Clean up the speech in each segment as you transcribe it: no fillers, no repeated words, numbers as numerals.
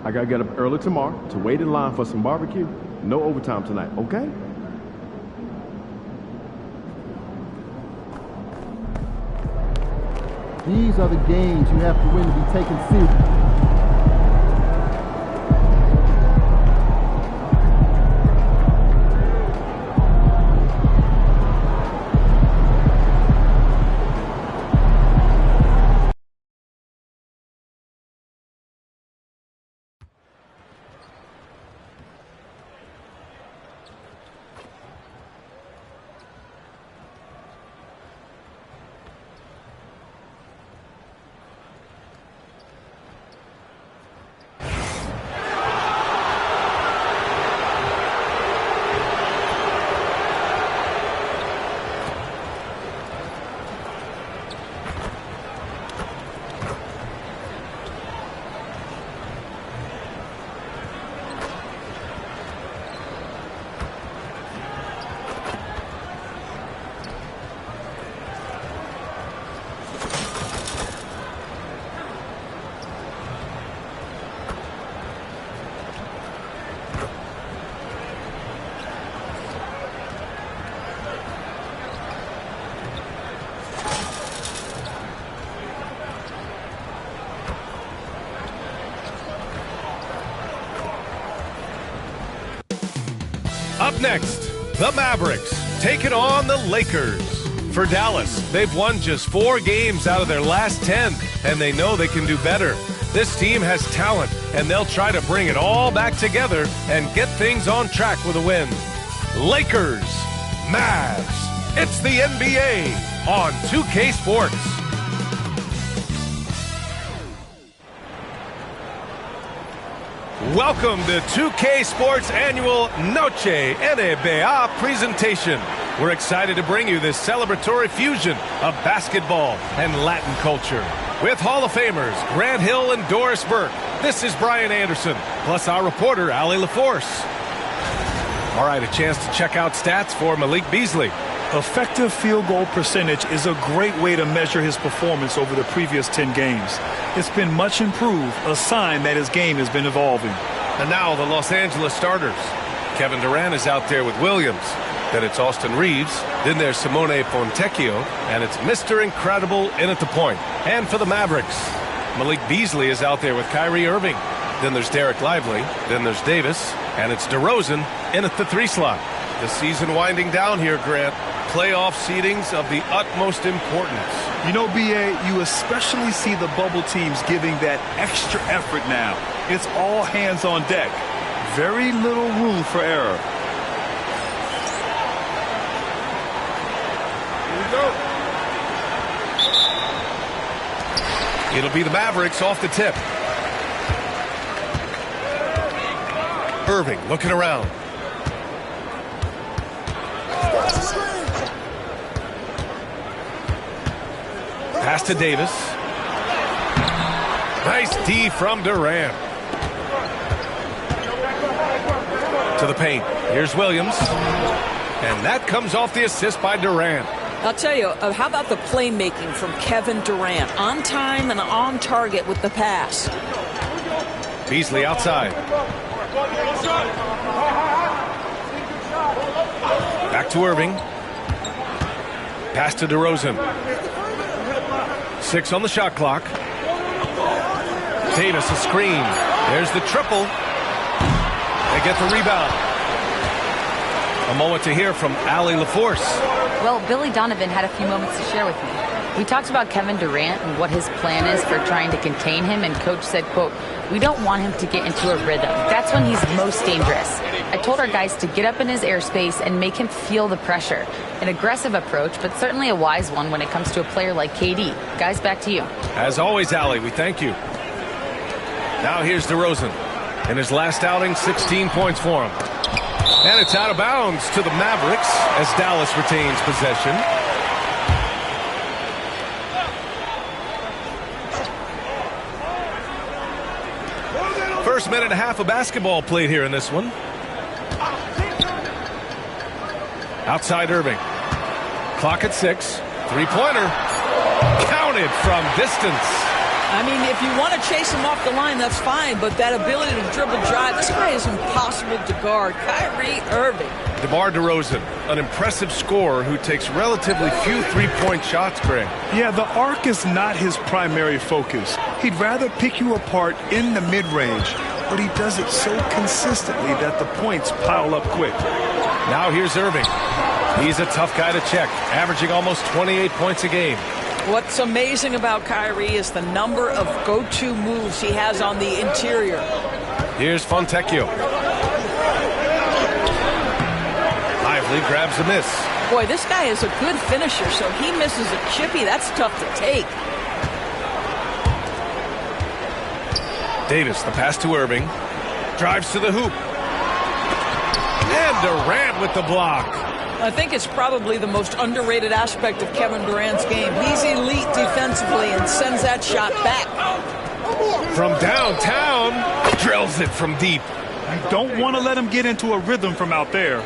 I gotta get up early tomorrow to wait in line for some barbecue. No overtime tonight, okay? These are the games you have to win to be taken seriously. Up next, the Mavericks taking on the Lakers. For Dallas, they've won just 4 games out of their last 10, and they know they can do better. This team has talent, and they'll try to bring it all back together and get things on track with a win. Lakers, Mavs, it's the NBA on 2K Sports. Welcome to 2K Sports' annual Noche NBA presentation. We're excited to bring you this celebratory fusion of basketball and Latin culture. With Hall of Famers Grant Hill and Doris Burke, this is Brian Anderson, plus our reporter, Allie LaForce. All right, a chance to check out stats for Malik Beasley. Effective field goal percentage is a great way to measure his performance over the previous 10 games. It's been much improved, a sign that his game has been evolving. And now the Los Angeles starters. Kevin Durant is out there with Williams. Then it's Austin Reeves. Then there's Simone Fontecchio. And it's Mr. Incredible in at the point. And for the Mavericks, Malik Beasley is out there with Kyrie Irving. Then there's Derek Lively. Then there's Davis. And it's DeRozan in at the 3 slot. The season winding down here, Grant. Playoff seedings of the utmost importance. You know, B.A., you especially see the bubble teams giving that extra effort now. It's all hands on deck. Very little room for error. Here we go. It'll be the Mavericks off the tip. Irving looking around. Pass to Davis. Nice D from Durant. To the paint. Here's Williams. And that comes off the assist by Durant. I'll tell you, how about the playmaking from Kevin Durant? On time and on target with the pass. Beasley outside. Back to Irving. Pass to DeRozan. 6 on the shot clock. Davis a screen. There's the triple. They get the rebound. A moment to hear from Allie LaForce. Well, Billy Donovan had a few moments to share with me. We talked about Kevin Durant and what his plan is for trying to contain him, and Coach said, quote, "We don't want him to get into a rhythm. That's when he's most dangerous." I told our guys to get up in his airspace and make him feel the pressure. An aggressive approach, but certainly a wise one when it comes to a player like KD. Guys, back to you. As always, Allie, we thank you. Now here's DeRozan. In his last outing, 16 points for him. And it's out of bounds to the Mavericks as Dallas retains possession. First minute and a half of basketball played here in this one. Outside Irving. Clock at 6. Three-pointer. Counted from distance. I mean, if you want to chase him off the line, that's fine, but that ability to dribble drive, this guy is impossible to guard. Kyrie Irving. DeMar DeRozan, an impressive scorer who takes relatively few three-point shots, Greg. Yeah, the arc is not his primary focus. He'd rather pick you apart in the mid-range, but he does it so consistently that the points pile up quick. Now here's Irving. He's a tough guy to check, averaging almost 28 points a game. What's amazing about Kyrie is the number of go-to moves he has on the interior. Here's Fontecchio. Lively grabs a miss. Boy, this guy is a good finisher, so he misses a chippy. That's tough to take. Davis, the pass to Irving. Drives to the hoop. And Durant with the block. I think it's probably the most underrated aspect of Kevin Durant's game. He's elite defensively and sends that shot back. From downtown, drills it from deep. You don't want to let him get into a rhythm from out there.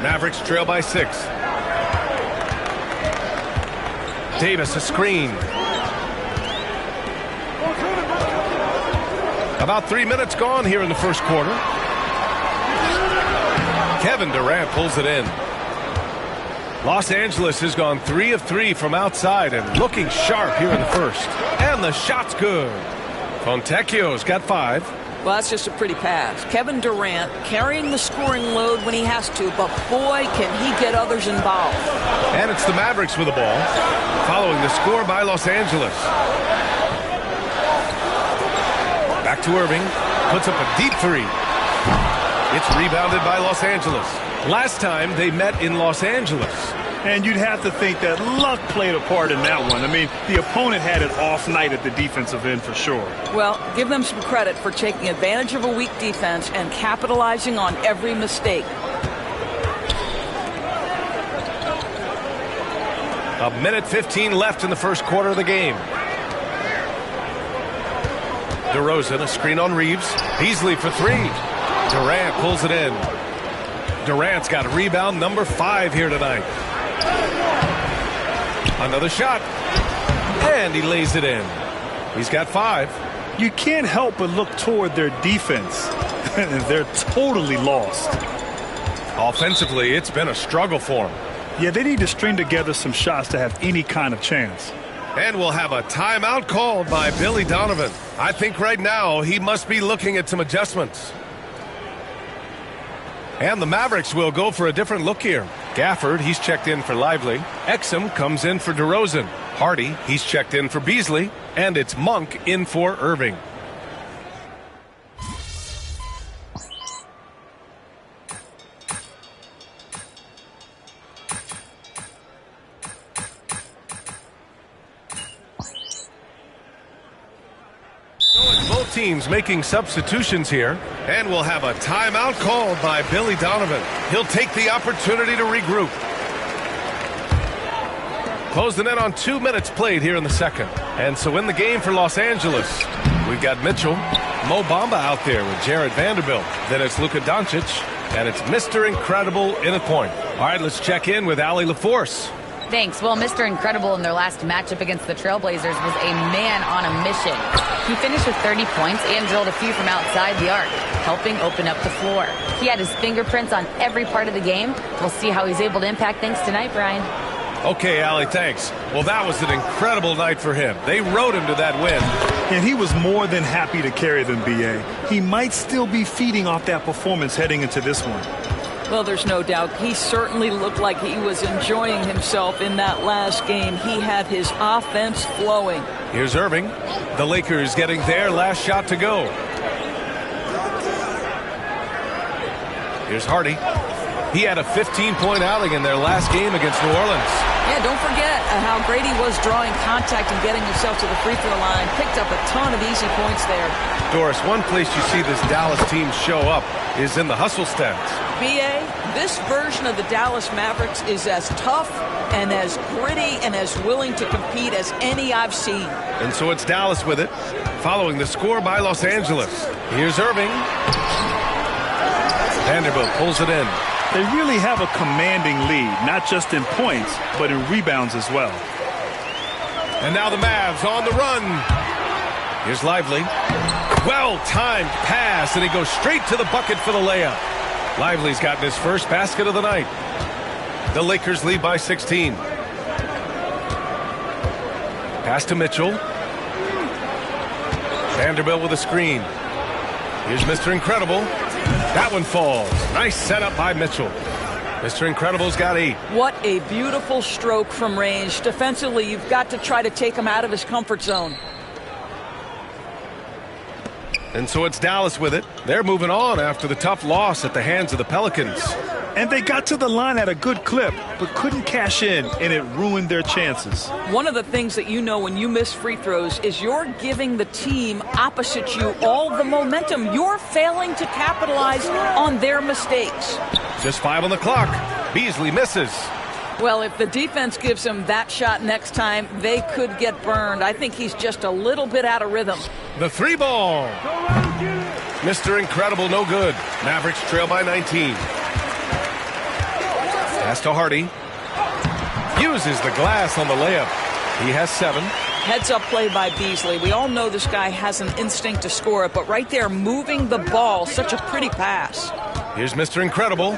Mavericks trail by 6. Davis, a screen. About 3 minutes gone here in the first quarter. Kevin Durant pulls it in. Los Angeles has gone 3 of 3 from outside and looking sharp here in the first. And the shot's good. Fontecchio's got 5. Well, that's just a pretty pass. Kevin Durant carrying the scoring load when he has to, but boy, can he get others involved. And it's the Mavericks with the ball, following the score by Los Angeles. Back to Irving, puts up a deep 3. It's rebounded by Los Angeles. Last time they met in Los Angeles. And you'd have to think that luck played a part in that one. I mean, the opponent had an off night at the defensive end for sure. Well, give them some credit for taking advantage of a weak defense and capitalizing on every mistake. A minute 15 left in the first quarter of the game. DeRozan, a screen on Reeves. Beasley for 3. Durant pulls it in. Durant's got rebound number 5 here tonight. Another shot. And he lays it in. He's got 5. You can't help but look toward their defense. They're totally lost. Offensively, it's been a struggle for them. Yeah, they need to string together some shots to have any kind of chance. And we'll have a timeout called by Billy Donovan. I think right now he must be looking at some adjustments. And the Mavericks will go for a different look here. Gafford, he's checked in for Lively. Exum comes in for DeRozan. Hardy, he's checked in for Beasley. And it's Monk in for Irving. Both teams making substitutions here, and we'll have a timeout called by Billy Donovan. He'll take the opportunity to regroup. Closing in on 2 minutes played here in the second. And so in the game for Los Angeles, we've got Mitchell, Mo Bamba out there with Jared Vanderbilt. Then it's Luka Doncic, and it's Mr. Incredible in a point. All right, let's check in with Allie LaForce. Thanks. Well, Mr. Incredible in their last matchup against the Trailblazers was a man on a mission. He finished with 30 points and drilled a few from outside the arc, helping open up the floor. He had his fingerprints on every part of the game. We'll see how he's able to impact things tonight, Brian. Okay, Allie, thanks. Well, that was an incredible night for him. They rode him to that win. And he was more than happy to carry them, B.A. He might still be feeding off that performance heading into this one. Well, there's no doubt. He certainly looked like he was enjoying himself in that last game. He had his offense flowing. Here's Irving. The Lakers getting their last shot to go. Here's Hardy. He had a 15-point outing in their last game against New Orleans. Yeah, don't forget how great he was drawing contact and getting himself to the free throw line. Picked up a ton of easy points there. Doris, one place you see this Dallas team show up is in the hustle stats. B.A., this version of the Dallas Mavericks is as tough and as gritty and as willing to compete as any I've seen. And so it's Dallas with it, following the score by Los Angeles. Here's Irving. Vanderbilt pulls it in. They really have a commanding lead, not just in points, but in rebounds as well. And now the Mavs on the run. Here's Lively. Well-timed pass, and he goes straight to the bucket for the layup. Lively's gotten his first basket of the night. The Lakers lead by 16. Pass to Mitchell. Vanderbilt with a screen. Here's Mr. Incredible. That one falls. Nice setup by Mitchell. Mr. Incredible's got 8. What a beautiful stroke from range. Defensively, you've got to try to take him out of his comfort zone. And so it's Dallas with it. They're moving on after the tough loss at the hands of the Pelicans. And they got to the line at a good clip, but couldn't cash in, and it ruined their chances. One of the things that you know when you miss free throws is you're giving the team opposite you all the momentum. You're failing to capitalize on their mistakes. Just 5 on the clock. Beasley misses. Well, if the defense gives him that shot next time, they could get burned. I think he's just a little bit out of rhythm. The 3 ball. Mr. Incredible, no good. Mavericks trail by 19. Pass to Hardy. Uses the glass on the layup. He has 7. Heads-up play by Beasley. We all know this guy has an instinct to score it, but right there, moving the ball, such a pretty pass. Here's Mr. Incredible.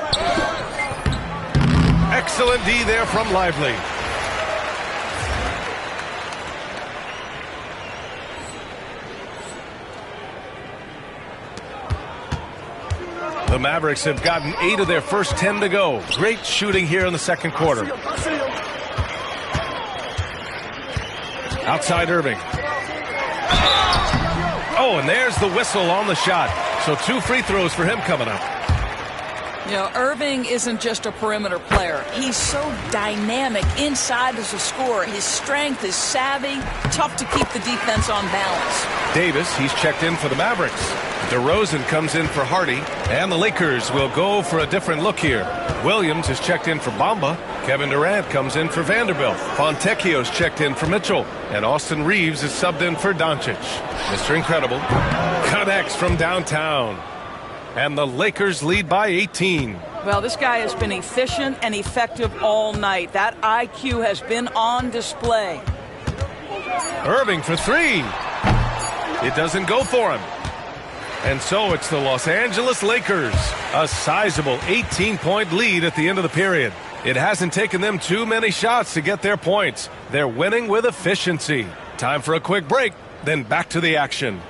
Excellent D there from Lively. The Mavericks have gotten 8 of their first 10 to go. Great shooting here in the second quarter. Outside Irving. Oh, and there's the whistle on the shot. So 2 free throws for him coming up. You know, Irving isn't just a perimeter player. He's so dynamic inside as a scorer. His strength, his savvy, tough to keep the defense on balance. Davis, he's checked in for the Mavericks. DeRozan comes in for Hardy, and the Lakers will go for a different look here. Williams is checked in for Bamba. Kevin Durant comes in for Vanderbilt. Fontecchio's checked in for Mitchell, and Austin Reeves is subbed in for Doncic. Mr. Incredible connects from downtown. And the Lakers lead by 18. Well, this guy has been efficient and effective all night. That IQ has been on display. Irving for 3. It doesn't go for him. And so it's the Los Angeles Lakers. A sizable 18-point lead at the end of the period. It hasn't taken them too many shots to get their points. They're winning with efficiency. Time for a quick break, then back to the action.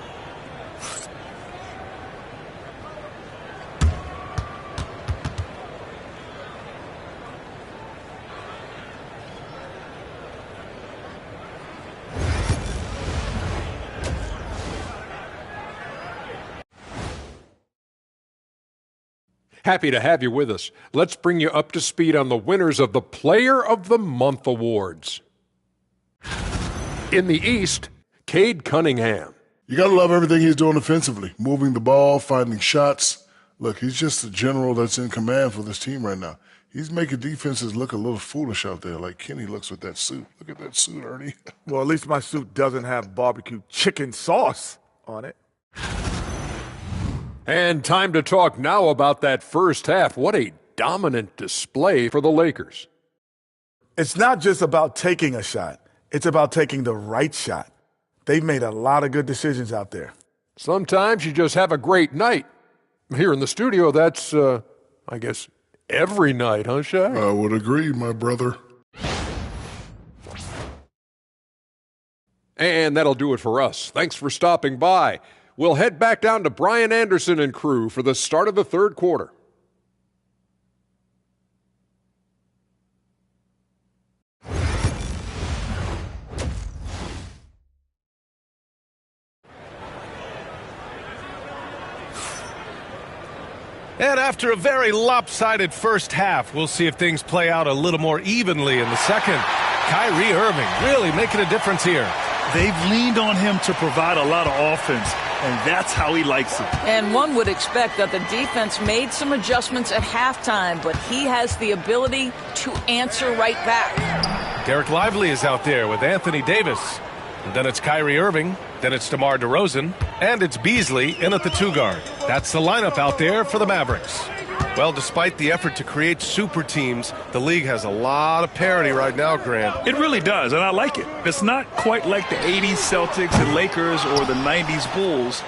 Happy to have you with us. Let's bring you up to speed on the winners of the Player of the Month awards. In the East, Cade Cunningham. You got to love everything he's doing offensively, moving the ball, finding shots. Look, he's just the general that's in command for this team right now. He's making defenses look a little foolish out there, like Kenny looks with that suit. Look at that suit, Ernie. Well, at least my suit doesn't have barbecue chicken sauce on it. And time to talk now about that first half. What a dominant display for the Lakers. It's not just about taking a shot. It's about taking the right shot. They've made a lot of good decisions out there. Sometimes you just have a great night. Here in the studio, that's, I guess, every night, huh, Shaq? I would agree, my brother. And that'll do it for us. Thanks for stopping by. We'll head back down to Brian Anderson and crew for the start of the third quarter. And after a very lopsided first half, we'll see if things play out a little more evenly in the second. Kyrie Irving really making a difference here. They've leaned on him to provide a lot of offense, and that's how he likes it. And one would expect that the defense made some adjustments at halftime, but he has the ability to answer right back. Derek Lively is out there with Anthony Davis. And then it's Kyrie Irving, then it's DeMar DeRozan, and it's Beasley in at the 2 guard. That's the lineup out there for the Mavericks. Well, despite the effort to create super teams, the league has a lot of parity right now, Grant. It really does, and I like it. It's not quite like the 80s Celtics and Lakers or the 90s Bulls,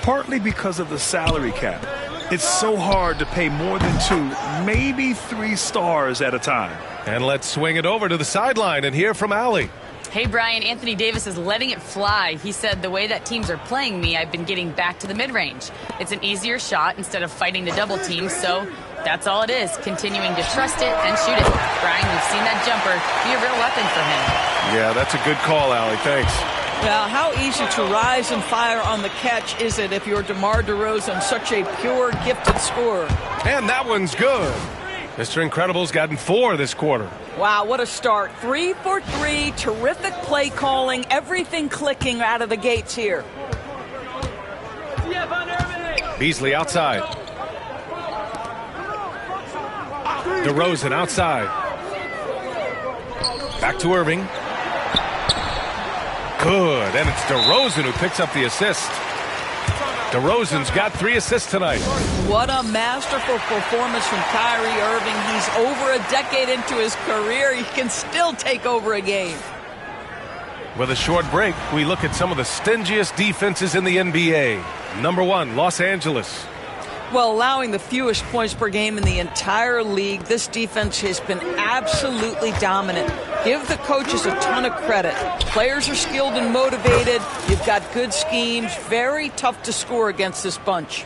partly because of the salary cap. It's so hard to pay more than 2, maybe 3 stars at a time. And let's swing it over to the sideline and hear from Allie. Hey, Brian, Anthony Davis is letting it fly. He said, the way that teams are playing me, I've been getting back to the mid-range. It's an easier shot instead of fighting the double team, so that's all it is, continuing to trust it and shoot it. Brian, we've seen that jumper be a real weapon for him. Yeah, that's a good call, Allie. Thanks. Now, how easy to rise and fire on the catch is it if you're DeMar DeRozan, such a pure, gifted scorer? And that one's good. Mr. Incredible's gotten 4 this quarter. Wow, what a start. 3 for 3, terrific play calling, everything clicking out of the gates here. Beasley outside. DeRozan outside. Back to Irving. Good, and it's DeRozan who picks up the assist. DeRozan's got 3 assists tonight. What a masterful performance from Kyrie Irving. He's over a decade into his career. He can still take over a game. With a short break, we look at some of the stingiest defenses in the NBA. Number 1, Los Angeles. Well, allowing the fewest points per game in the entire league, this defense has been absolutely dominant. Give the coaches a ton of credit. Players are skilled and motivated. You've got good schemes. Very tough to score against this bunch.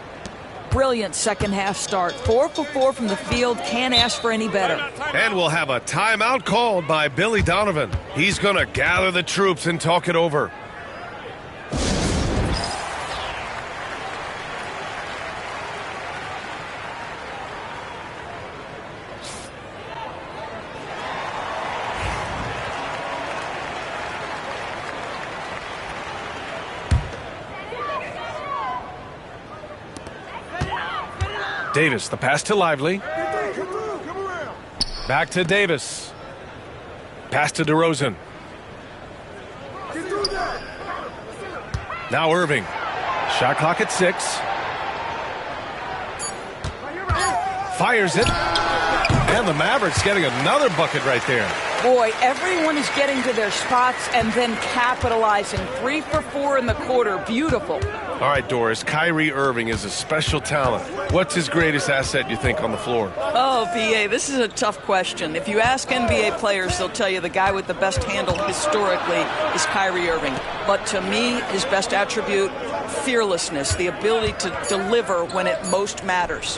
Brilliant second half start. 4 for 4 from the field. Can't ask for any better. And we'll have a timeout called by Billy Donovan. He's going to gather the troops and talk it over. Davis, the pass to Lively. Back to Davis. Pass to DeRozan. Now Irving. Shot clock at 6. Fires it. And the Mavericks getting another bucket right there. Boy, everyone is getting to their spots and then capitalizing. 3 for 4 in the quarter. Beautiful. All right, Doris, Kyrie Irving is a special talent. What's his greatest asset, you think, on the floor? Oh, B.A., this is a tough question. If you ask NBA players, they'll tell you the guy with the best handle historically is Kyrie Irving. But to me, his best attribute, fearlessness, the ability to deliver when it most matters.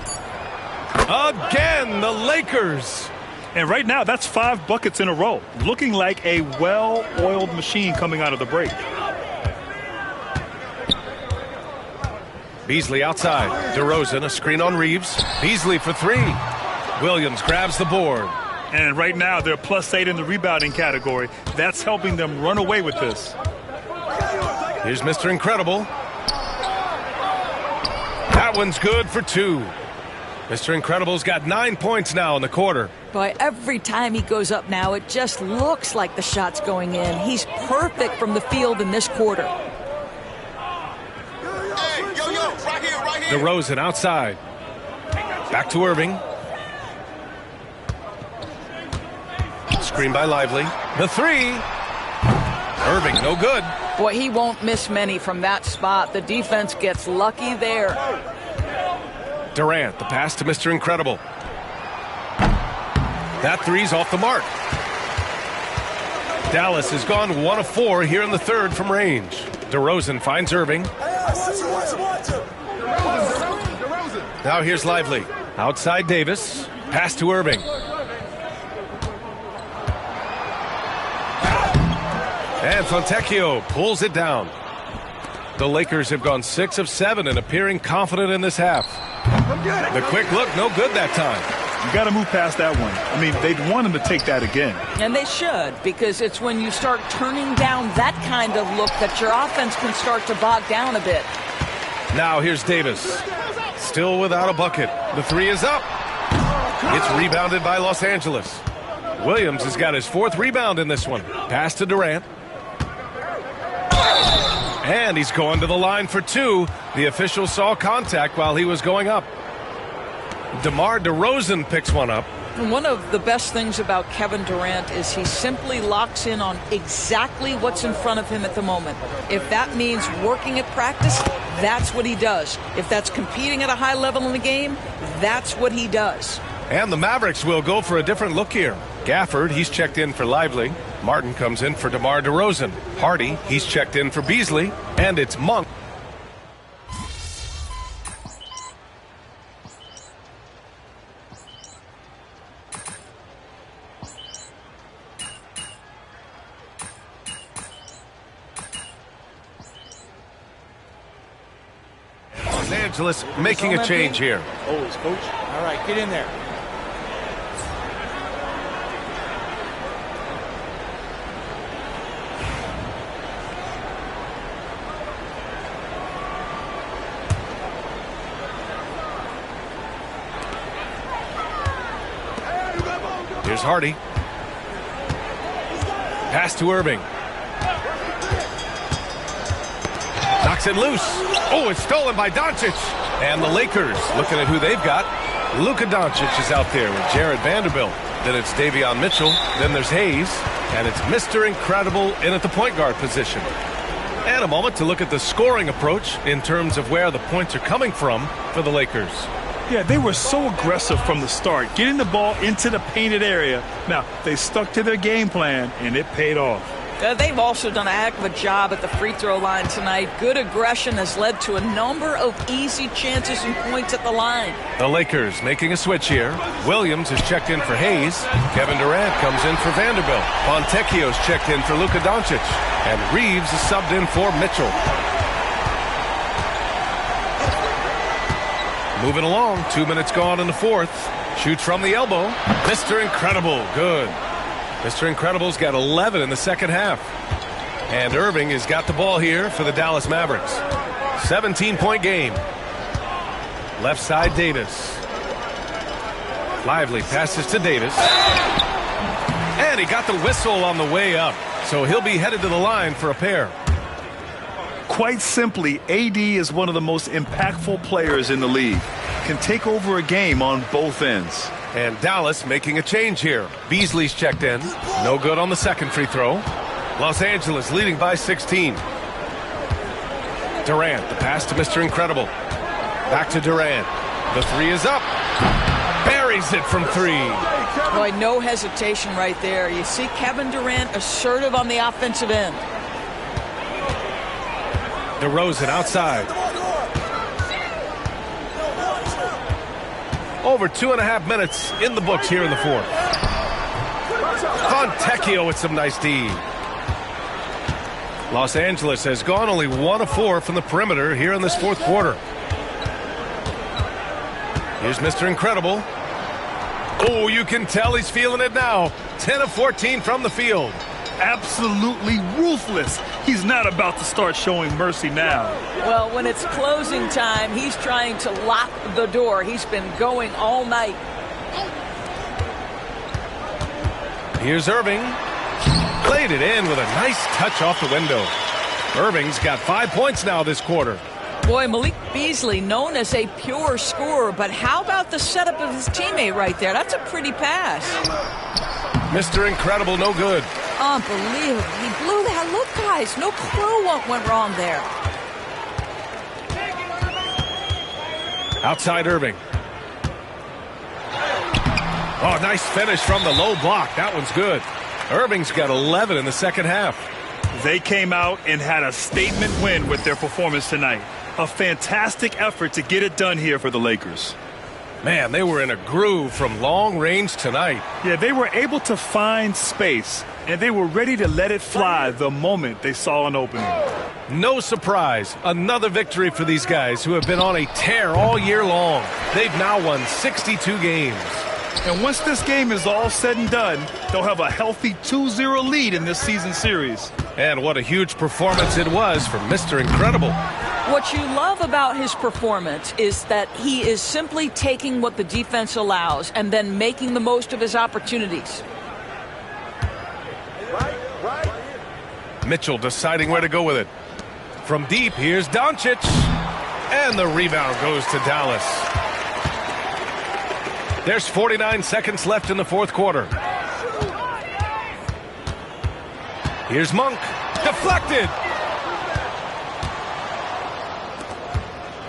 Again, the Lakers. And right now, that's 5 buckets in a row, looking like a well-oiled machine coming out of the break. Beasley outside. DeRozan, a screen on Reeves. Beasley for 3. Williams grabs the board. And right now, they're +8 in the rebounding category. That's helping them run away with this. Here's Mr. Incredible. That one's good for 2. Mr. Incredible's got 9 points now in the quarter. Boy, every time he goes up now, it just looks like the shot's going in. He's perfect from the field in this quarter. DeRozan outside. Back to Irving. Screen by Lively. The 3. Irving, no good. Boy, he won't miss many from that spot. The defense gets lucky there. Durant, the pass to Mr. Incredible. That 3's off the mark. Dallas has gone 1 of 4 here in the third from range. DeRozan finds Irving. Now here's Lively. Outside Davis. Pass to Irving. And Fontecchio pulls it down. The Lakers have gone 6 of 7 and appearing confident in this half. The quick look, no good that time. You got to move past that one. I mean, they'd want him to take that again. And they should, because it's when you start turning down that kind of look that your offense can start to bog down a bit. Now here's Davis. Still without a bucket. The 3 is up. It's rebounded by Los Angeles. Williams has got his 4th rebound in this one. Pass to Durant. And he's going to the line for 2. The official saw contact while he was going up. DeMar DeRozan picks one up. And one of the best things about Kevin Durant is he simply locks in on exactly what's in front of him at the moment. If that means working at practice, that's what he does. If that's competing at a high level in the game, that's what he does. And the Mavericks will go for a different look here. Gafford, he's checked in for Lively. Martin comes in for DeMar DeRozan. Hardy, he's checked in for Beasley. And it's Monk. Los Angeles making a change here. Always, coach. All right, get in there. Here's Hardy. Pass to Irving. Knocks it loose. Oh, it's stolen by Doncic. And the Lakers looking at who they've got. Luka Doncic is out there with Jared Vanderbilt. Then it's Davion Mitchell. Then there's Hayes. And it's Mr. Incredible in at the point guard position. And a moment to look at the scoring approach in terms of where the points are coming from for the Lakers. Yeah, they were so aggressive from the start, getting the ball into the painted area. Now, they stuck to their game plan, and it paid off. They've also done a heck of a job at the free throw line tonight. Good aggression has led to a number of easy chances and points at the line. The Lakers making a switch here. Williams is checked in for Hayes. Kevin Durant comes in for Vanderbilt. Fontecchio's checked in for Luka Doncic. And Reeves is subbed in for Mitchell. Moving along, 2 minutes gone in the fourth. Shoots from the elbow. Mr. Incredible, good. Mr. Incredible's got 11 in the second half. And Irving has got the ball here for the Dallas Mavericks. 17-point game. Left side, Davis. Lively passes to Davis. And he got the whistle on the way up. So he'll be headed to the line for a pair. Quite simply, AD is one of the most impactful players in the league. Can take over a game on both ends. And Dallas making a change here. Beasley's checked in. No good on the second free throw. Los Angeles leading by 16. Durant, the pass to Mr. Incredible. Back to Durant. The three is up. Buries it from three. Boy, no hesitation right there. You see Kevin Durant assertive on the offensive end. DeRozan outside. Over 2.5 minutes in the books here in the fourth. Fontecchio with some nice D. Los Angeles has gone only 1 of 4 from the perimeter here in this fourth quarter. Here's Mr. Incredible. Oh, you can tell he's feeling it now. 10 of 14 from the field. Absolutely ruthless. He's not about to start showing mercy now. Well, when it's closing time, he's trying to lock the door. He's been going all night. Here's Irving. Played it in with a nice touch off the window. Irving's got 5 points now this quarter. Boy, Malik Beasley, known as a pure scorer, but how about the setup of his teammate right there? That's a pretty pass. Mr. Incredible, no good. Unbelievable. He blew that. Look, guys, no clue what went wrong there. Outside Irving. Oh, nice finish from the low block. That one's good. Irving's got 11 in the second half. They came out and had a statement win with their performance tonight. A fantastic effort to get it done here for the Lakers. Man, they were in a groove from long range tonight. Yeah, they were able to find space, and they were ready to let it fly the moment they saw an opening. No surprise, another victory for these guys who have been on a tear all year long. They've now won 62 games. And once this game is all said and done, they'll have a healthy 2-0 lead in this season series. And what a huge performance it was from Mr. Incredible. What you love about his performance is that he is simply taking what the defense allows and then making the most of his opportunities. Mitchell deciding where to go with it. From deep, here's Doncic. And the rebound goes to Dallas. There's 49 seconds left in the fourth quarter. Here's Monk. Deflected.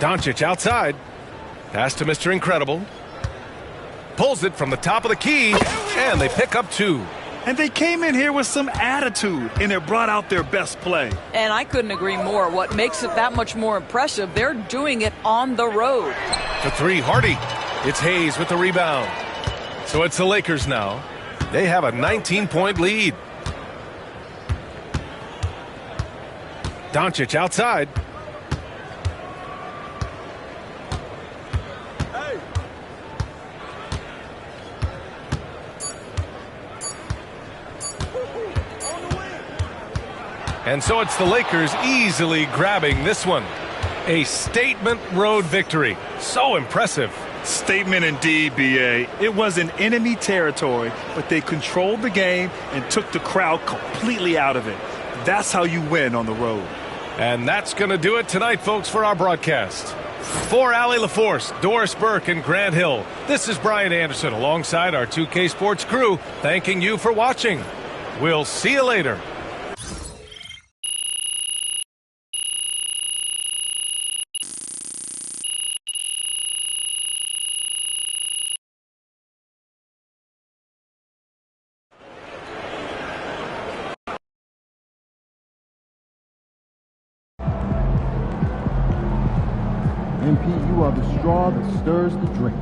Doncic outside. Pass to Mr. Incredible. Pulls it from the top of the key, and they pick up 2. And they came in here with some attitude, and it brought out their best play. And I couldn't agree more. What makes it that much more impressive, they're doing it on the road. For 3, Hardy. It's Hayes with the rebound. So it's the Lakers now. They have a 19-point lead. Doncic outside. And so it's the Lakers easily grabbing this one. A statement road victory. So impressive. Statement indeed, B.A. It was in enemy territory, but they controlled the game and took the crowd completely out of it. That's how you win on the road. And that's going to do it tonight, folks, for our broadcast. For Allie LaForce, Doris Burke, and Grant Hill, this is Brian Anderson alongside our 2K Sports crew, thanking you for watching. We'll see you later. MP, you are the straw that stirs the drink.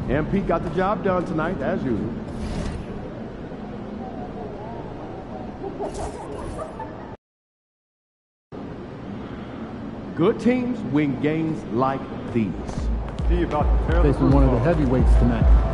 MP got the job done tonight, as usual. Good teams win games like these. Facing one of the heavyweights tonight.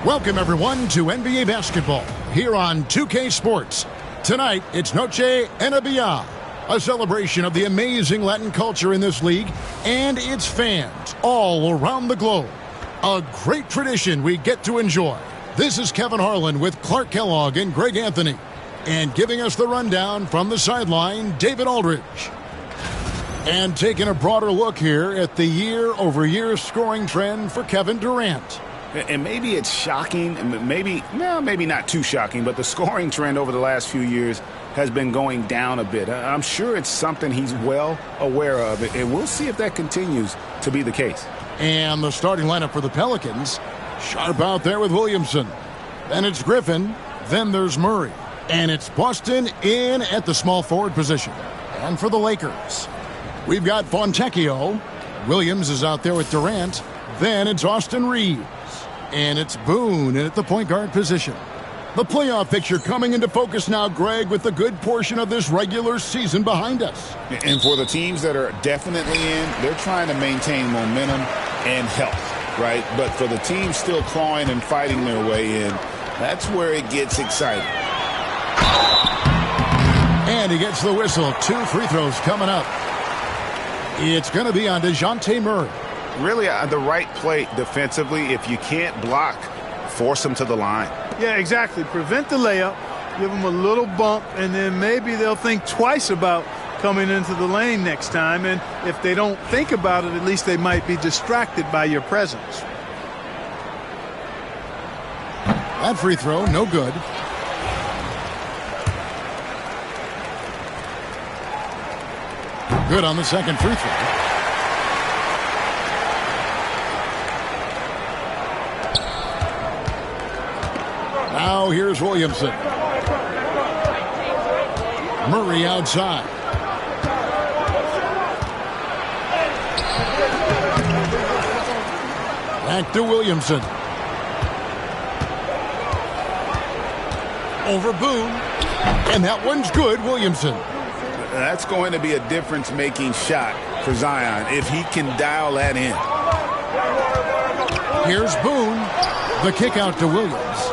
Welcome, everyone, to NBA Basketball here on 2K Sports. Tonight, it's Noche NBA, a celebration of the amazing Latin culture in this league and its fans all around the globe. A great tradition we get to enjoy. This is Kevin Harlan with Clark Kellogg and Greg Anthony. And giving us the rundown from the sideline, David Aldridge. And taking a broader look here at the year-over-year scoring trend for Kevin Durant. And maybe it's shocking, maybe not too shocking, but the scoring trend over the last few years has been going down a bit. I'm sure it's something he's well aware of, and we'll see if that continues to be the case. And the starting lineup for the Pelicans, sharp out there with Williamson. Then it's Griffin, then there's Murray. And it's Boston in at the small forward position. And for the Lakers, we've got Fontecchio. Williams is out there with Durant. Then it's Austin Reeves. And it's Boone in at the point guard position. The playoff picture coming into focus now, Greg, with a good portion of this regular season behind us. And for the teams that are definitely in, they're trying to maintain momentum and health, right? But for the teams still clawing and fighting their way in, that's where it gets exciting. And he gets the whistle. 2 free throws coming up. It's going to be on DeJounte Murray. really the right play defensively. If you can't block, force them to the line. Yeah, exactly. Prevent the layup, give them a little bump, and then maybe they'll think twice about coming into the lane next time. And if they don't think about it, at least they might be distracted by your presence. That free throw, no good. Good on the second free throw. Now here's Williamson. Murray outside. Back to Williamson. Over Boone. And that one's good, Williamson. That's going to be a difference-making shot for Zion if he can dial that in. Here's Boone. The kick out to Williams.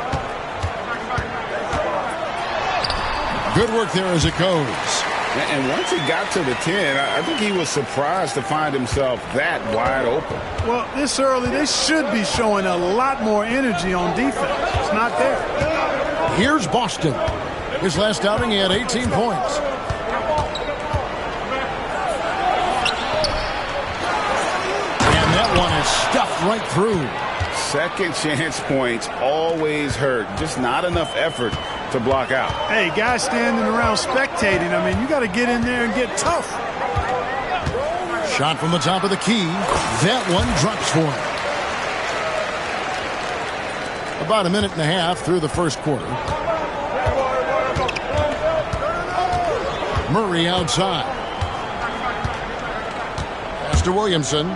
Good work there as it goes. And once he got to the 10, I think he was surprised to find himself that wide open. Well, this early, they should be showing a lot more energy on defense. It's not there. Here's Boston. His last outing, he had 18 points. And that one is stuffed right through. Second chance points always hurt. Just not enough effort to block out. Hey, guys standing around spectating, I mean, you got to get in there and get tough. Shot from the top of the key. That one drops for him. About a minute and a half through the first quarter. Murray outside. Pass to Williamson.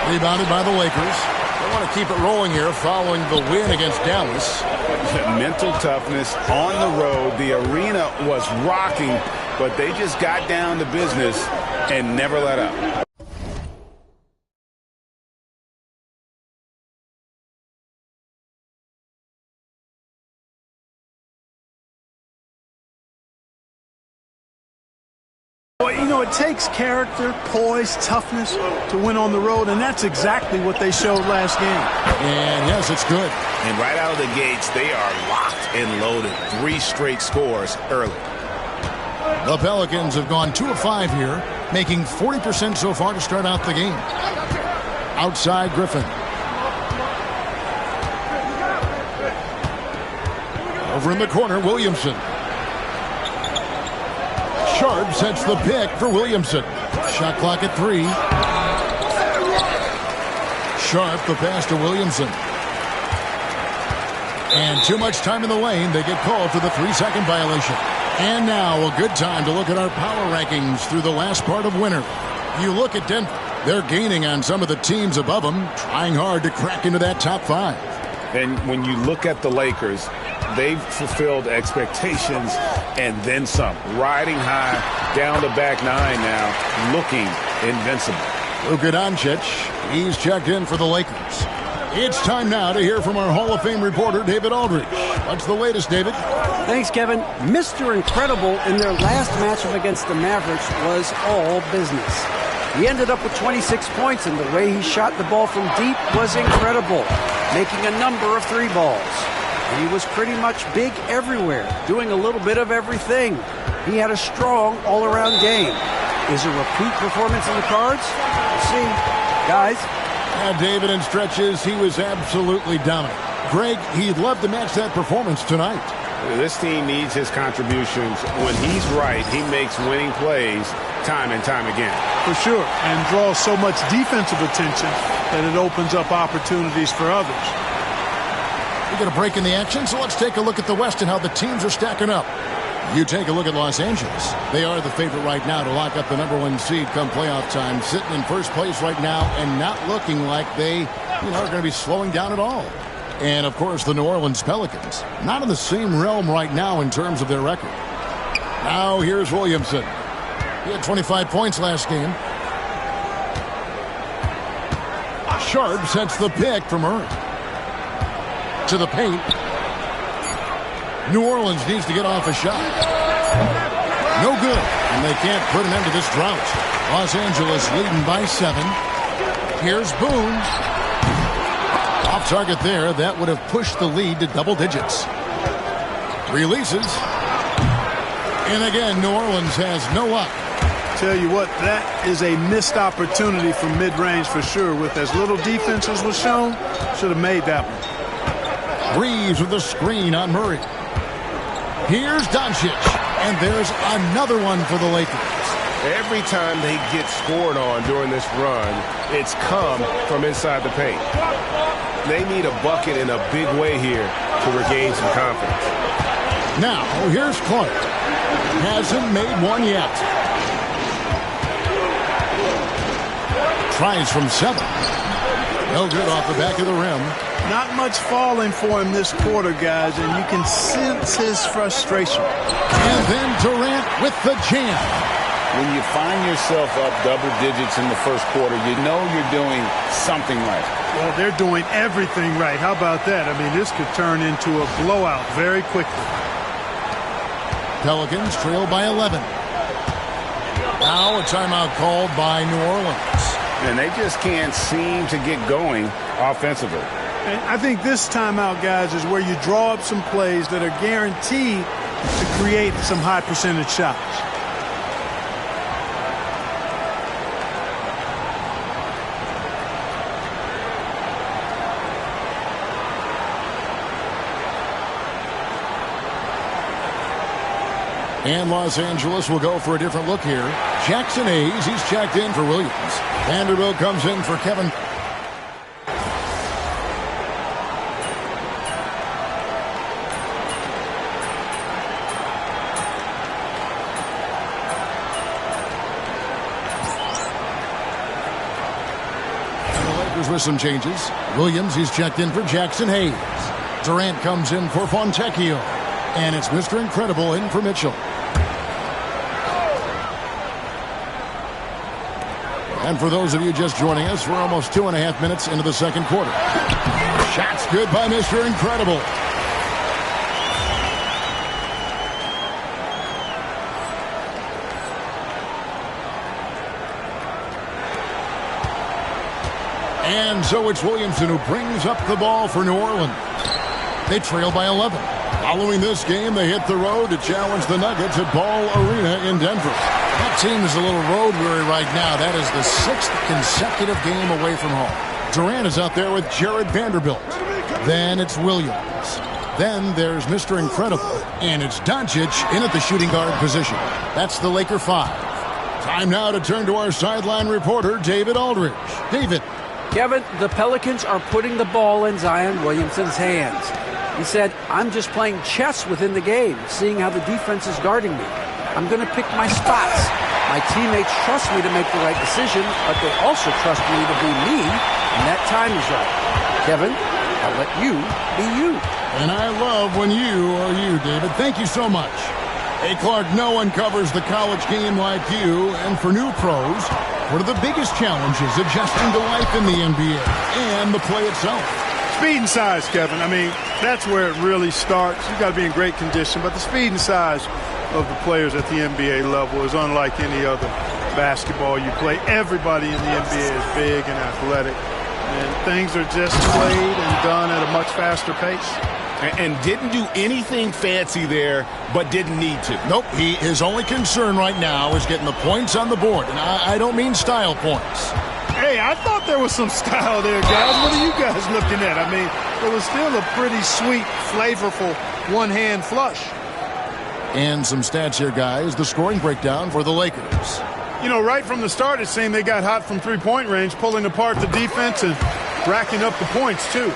Rebounded by the Lakers. They want to keep it rolling here following the win against Dallas. Mental toughness on the road. The arena was rocking, but they just got down to business and never let up. You know, it takes character, poise, toughness to win on the road, and that's exactly what they showed last game. And yes, it's good. And right out of the gates, they are locked and loaded. 3 straight scores early. The Pelicans have gone 2 of 5 here, making 40% so far to start out the game. Outside Griffin. Over in the corner, Williamson. Sharp sets the pick for Williamson. Shot clock at 3. Sharp the pass to Williamson. And too much time in the lane. They get called for the 3-second violation. And now a good time to look at our power rankings through the last part of winter. You look at Denver. They're gaining on some of the teams above them, trying hard to crack into that top 5. And when you look at the Lakers, they've fulfilled expectations and then some. Riding high, down to back 9 now, looking invincible. Luka Doncic, he's checked in for the Lakers. It's time now to hear from our Hall of Fame reporter, David Aldridge. What's the latest, David? Thanks, Kevin. Mr. Incredible in their last matchup against the Mavericks was all business. He ended up with 26 points, and the way he shot the ball from deep was incredible, making a number of 3 balls. And he was pretty much big everywhere, doing a little bit of everything. He had a strong all-around game. Is a repeat performance in the cards? We'll see. Guys? David, in stretches, he was absolutely dominant. Greg, he'd love to match that performance tonight. This team needs his contributions. When he's right, he makes winning plays time and time again. For sure, and draws so much defensive attention that it opens up opportunities for others. We get a break in the action, so let's take a look at the West and how the teams are stacking up. You take a look at Los Angeles. They are the favorite right now to lock up the #1 seed come playoff time, sitting in first place right now and not looking like they are going to be slowing down at all. And, of course, the New Orleans Pelicans, not in the same realm right now in terms of their record. Now here's Williamson. He had 25 points last game. Sharp sets the pick from Murray. To the paint. New Orleans needs to get off a shot. No good, and they can't put an end to this drought. Los Angeles leading by 7. Here's Boone. Off target there. That would have pushed the lead to double digits. Releases. And again, New Orleans has no luck. Tell you what, that is a missed opportunity from mid-range for sure. With as little defense as was shown, should have made that one. Reeves with the screen on Murray. Here's Doncic. And there's another one for the Lakers. Every time they get scored on during this run, it's come from inside the paint. They need a bucket in a big way here to regain some confidence. Now, here's Clark. Hasn't made one yet. Tries from 7. No good off the back of the rim. Not much falling for him this quarter, guys, and you can sense his frustration. And then Durant with the jam. When you find yourself up double digits in the first quarter, you know you're doing something right. Well, they're doing everything right. How about that? I mean, this could turn into a blowout very quickly. Pelicans trail by 11. Now a timeout called by New Orleans. And they just can't seem to get going offensively. And I think this timeout, guys, is where you draw up some plays that are guaranteed to create some high percentage shots. And Los Angeles will go for a different look here. Jackson Hayes, he's checked in for Williams. Vanderbilt comes in for Kevin. And the Lakers with some changes. Williams, he's checked in for Jackson Hayes. Durant comes in for Fontecchio. And it's Mr. Incredible in for Mitchell. And for those of you just joining us, we're almost 2.5 minutes into the second quarter. Shots good by Mr. Incredible. And so it's Williamson who brings up the ball for New Orleans. They trail by 11. Following this game, they hit the road to challenge the Nuggets at Ball Arena in Denver. That team is a little road weary right now. That is the 6th consecutive game away from home. Durant is out there with Jared Vanderbilt. Then it's Williams. Then there's Mr. Incredible. And it's Doncic in at the shooting guard position. That's the Laker 5. Time now to turn to our sideline reporter, David Aldridge. David. Kevin, the Pelicans are putting the ball in Zion Williamson's hands. He said, I'm just playing chess within the game, seeing how the defense is guarding me. I'm going to pick my spots. My teammates trust me to make the right decision, but they also trust me to be me, and that time is right. Kevin, I'll let you be you. And I love when you are you, David. Thank you so much. Hey, Clark, no one covers the college game like you, and for new pros, what are the biggest challenges adjusting to life in the NBA and the play itself? Speed and size, Kevin. I mean, that's where it really starts. You've got to be in great condition, but the speed and size of the players at the NBA level is unlike any other basketball you play. Everybody in the NBA is big and athletic, and things are just played and done at a much faster pace. And didn't do anything fancy there, but didn't need to. Nope, his only concern right now is getting the points on the board, and I don't mean style points. Hey, I thought there was some style there, guys. What are you guys looking at? I mean, it was still a pretty sweet, flavorful one-hand flush. And some stats here, guys. The scoring breakdown for the Lakers. You know, right from the start, it seemed they got hot from three-point range, pulling apart the defense and racking up the points, too.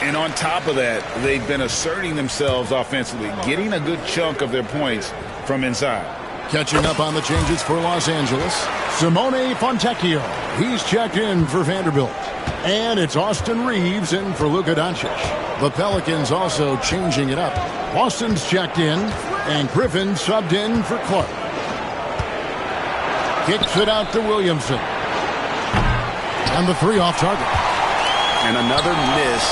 And on top of that, they've been asserting themselves offensively, getting a good chunk of their points from inside. Catching up on the changes for Los Angeles, Simone Fontecchio. He's checked in for Vanderbilt. And it's Austin Reeves in for Luka Doncic. The Pelicans also changing it up. Boston's checked in, and Griffin subbed in for Clark. Kicks it out to Williamson. And the 3 off target. And another miss.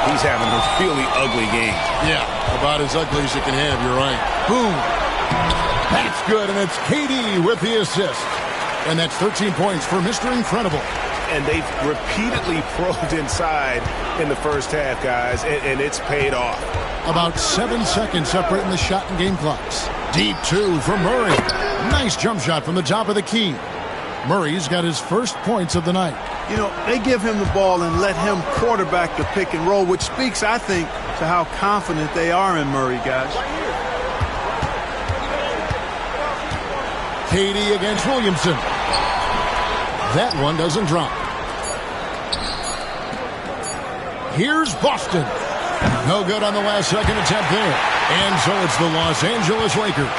He's having a really ugly game. Yeah, about as ugly as you can have, you're right. Boom. That's good, and it's KD with the assist. And that's 13 points for Mr. Incredible. And they've repeatedly probed inside in the first half, guys, and it's paid off. About 7 seconds separating the shot and game clocks. Deep two for Murray. Nice jump shot from the top of the key. Murray's got his first points of the night. You know, they give him the ball and let him quarterback the pick and roll, which speaks, I think, to how confident they are in Murray, guys. Katie against Williamson. That one doesn't drop. Here's Boston. No good on the last second attempt there. And so it's the Los Angeles Lakers.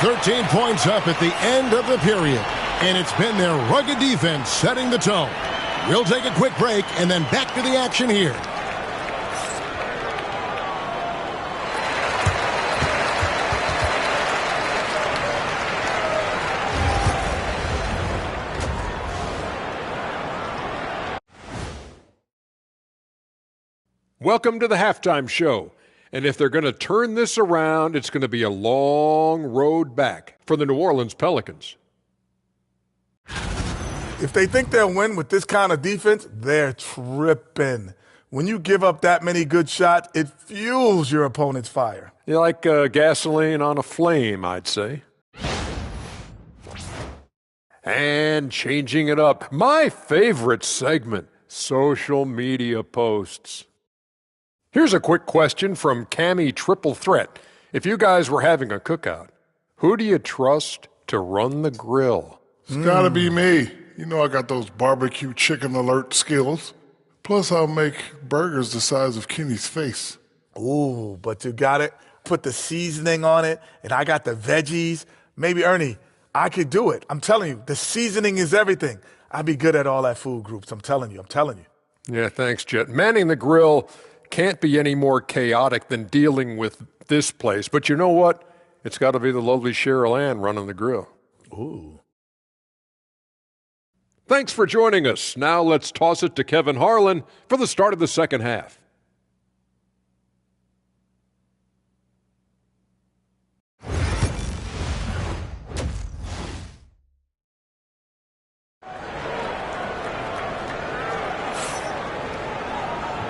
13 points up at the end of the period. And it's been their rugged defense setting the tone. We'll take a quick break and then back to the action here. Welcome to the halftime show. And if they're going to turn this around, it's going to be a long road back for the New Orleans Pelicans. If they think they'll win with this kind of defense, they're tripping. When you give up that many good shots, it fuels your opponent's fire. You're like gasoline on a flame, I'd say. And changing it up, my favorite segment, social media posts. Here's a quick question from Cammy Triple Threat. If you guys were having a cookout, who do you trust to run the grill? It's gotta be me. You know I got those barbecue chicken alert skills. Plus I'll make burgers the size of Kenny's face. Ooh, but you got it. Put the seasoning on it, and I got the veggies. Maybe, Ernie, I could do it. I'm telling you, the seasoning is everything. I'd be good at all that food groups. I'm telling you. Yeah, thanks, Jet. Manning the grill can't be any more chaotic than dealing with this place. But you know what? It's got to be the lovely Cheryl Ann running the grill. Ooh. Thanks for joining us. Now let's toss it to Kevin Harlan for the start of the second half.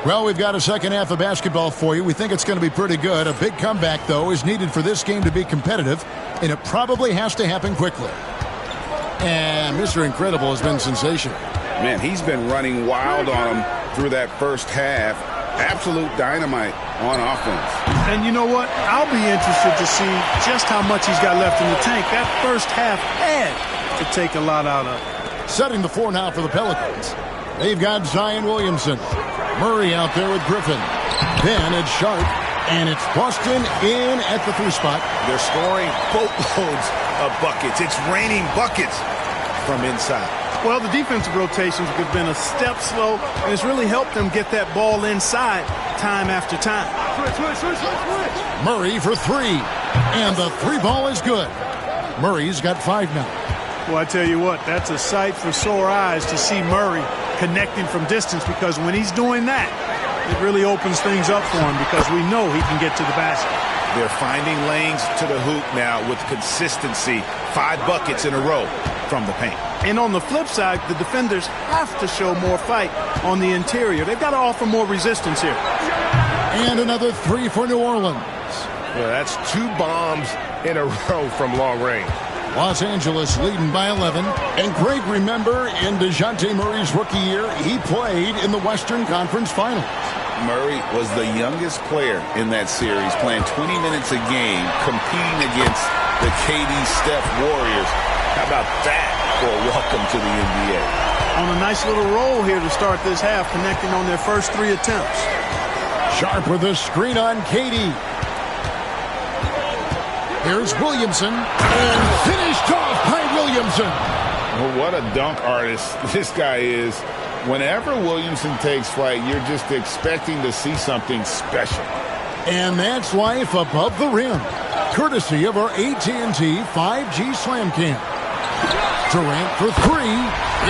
Well, we've got a second half of basketball for you. We think it's going to be pretty good. A big comeback, though, is needed for this game to be competitive, and it probably has to happen quickly. And Mr. Incredible has been sensational. Man, he's been running wild on him through that first half. Absolute dynamite on offense. And you know what? I'll be interested to see just how much he's got left in the tank. That first half had to take a lot out of it. Setting the floor now for the Pelicans. They've got Zion Williamson. Murray out there with Griffin. Then it's Sharp. And it's Boston in at the 3 spot. They're scoring boatloads of buckets. It's raining buckets from inside. Well, the defensive rotations have been a step slow, and it's really helped them get that ball inside time after time. Murray for 3. And the 3 ball is good. Murray's got 5 now. Well, I tell you what, that's a sight for sore eyes to see Murray connecting from distance, because when he's doing that, it really opens things up for him, because we know he can get to the basket. They're finding lanes to the hoop now with consistency. 5 buckets in a row from the paint. And on the flip side, the defenders have to show more fight on the interior. They've got to offer more resistance here. And another 3 for New Orleans. Well, that's 2 bombs in a row from long range. Los Angeles leading by 11. And Greg, remember, in DeJounte Murray's rookie year, he played in the Western Conference Finals. Murray was the youngest player in that series, playing 20 minutes a game, competing against the KD Steph Warriors. How about that for a welcome to the NBA? On a nice little roll here to start this half, connecting on their first 3 attempts. Sharp with a screen on KD. Here's Williamson, and finished off by Williamson. Well, what a dunk artist this guy is. Whenever Williamson takes flight, you're just expecting to see something special. And that's life above the rim, courtesy of our AT&T 5G Slam Cam. Durant for 3.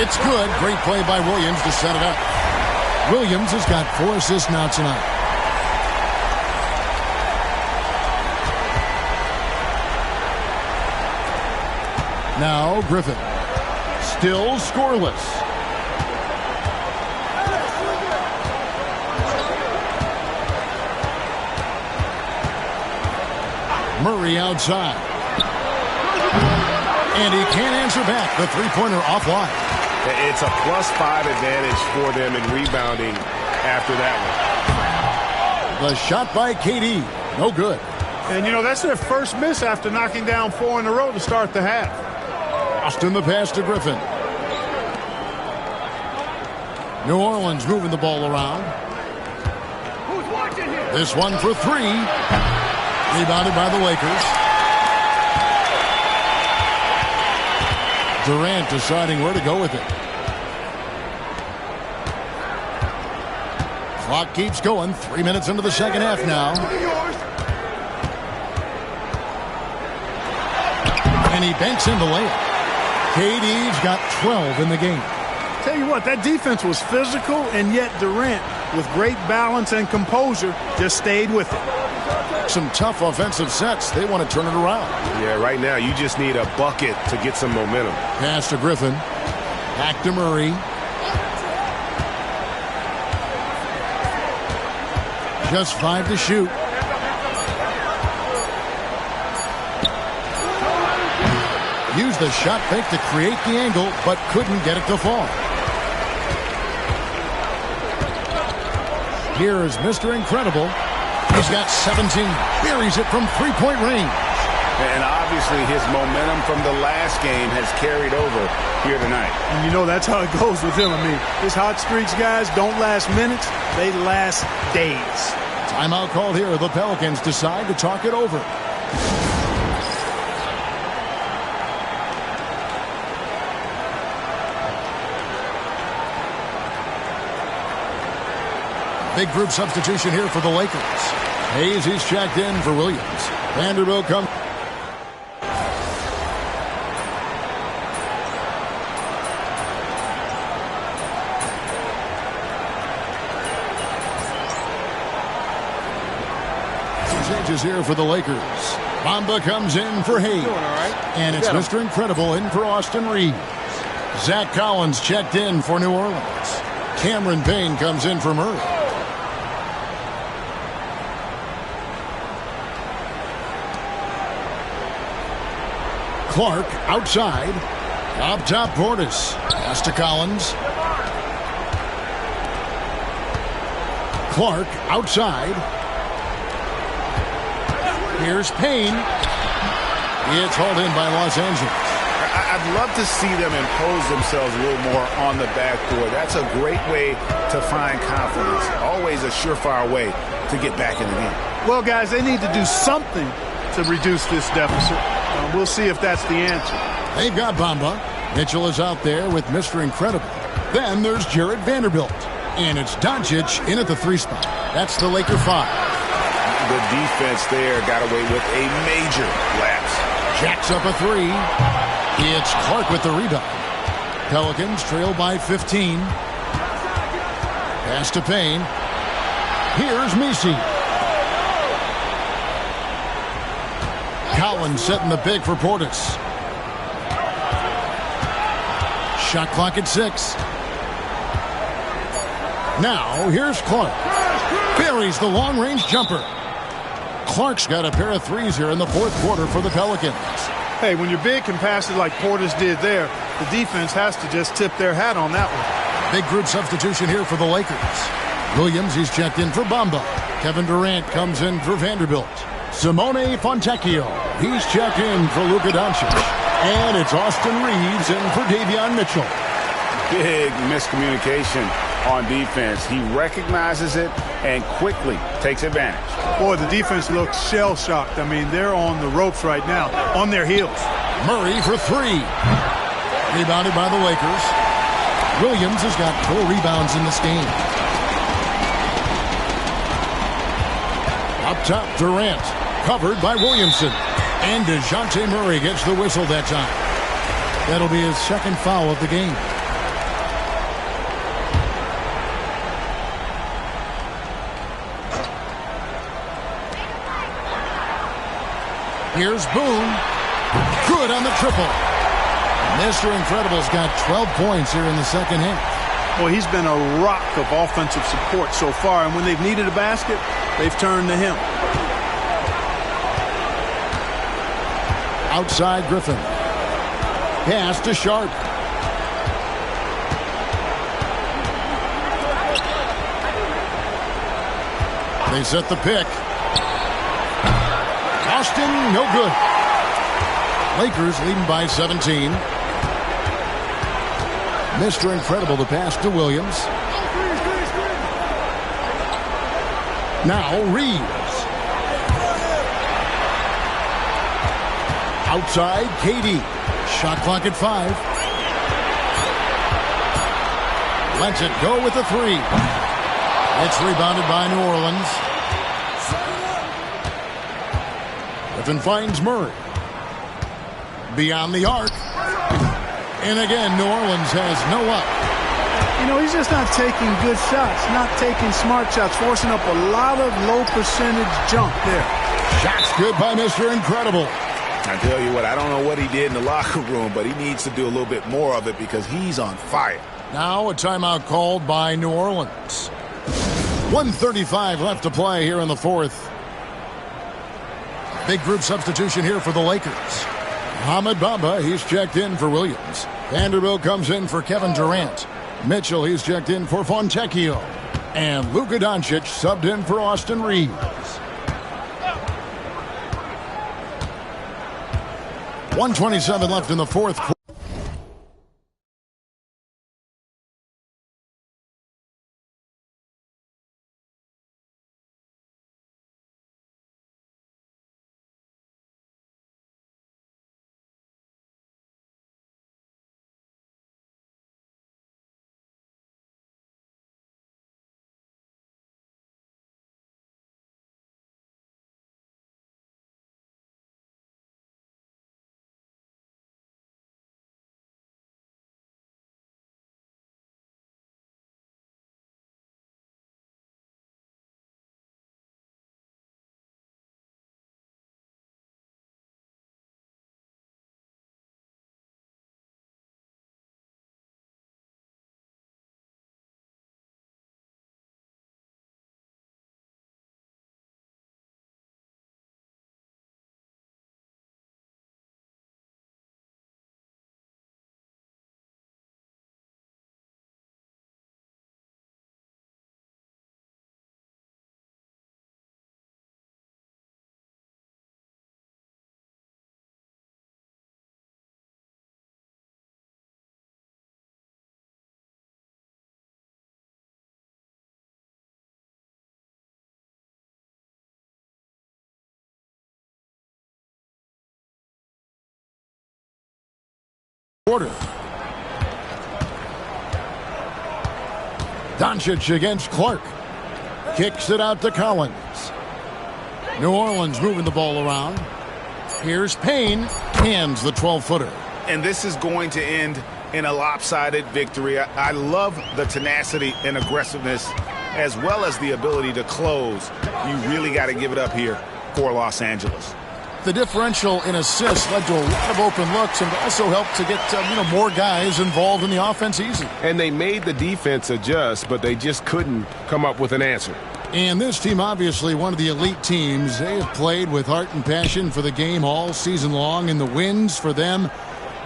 It's good. Great play by Williams to set it up. Williams has got 4 assists now tonight. Now Griffin. still scoreless. Murray outside. And he can't answer back. The three-pointer offline. It's a +5 advantage for them in rebounding after that one. The shot by KD. No good. And, you know, that's their first miss after knocking down 4 in a row to start the half. Austin the pass to Griffin. New Orleans moving the ball around. This one for 3. Rebounded by the Lakers. Durant deciding where to go with it. Clock keeps going. 3 minutes into the second half now. And he banks in the layup. KD's got 12 in the game. Tell you what, that defense was physical, and yet Durant, with great balance and composure, just stayed with it. Some tough offensive sets. They want to turn it around. Yeah, right now you just need a bucket to get some momentum. Pass to Griffin. Back to Murray. Just 5 to shoot. Used the shot fake to create the angle, but couldn't get it to fall. Here is Mr. Incredible. He's got 17. Buries it from three-point range. And obviously his momentum from the last game has carried over here tonight. And you know that's how it goes with him. I mean, his hot streaks, guys, don't last minutes. They last days. Timeout called here. The Pelicans decide to talk it over. Big group substitution here for the Lakers. Hayes, he's checked in for Williams. Vanderbilt comes. Changes here for the Lakers. Bamba comes in for Hayes. And it's Mr. Incredible in for Austin Reeves. Zach Collins checked in for New Orleans. Cameron Payne comes in for Murray. Clark outside. Up top, Portis. Pass to Collins. Clark outside. Here's Payne. It's hauled in by Los Angeles. I'd love to see them impose themselves a little more on the backboard. That's a great way to find confidence. Always a surefire way to get back in the game. Well, guys, they need to do something to reduce this deficit. We'll see if that's the answer. They've got Bamba. Mitchell is out there with Mr. Incredible. Then there's Jared Vanderbilt. And it's Doncic in at the 3 spot. That's the Laker 5. The defense there got away with a major lapse. Jacks up a 3. It's Clark with the rebound. Pelicans trail by 15. Pass to Payne. Here's Messi. Collins setting the big for Portis. Shot clock at 6. Now here's Clark. Buries the long-range jumper. Clark's got a pair of threes here in the fourth quarter for the Pelicans. Hey, when your big can pass it like Portis did there, the defense has to just tip their hat on that one. Big group substitution here for the Lakers. Williams, he's checked in for Bamba. Kevin Durant comes in for Vanderbilt. Simone Fontecchio, he's checked in for Luka Doncic. And it's Austin Reeves in for Davion Mitchell. Big miscommunication on defense. He recognizes it and quickly takes advantage. Boy, the defense looks shell-shocked. I mean, they're on the ropes right now, on their heels. Murray for 3. Rebounded by the Lakers. Williams has got 4 rebounds in this game. Up top, Durant. Covered by Williamson. And DeJounte Murray gets the whistle that time. That'll be his second foul of the game. Here's Boone. Good on the triple. Mr. Incredible's got 12 points here in the second half. Well, he's been a rock of offensive support so far, and when they've needed a basket, they've turned to him. Outside Griffin. Pass to Sharp. They set the pick. Austin, no good. Lakers leading by 17. Mr. Incredible to pass to Williams. Now Reeves. Outside, KD. Shot clock at 5. Lets it go with the 3. It's rebounded by New Orleans. Griffin finds Murray. Beyond the arc. And again, New Orleans has no luck. You know, he's just not taking good shots, not taking smart shots, forcing up a lot of low percentage jump there. Shots good by Mr. Incredible. I tell you what, I don't know what he did in the locker room, but he needs to do a little bit more of it because he's on fire. Now a timeout called by New Orleans. 1:35 left to play here in the fourth. Big group substitution here for the Lakers. Mohamed Bamba, he's checked in for Williams. Vanderbilt comes in for Kevin Durant. Mitchell, he's checked in for Fontecchio. And Luka Doncic subbed in for Austin Reeves. .127 left in the fourth quarter. Doncic against Clark. Kicks it out to Collins. New Orleans moving the ball around. Here's Payne. Hands the 12-footer. And this is going to end in a lopsided victory. I love the tenacity and aggressiveness as well as the ability to close. You really got to give it up here for Los Angeles. The differential in assists led to a lot of open looks and also helped to get more guys involved in the offense easy. And they made the defense adjust, but they just couldn't come up with an answer. And this team, obviously one of the elite teams. They have played with heart and passion for the game all season long, and the wins for them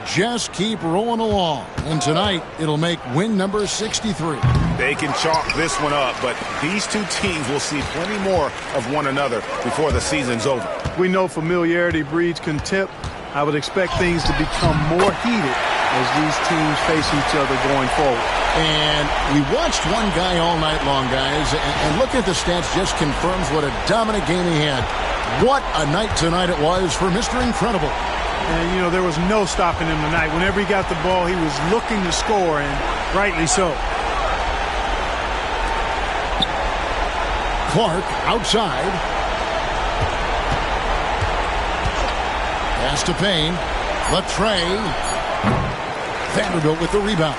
just keep rolling along. And tonight, it'll make win number 63. They can chalk this one up, but these two teams will see plenty more of one another before the season's over. We know familiarity breeds contempt. I would expect things to become more heated as these teams face each other going forward. And we watched one guy all night long, guys, and looking at the stats just confirms what a dominant game he had. What a night tonight it was for Mr. Incredible. And, you know, there was no stopping him tonight. Whenever he got the ball, he was looking to score, and rightly so. Clark outside. Pass to Payne. Latrey. Vanderbilt with the rebound.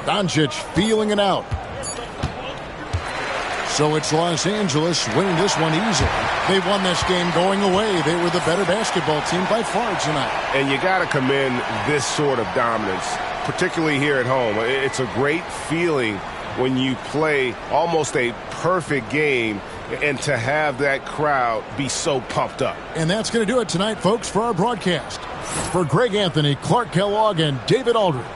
Doncic feeling it out. So it's Los Angeles winning this one easily. They won this game going away. They were the better basketball team by far tonight. And you got to commend this sort of dominance, particularly here at home. It's a great feeling when you play almost a perfect game and to have that crowd be so pumped up. And that's going to do it tonight, folks, for our broadcast. For Greg Anthony, Clark Kellogg, and David Aldridge,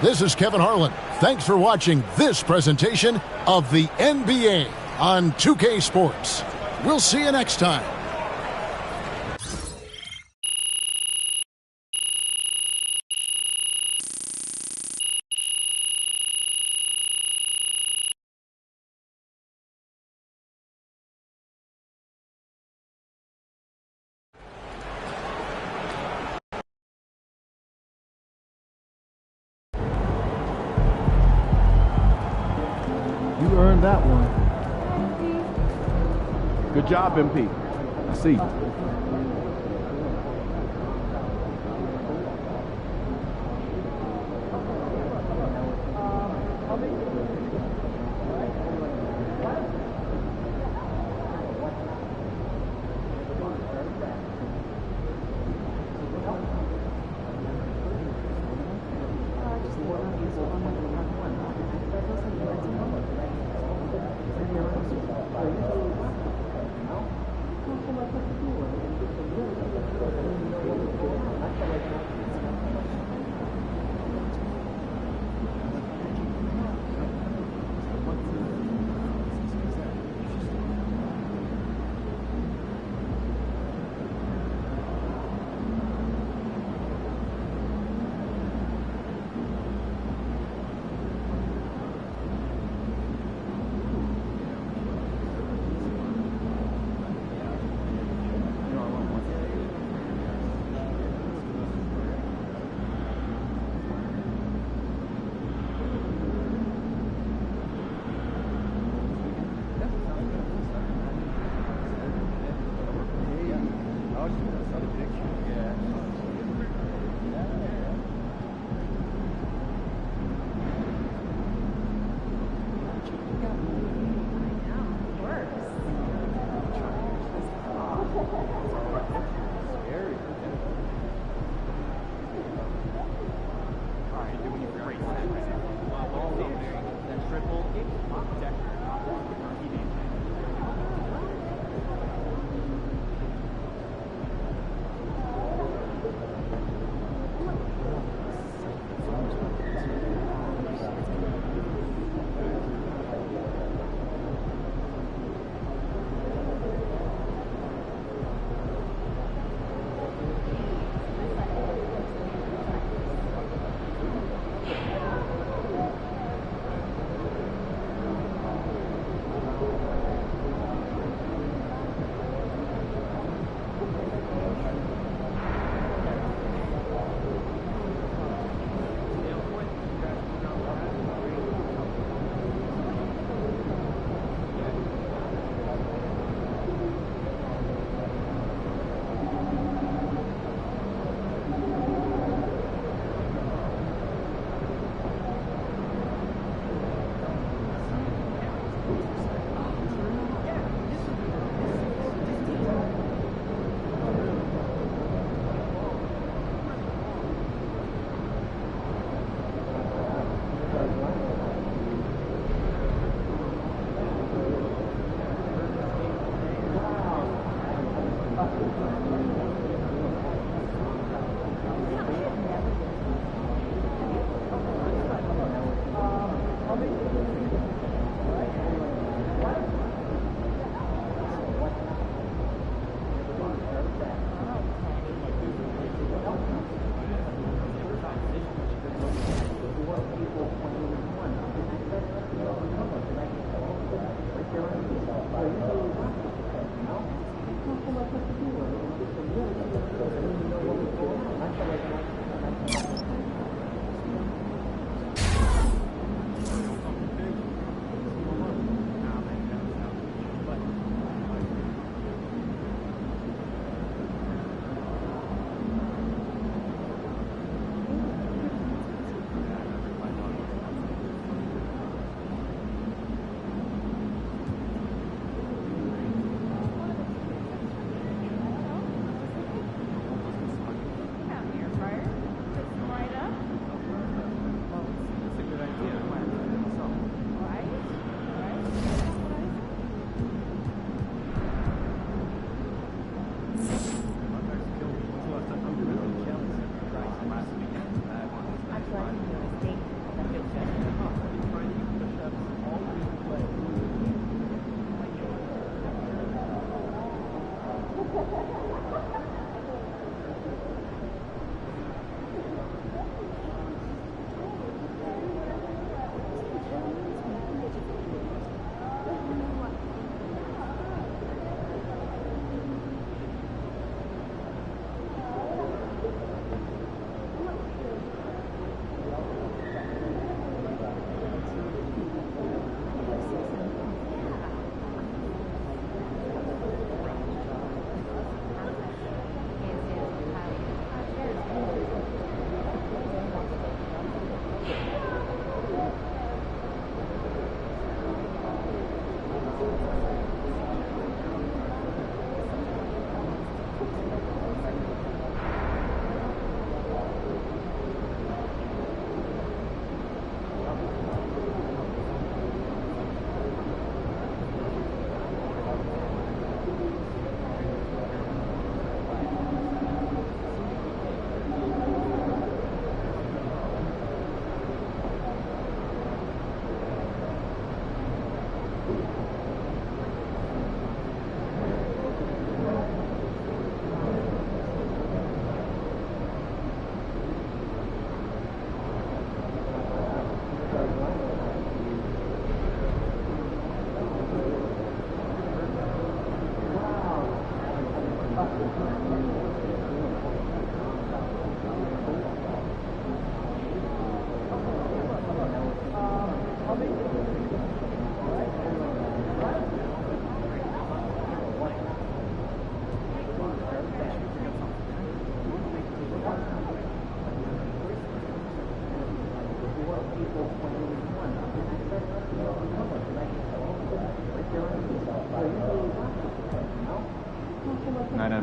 this is Kevin Harlan. Thanks for watching this presentation of the NBA on 2K Sports. We'll see you next time. You earned that one. Good job, MP. I see.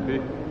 MP.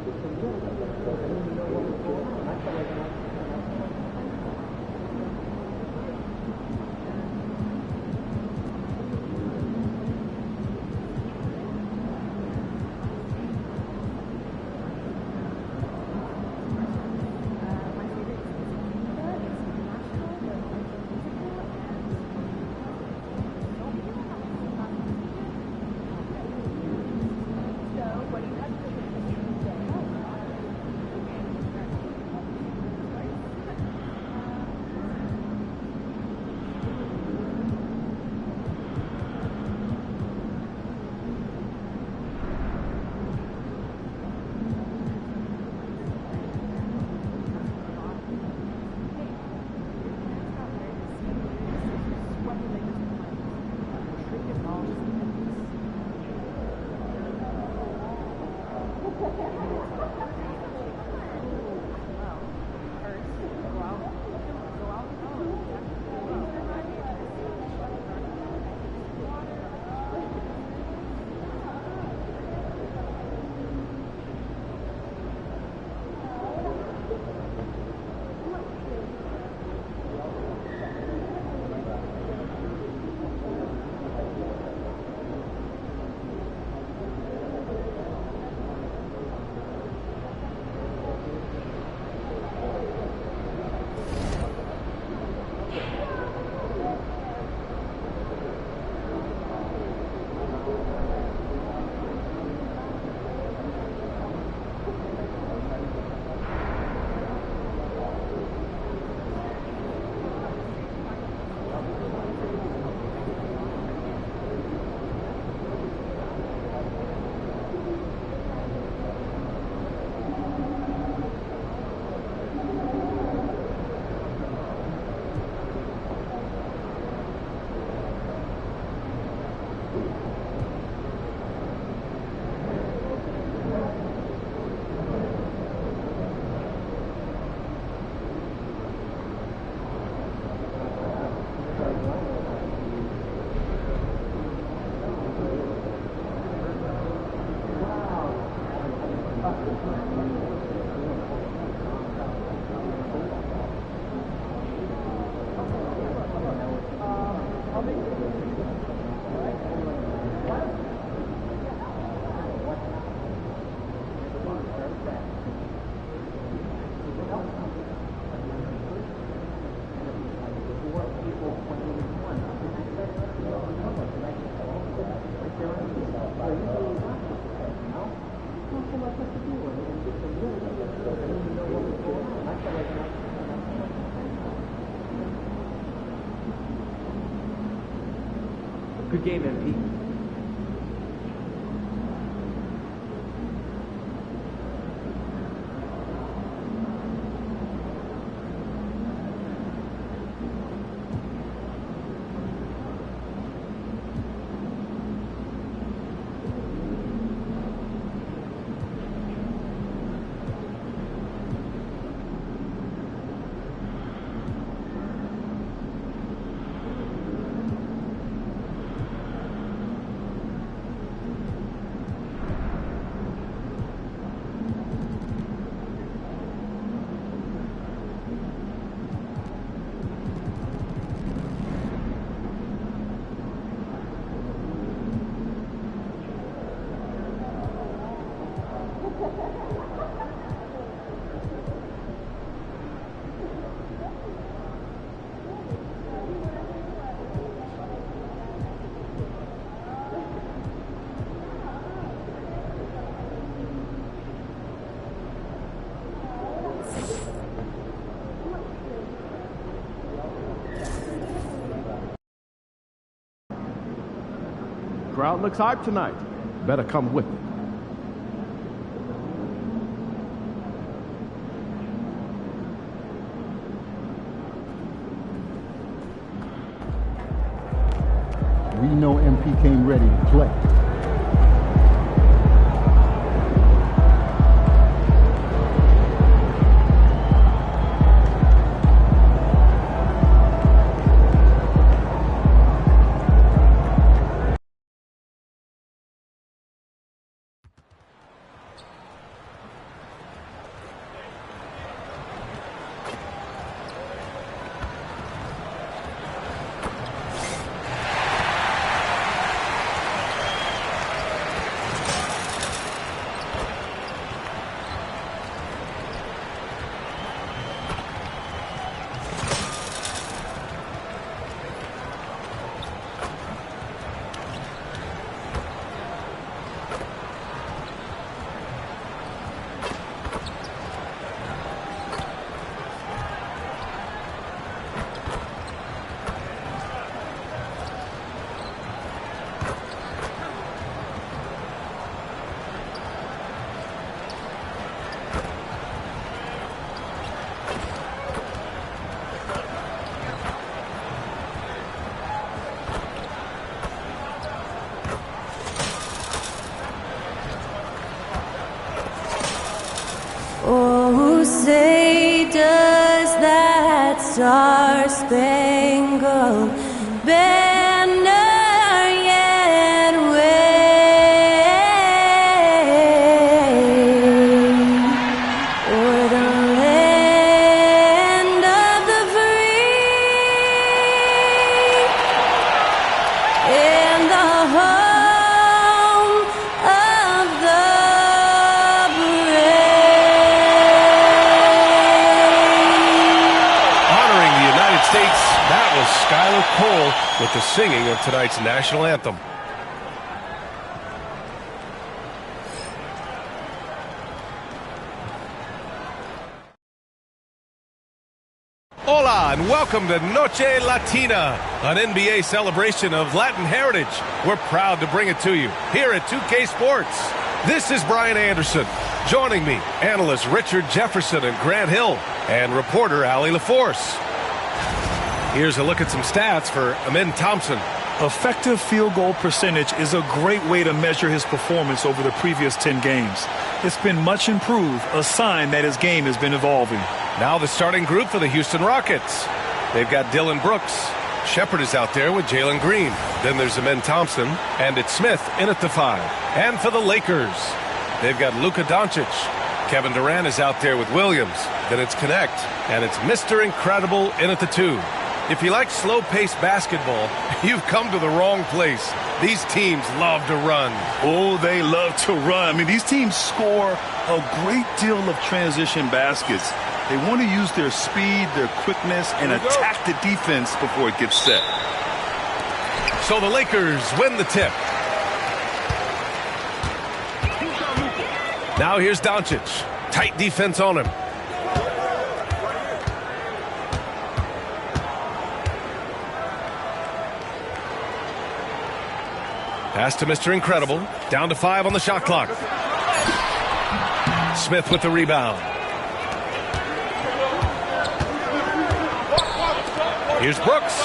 Good game, MP. Crowd looks hyped tonight. Better come with it. We know MP came ready to play. say does that star-spangled banner yet wave o'er the land of the free and the home of the That was Skylar Cole with the singing of tonight's national anthem. Hola and welcome to Noche Latina, an NBA celebration of Latin heritage. We're proud to bring it to you here at 2K Sports. This is Brian Anderson. Joining me, analysts Richard Jefferson and Grant Hill, and reporter Allie LaForce. Here's a look at some stats for Amen Thompson. Effective field goal percentage is a great way to measure his performance over the previous 10 games. It's been much improved, a sign that his game has been evolving. Now the starting group for the Houston Rockets. They've got Dylan Brooks. Shepard is out there with Jalen Green. Then there's Amen Thompson, and it's Smith in at the 5. And for the Lakers, they've got Luka Doncic. Kevin Durant is out there with Williams. Then it's Connect, and it's Mr. Incredible in at the 2. If you like slow-paced basketball, you've come to the wrong place. These teams love to run. Oh, they love to run. I mean, these teams score a great deal of transition baskets. They want to use their speed, their quickness, and attack the defense before it gets set. So the Lakers win the tip. Now here's Doncic. Tight defense on him. Pass to Mr. Incredible. Down to 5 on the shot clock. Smith with the rebound. Here's Brooks.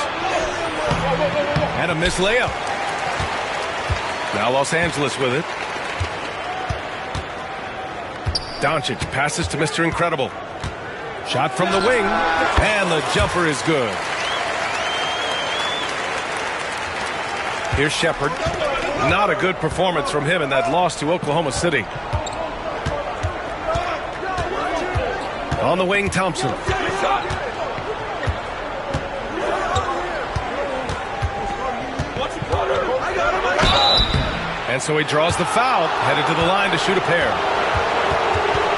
And a missed layup. Now Los Angeles with it. Doncic passes to Mr. Incredible. Shot from the wing. And the jumper is good. Here's Shepard. Not a good performance from him in that loss to Oklahoma City. On the wing, Thompson. And so he draws the foul, headed to the line to shoot a pair.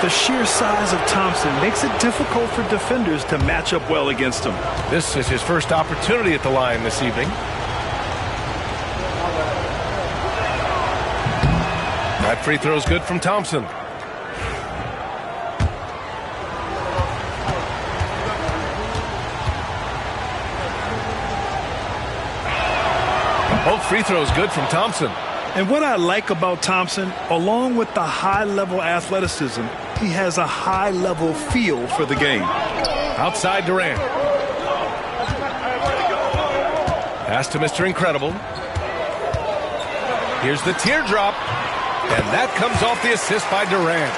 The sheer size of Thompson makes it difficult for defenders to match up well against him. This is his first opportunity at the line this evening. That free throw's good from Thompson. Both free throws good from Thompson. And what I like about Thompson, along with the high-level athleticism, he has a high-level feel for the game. Outside Durant. Pass to Mr. Incredible. Here's the teardrop. And that comes off the assist by Durant.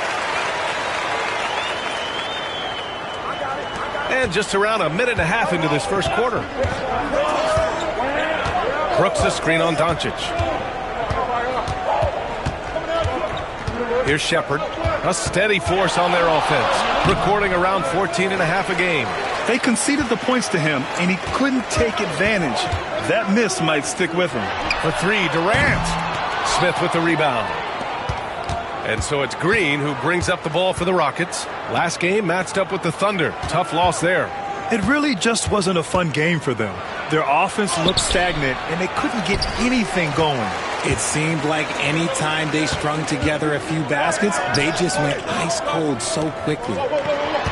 And just around a minute and a half into this first quarter. Brooks a screen on Doncic. Here's Shepard. A steady force on their offense. Recording around 14 and a half a game. They conceded the points to him, and he couldn't take advantage. That miss might stick with him. For 3, Durant. Smith with the rebound. And so it's Green who brings up the ball for the Rockets. Last game matched up with the Thunder. Tough loss there. It really just wasn't a fun game for them. Their offense looked stagnant, and they couldn't get anything going. It seemed like any time they strung together a few baskets, they just went ice cold so quickly.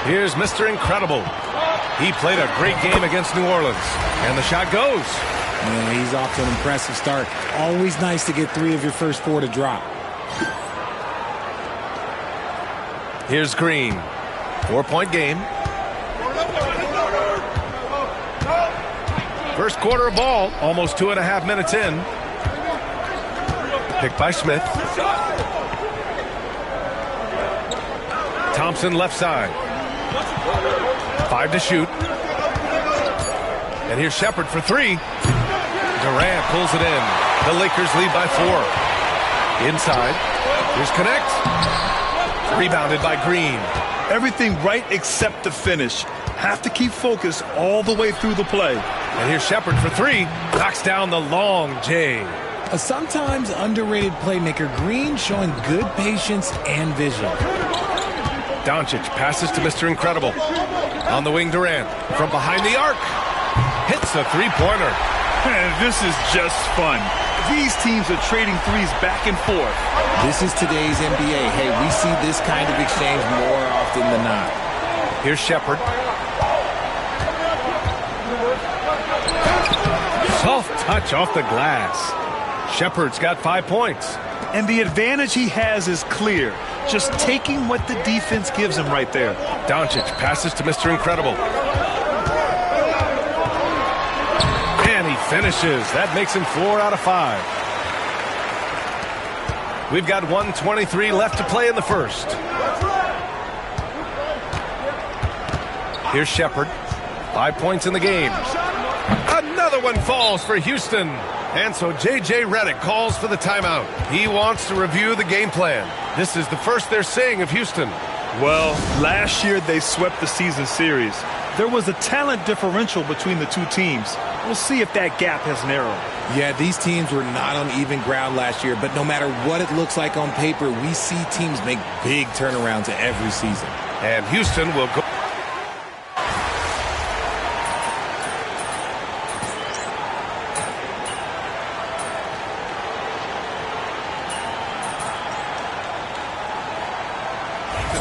Here's Mr. Incredible. He played a great game against New Orleans. And the shot goes. Yeah, he's off to an impressive start. Always nice to get 3 of your first 4 to drop. Here's Green. 4-point game. First quarter of ball, almost 2.5 minutes in. Picked by Smith. Thompson left side. 5 to shoot. And here's Shepard for 3. Durant pulls it in. The Lakers lead by 4. Inside. Here's Connect. Rebounded by Green. Everything right except the finish. Have to keep focused all the way through the play. And here's Shepard for 3. Knocks down the long J. A sometimes underrated playmaker, Green showing good patience and vision. Doncic passes to Mr. Incredible. On the wing, Durant. From behind the arc. Hits a three-pointer. Man, this is just fun. These teams are trading threes back and forth. This is today's NBA. Hey, we see this kind of exchange more often than not. Here's Shepard. Soft touch off the glass. Shepard's got 5 points. And the advantage he has is clear. Just taking what the defense gives him right there. Doncic passes to Mr. Incredible. And he finishes. That makes him 4 out of 5. We've got 1:23 left to play in the first. Here's Shepard. 5 points in the game. Another one falls for Houston. And so J.J. Redick calls for the timeout. He wants to review the game plan. This is the first they're seeing of Houston. Well, last year they swept the season series. There was a talent differential between the two teams. We'll see if that gap has narrowed. Yeah, these teams were not on even ground last year, but no matter what it looks like on paper, we see teams make big turnarounds every season. And Houston will go.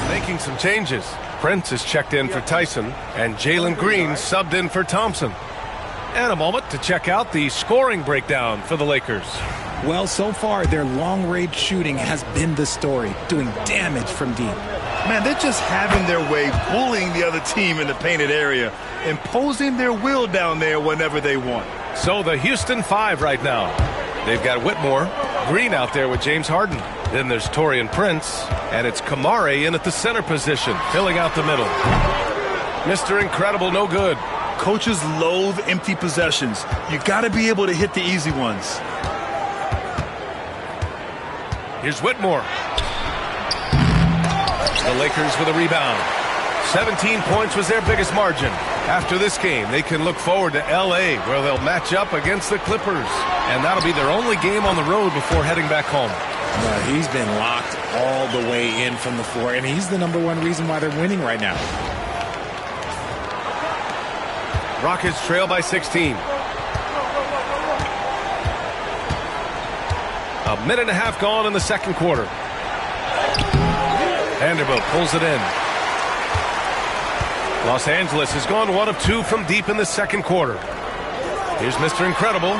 Making some changes. Prince is checked in for Tyson, and Jalen Green subbed in for Thompson. And a moment to check out the scoring breakdown for the Lakers. Well, so far, their long-range shooting has been the story, doing damage from deep. Man, they're just having their way, bullying the other team in the painted area, imposing their will down there whenever they want. So the Houston 5 right now. They've got Whitmore, Green out there with James Harden. Then there's Taurean Prince, and it's Kamari in at the center position, filling out the middle. Mr. Incredible, no good. Coaches loathe empty possessions. You got to be able to hit the easy ones. Here's Whitmore. The Lakers with a rebound. 17 points was their biggest margin. After this game, they can look forward to L.A., where they'll match up against the Clippers. And that'll be their only game on the road before heading back home. He's been locked all the way in from the floor, and he's the #1 reason why they're winning right now. Rockets trail by 16. A minute and a half gone in the second quarter. Vanderbilt pulls it in. Los Angeles has gone 1 of 2 from deep in the second quarter. Here's Mr. Incredible.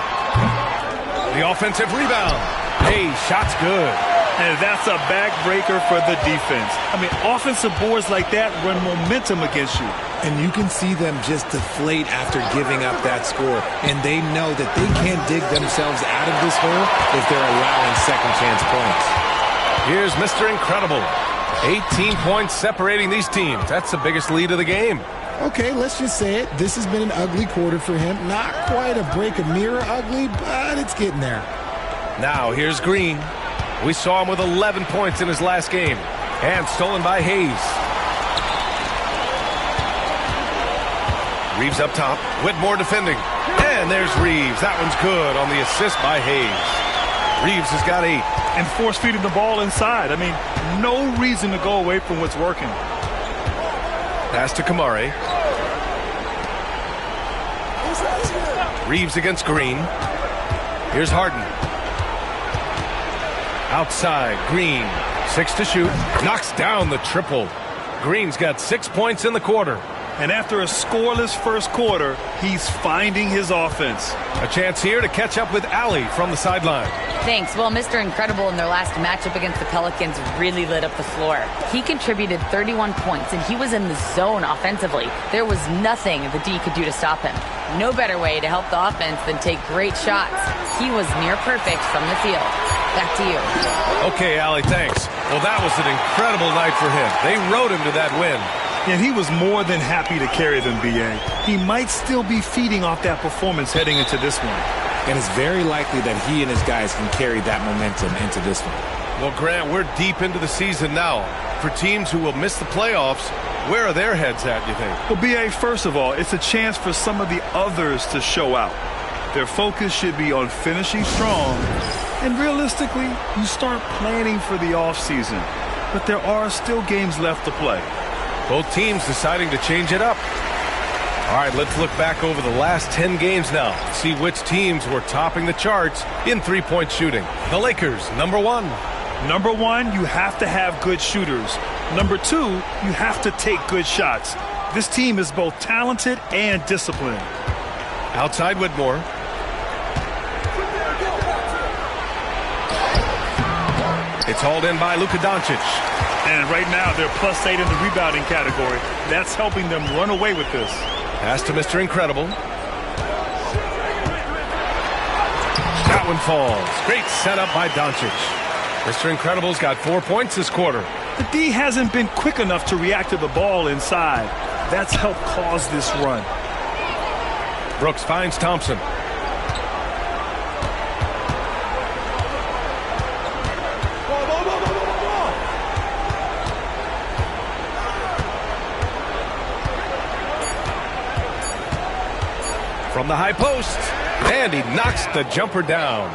The offensive rebound. Hey, shot's good. And that's a backbreaker for the defense. I mean, offensive boards like that run momentum against you. And you can see them just deflate after giving up that score. And they know that they can't dig themselves out of this hole if they're allowing second chance points. Here's Mr. Incredible. 18 points separating these teams. That's the biggest lead of the game. Okay, let's just say it. This has been an ugly quarter for him. Not quite a break a mirror ugly, but it's getting there. Now here's Green. We saw him with 11 points in his last game. And stolen by Hayes. Reeves up top. Whitmore defending. And there's Reeves. That one's good on the assist by Hayes. Reeves has got 8. And force feeding the ball inside. I mean, no reason to go away from what's working. Pass to Kamari. Reeves against Green. Here's Harden. Outside, Green. 6 to shoot. Knocks down the triple. Green's got 6 points in the quarter. And after a scoreless first quarter, he's finding his offense. A chance here to catch up with Allie from the sideline. Thanks. Well, Mr. Incredible in their last matchup against the Pelicans really lit up the floor. He contributed 31 points, and he was in the zone offensively. There was nothing the D could do to stop him. No better way to help the offense than take great shots. He was near perfect from the field. Back to you. Okay, Allie, thanks. Well, that was an incredible night for him. They rode him to that win. And he was more than happy to carry them, B.A. He might still be feeding off that performance heading into this one. And it's very likely that he and his guys can carry that momentum into this one. Well, Grant, we're deep into the season now. For teams who will miss the playoffs, where are their heads at, you think? Well, B.A., first of all, it's a chance for some of the others to show out. Their focus should be on finishing strong. And realistically, you start planning for the offseason. But there are still games left to play. Both teams deciding to change it up. All right, let's look back over the last 10 games now. See which teams were topping the charts in three-point shooting. The Lakers, number 1. Number 1, you have to have good shooters. Number 2, you have to take good shots. This team is both talented and disciplined. Outside Whitmore. It's hauled in by Luka Doncic. And right now, they're +8 in the rebounding category. That's helping them run away with this. Pass to Mr. Incredible. That one falls. Great setup by Doncic. Mr. Incredible's got 4 points this quarter. The D hasn't been quick enough to react to the ball inside. That's helped cause this run. Brooks finds Thompson. From the high post, and he knocks the jumper down.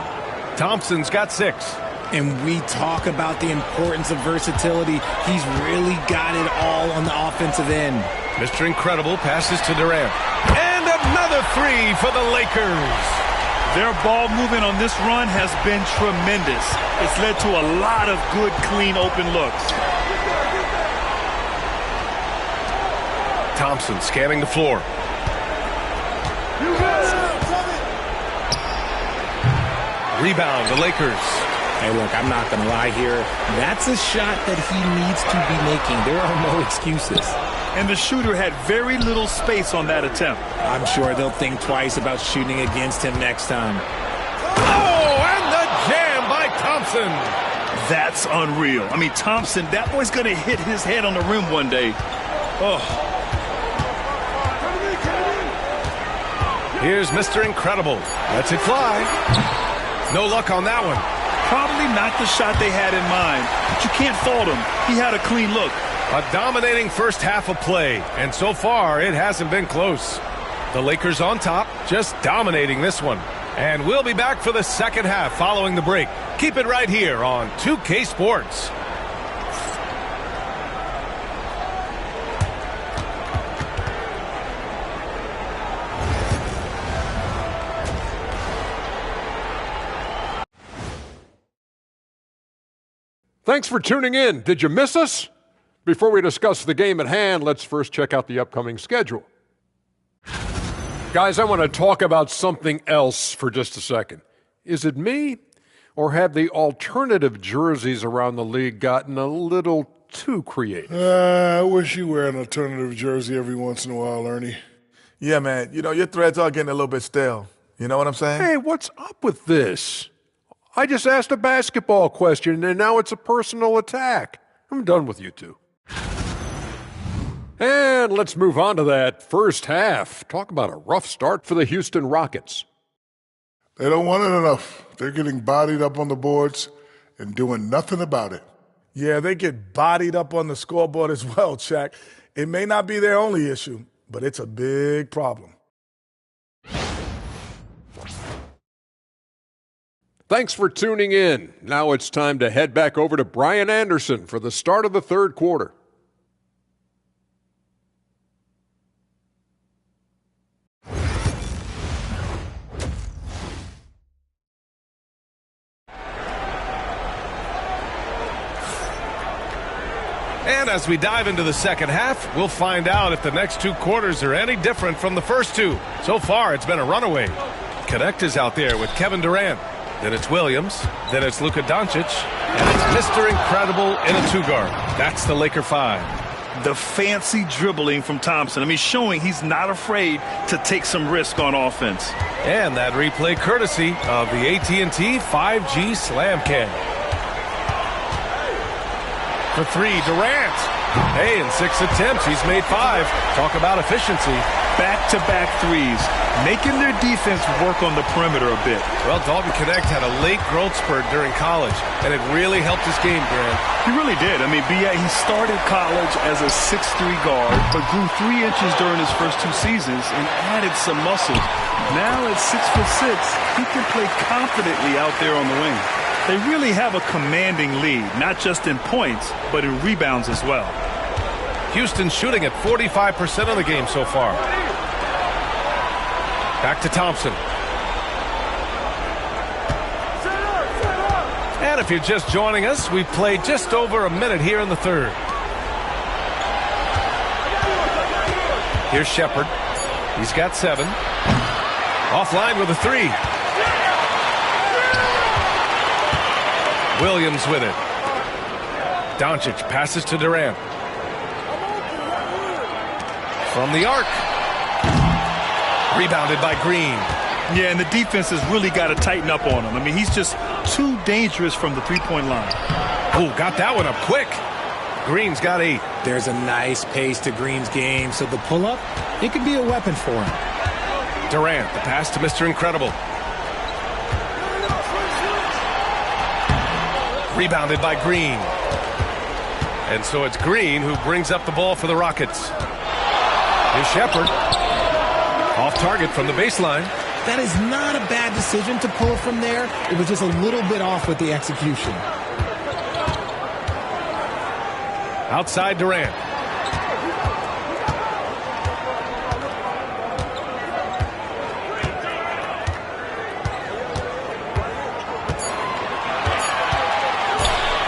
Thompson's got 6. And we talk about the importance of versatility. He's really got it all on the offensive end. Mr. Incredible passes to Durant. And another 3 for the Lakers. Their ball movement on this run has been tremendous. It's led to a lot of good, clean, open looks. Thompson scanning the floor. Rebound, the Lakers. Hey, look, I'm not going to lie here. That's a shot that he needs to be making. There are no excuses. And the shooter had very little space on that attempt. I'm sure they'll think twice about shooting against him next time. Oh, and the jam by Thompson. That's unreal. I mean, Thompson, that boy's going to hit his head on the rim one day. Oh. Here's Mr. Incredible. Lets it fly. No luck on that one. Probably not the shot they had in mind, but you can't fault him. He had a clean look. A dominating first half of play, and so far it hasn't been close. The Lakers on top, just dominating this one. And we'll be back for the second half following the break. Keep it right here on 2K Sports. Thanks for tuning in. Did you miss us? Before we discuss the game at hand, let's first check out the upcoming schedule. Guys, I want to talk about something else for just a second. Is it me, or have the alternative jerseys around the league gotten a little too creative? I wish you wear an alternative jersey every once in a while, Ernie. Yeah, man. You know, your threads are getting a little bit stale. You know what I'm saying? Hey, what's up with this? I just asked a basketball question, and now it's a personal attack. I'm done with you two. And let's move on to that first half. Talk about a rough start for the Houston Rockets. They don't want it enough. They're getting bodied up on the boards and doing nothing about it. Yeah, they get bodied up on the scoreboard as well, Shaq. It may not be their only issue, but it's a big problem. Thanks for tuning in. Now it's time to head back over to Brian Anderson for the start of the third quarter. And as we dive into the second half, we'll find out if the next 2 quarters are any different from the first 2. So far, it's been a runaway. Connect is out there with Kevin Durant. Then it's Williams. Then it's Luka Doncic. And it's Mr. Incredible in a 2-guard. That's the Laker 5. The fancy dribbling from Thompson. I mean, showing he's not afraid to take some risk on offense. And that replay courtesy of the AT&T 5G Slam Cam. For 3, Durant. Hey, in 6 attempts, he's made 5. Talk about efficiency. Back-to-back threes, making their defense work on the perimeter a bit. Well, Dalton Knecht had a late growth spurt during college, and it really helped his game, Grant. He really did. I mean, he started college as a 6'3" guard, but grew 3 inches during his first 2 seasons and added some muscle. Now at 6'6", he can play confidently out there on the wing. They really have a commanding lead, not just in points, but in rebounds as well. Houston shooting at 45% of the game so far. Back to Thompson. And if you're just joining us, we've played just over a minute here in the third. Here's Shepherd. He's got 7. Offline with a 3. Williams with it. Doncic passes to Durant. From the arc. Rebounded by Green. Yeah, and the defense has really got to tighten up on him. I mean, he's just too dangerous from the three-point line. Oh, got that one up quick. Green's got 8. There's a nice pace to Green's game, so the pull-up, it could be a weapon for him. Durant, the pass to Mr. Incredible. Rebounded by Green. And so it's Green who brings up the ball for the Rockets. Here's Shepherd. Off target from the baseline. That is not a bad decision to pull it from there. It was just a little bit off with the execution. Outside Durant.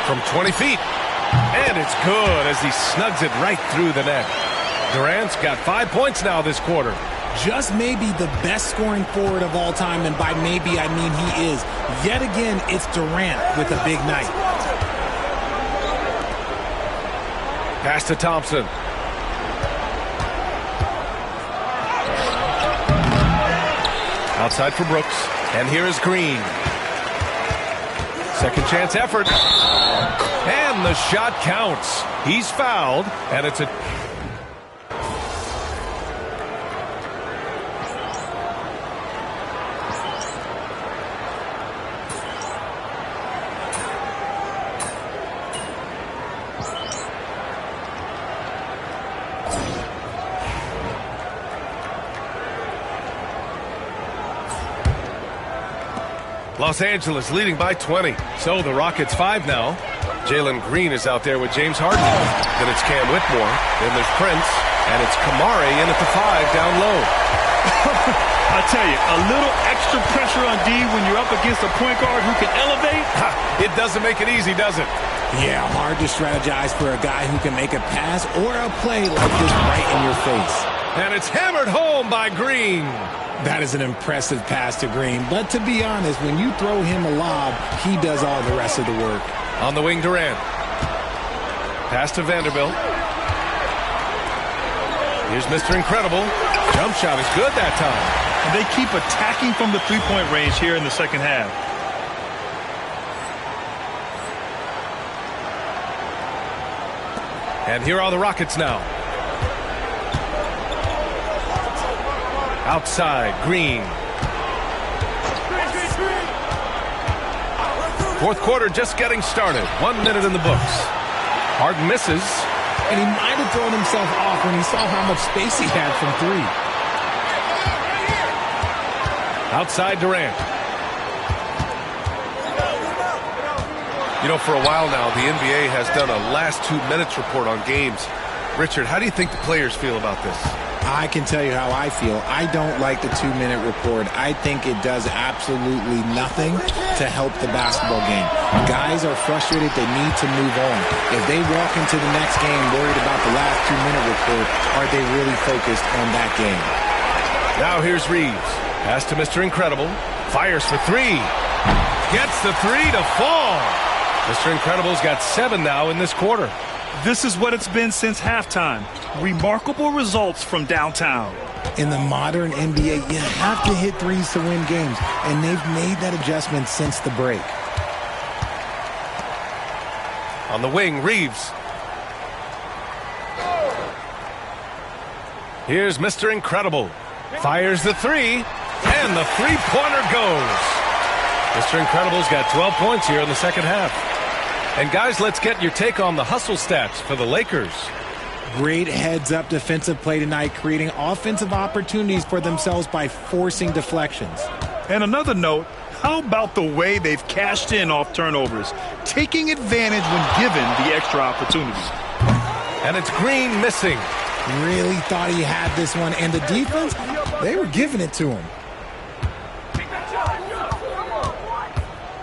From 20 feet. And it's good as he snugs it right through the net. Durant's got 5 points now this quarter. Just maybe the best scoring forward of all time, and by maybe I mean he is. Yet again, it's Durant with a big night. Pass to Thompson. Outside for Brooks. And here is Green. Second chance effort. And the shot counts. He's fouled, and it's a... Los Angeles leading by 20. So the Rockets 5 now. Jalen Green is out there with James Harden. Then it's Cam Whitmore. Then there's Prince. And it's Kamari in at the 5 down low. I tell you, a little extra pressure on D when you're up against a point guard who can elevate. It doesn't make it easy, does it? Yeah, hard to strategize for a guy who can make a pass or a play like this right in your face. And it's hammered home by Green. That is an impressive pass to Green. But to be honest, when you throw him a lob, he does all the rest of the work. On the wing, Durant. Pass to Vanderbilt. Here's Mr. Incredible. Jump shot is good that time. And they keep attacking from the three-point range here in the second half. And here are the Rockets now. Outside, Green. Fourth quarter just getting started. 1 minute in the books. Harden misses. And he might have thrown himself off when he saw how much space he had from 3. Outside Durant. You know, for a while now, the NBA has done a last 2 minutes report on games. Richard, how do you think the players feel about this? I can tell you how I feel. I don't like the 2-minute report. I think it does absolutely nothing to help the basketball game. Guys are frustrated. They need to move on. If they walk into the next game worried about the last 2-minute report, are they really focused on that game? Now here's Reeves. Pass to Mr. Incredible. Fires for 3. Gets the 3 to fall. Mr. Incredible's got 7 now in this quarter. This is what it's been since halftime. Remarkable results from downtown. In the modern NBA, you have to hit threes to win games, and they've made that adjustment since the break. On the wing, Reeves. Here's Mr. Incredible. Fires the three, and the three-pointer goes. Mr. Incredible's got 12 points here in the second half. And guys, let's get your take on the hustle stats for the Lakers. Great heads-up defensive play tonight, creating offensive opportunities for themselves by forcing deflections. And another note, how about the way they've cashed in off turnovers, taking advantage when given the extra opportunity. And it's Green missing. Really thought he had this one, and the defense, they were giving it to him.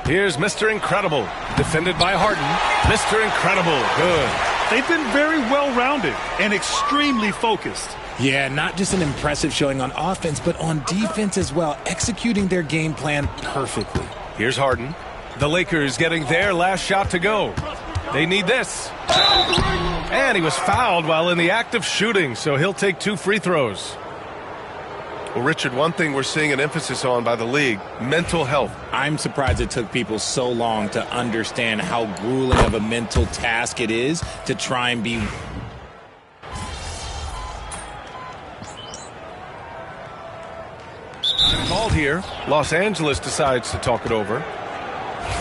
Here's Mr. Incredible, defended by Harden. Mr. Incredible, good. They've been very well-rounded and extremely focused. Yeah, not just an impressive showing on offense, but on defense as well, executing their game plan perfectly. Here's Harden. The Lakers getting their last shot to go. They need this. And he was fouled while in the act of shooting, so he'll take 2 free throws. Well, Richard, one thing we're seeing an emphasis on by the league, mental health. I'm surprised it took people so long to understand how grueling of a mental task it is to try and be... Called here. Los Angeles decides to talk it over.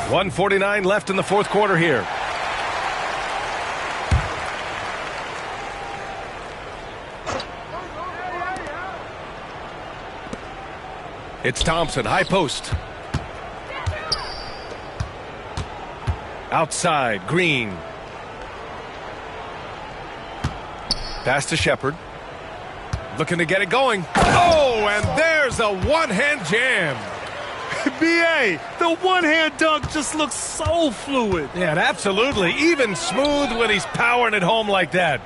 1:49 left in the fourth quarter here. It's Thompson, high post. Outside, Green. Pass to Shepard. Looking to get it going. Oh, and there's a one-hand jam. B.A., the one-hand dunk just looks so fluid. Yeah, absolutely. Even smooth when he's powering it home like that.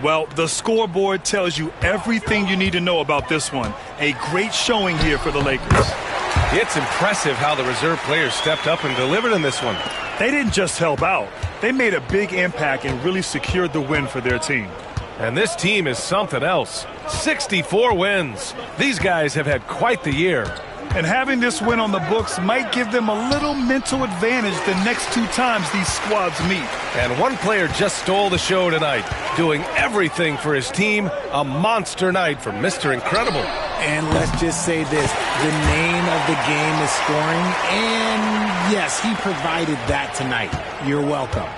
Well, the scoreboard tells you everything you need to know about this one. A great showing here for the Lakers. It's impressive how the reserve players stepped up and delivered in this one. They didn't just help out. They made a big impact and really secured the win for their team. And this team is something else. 64 wins. These guys have had quite the year. And having this win on the books might give them a little mental advantage the next 2 times these squads meet. And one player just stole the show tonight, doing everything for his team. A monster night for Mr. Incredible. And let's just say this, the name of the game is scoring, and yes, he provided that tonight. You're welcome.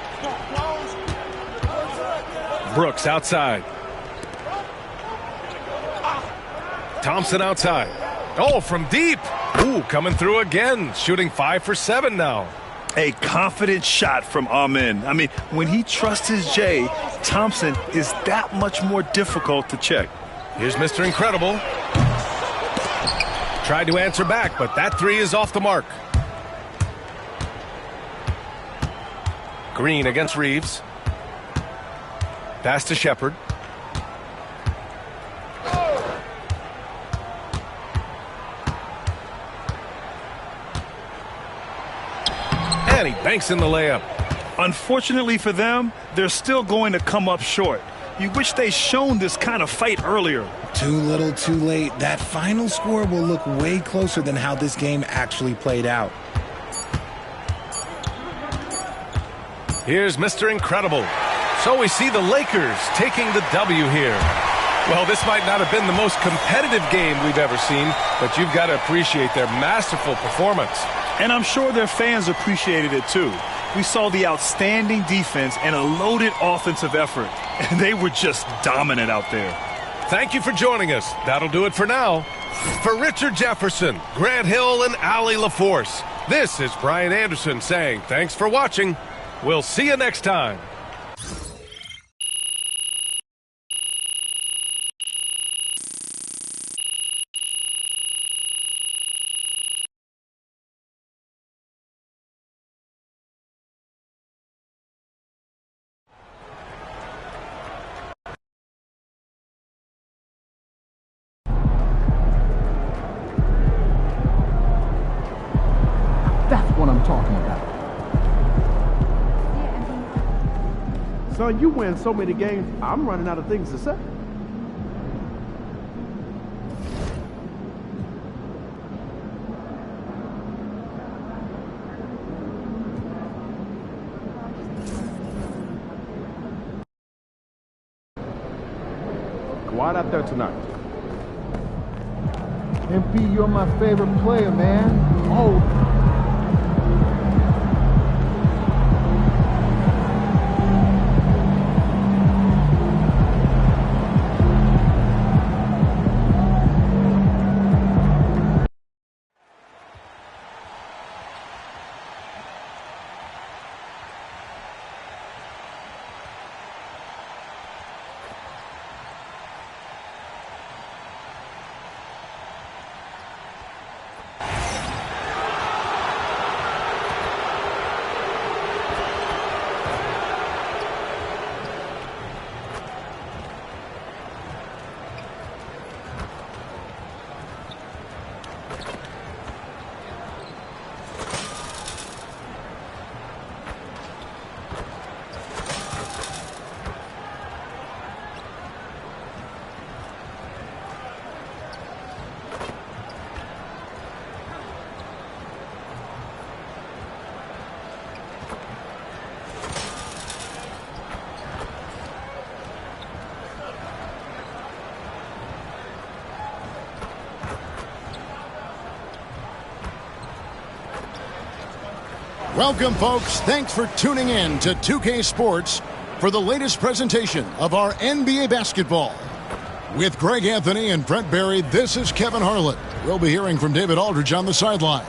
Brooks outside. Thompson outside. Oh, from deep. Ooh, coming through again. Shooting 5 for 7 now. A confident shot from Amen. I mean, when he trusts his J, Thompson is that much more difficult to check. Here's Mr. Incredible. Tried to answer back, but that 3 is off the mark. Green against Reeves. Pass to Shepard. And he banks in the layup. Unfortunately for them, they're still going to come up short. You wish they'd shown this kind of fight earlier. Too little, too late. That final score will look way closer than how this game actually played out. Here's Mr. Incredible. So we see the Lakers taking the W here. Well, this might not have been the most competitive game we've ever seen, but you've got to appreciate their masterful performance. And I'm sure their fans appreciated it too. We saw the outstanding defense and a loaded offensive effort, and they were just dominant out there. Thank you for joining us. That'll do it for now. For Richard Jefferson, Grant Hill, and Allie LaForce, this is Brian Anderson saying thanks for watching. We'll see you next time. That's what I'm talking about. Son, you win so many games, I'm running out of things to say. right out there tonight. MP, you're my favorite player, man. Oh. Welcome, folks. Thanks for tuning in to 2K Sports for the latest presentation of our NBA basketball. With Greg Anthony and Brent Barry, this is Kevin Harlan. We'll be hearing from David Aldridge on the sideline.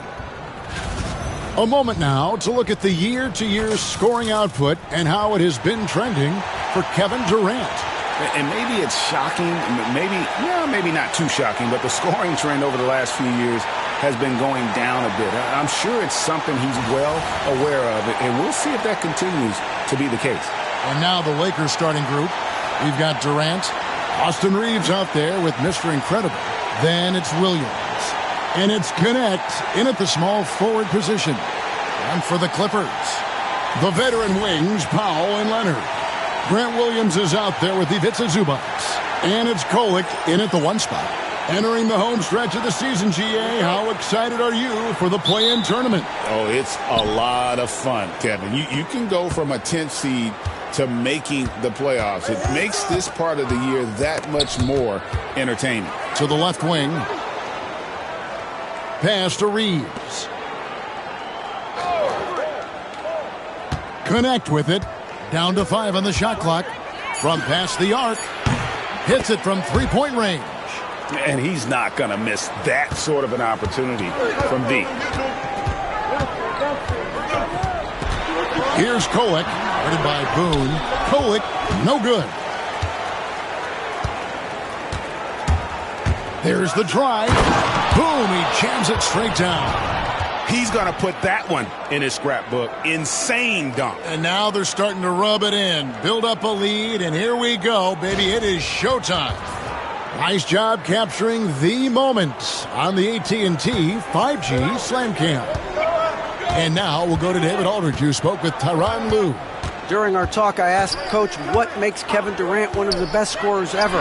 A moment now to look at the year-to-year scoring output and how it has been trending for Kevin Durant. And maybe it's shocking, maybe not too shocking, but the scoring trend over the last few years has been going down a bit. I'm sure it's something he's well aware of, and we'll see if that continues to be the case. And now the Lakers starting group. We've got Durant, Austin Reeves out there with Mr. Incredible. Then it's Williams. And it's Connect in at the small forward position. And for the Clippers, the veteran wings, Powell and Leonard. Grant Williams is out there with Ivica Zubac. And it's Kolek in at the one spot. Entering the home stretch of the season, GA, how excited are you for the play-in tournament? Oh, it's a lot of fun, Kevin. You can go from a 10th seed to making the playoffs. It makes this part of the year that much more entertaining. To the left wing. Pass to Reeves. Connect with it. Down to 5 on the shot clock. From past the arc. Hits it from three-point range. And he's not going to miss that sort of an opportunity from deep. Here's Kolek, guarded by Boone. Kolek, no good. There's the drive. Boom, he jams it straight down. He's going to put that one in his scrapbook. Insane dunk. And now they're starting to rub it in. Build up a lead, and here we go, baby. It is showtime. Nice job capturing the moment on the AT&T 5G Slam Cam. And now we'll go to David Aldridge, who spoke with Tyronn Lue. During our talk, I asked Coach what makes Kevin Durant one of the best scorers ever.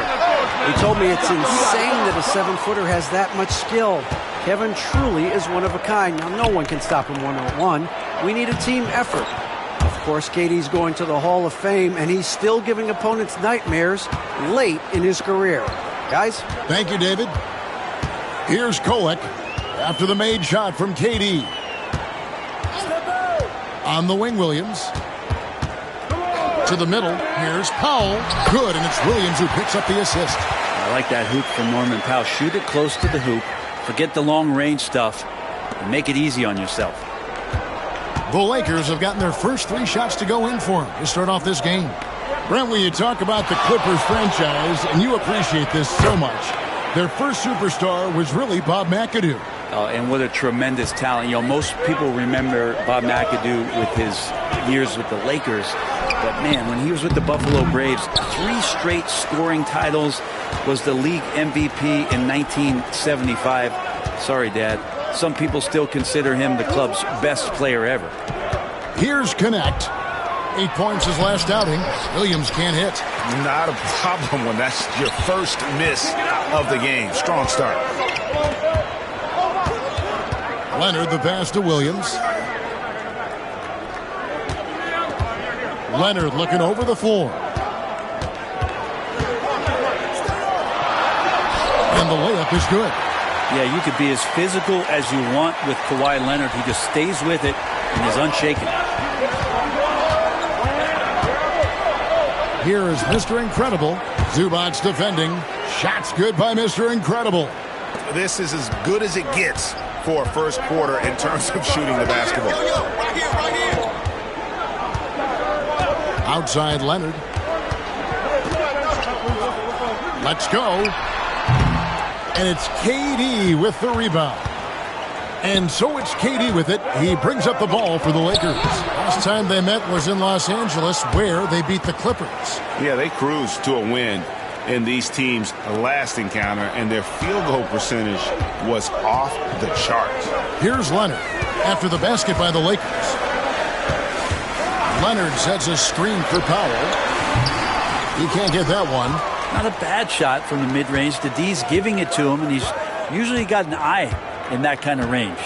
He told me it's insane that a 7-footer has that much skill. Kevin truly is one of a kind. Now, no one can stop him one-on-one. We need a team effort. Of course, KD's going to the Hall of Fame, and he's still giving opponents nightmares late in his career. Guys? Thank you, David. Here's Kolek after the made shot from KD. On the wing, Williams. To the middle. Here's Powell. Good, and it's Williams who picks up the assist. I like that hoop from Norman Powell. Shoot it close to the hoop. Forget the long-range stuff. And make it easy on yourself. The Lakers have gotten their first 3 shots to go in for them to start off this game. Brent, when you talk about the Clippers franchise, and you appreciate this so much, their first superstar was really Bob McAdoo. And what a tremendous talent. You know, most people remember Bob McAdoo with his years with the Lakers. But, man, when he was with the Buffalo Braves, 3 straight scoring titles, was the league MVP in 1975. Sorry, Dad. Some people still consider him the club's best player ever. Here's Connect. 8 points his last outing. Williams can't hit. Not a problem when that's your first miss of the game. Strong start. Leonard, the pass to Williams. Leonard looking over the floor. And the layup is good. Yeah, you could be as physical as you want with Kawhi Leonard. He just stays with it and is unshaken. Here is Mr. Incredible. Zubac's defending. Shots good by Mr. Incredible. This is as good as it gets for a first quarter in terms of shooting the basketball. Outside Leonard. Let's go. And it's KD with the rebound. And so it's KD with it. He brings up the ball for the Lakers. Last time they met was in Los Angeles, where they beat the Clippers. Yeah, they cruised to a win in these teams' last encounter, and their field goal percentage was off the charts. Here's Leonard after the basket by the Lakers. Leonard sets a screen for Powell. He can't get that one. Not a bad shot from the mid-range. The D's giving it to him, and he's usually got an eye in that kind of range.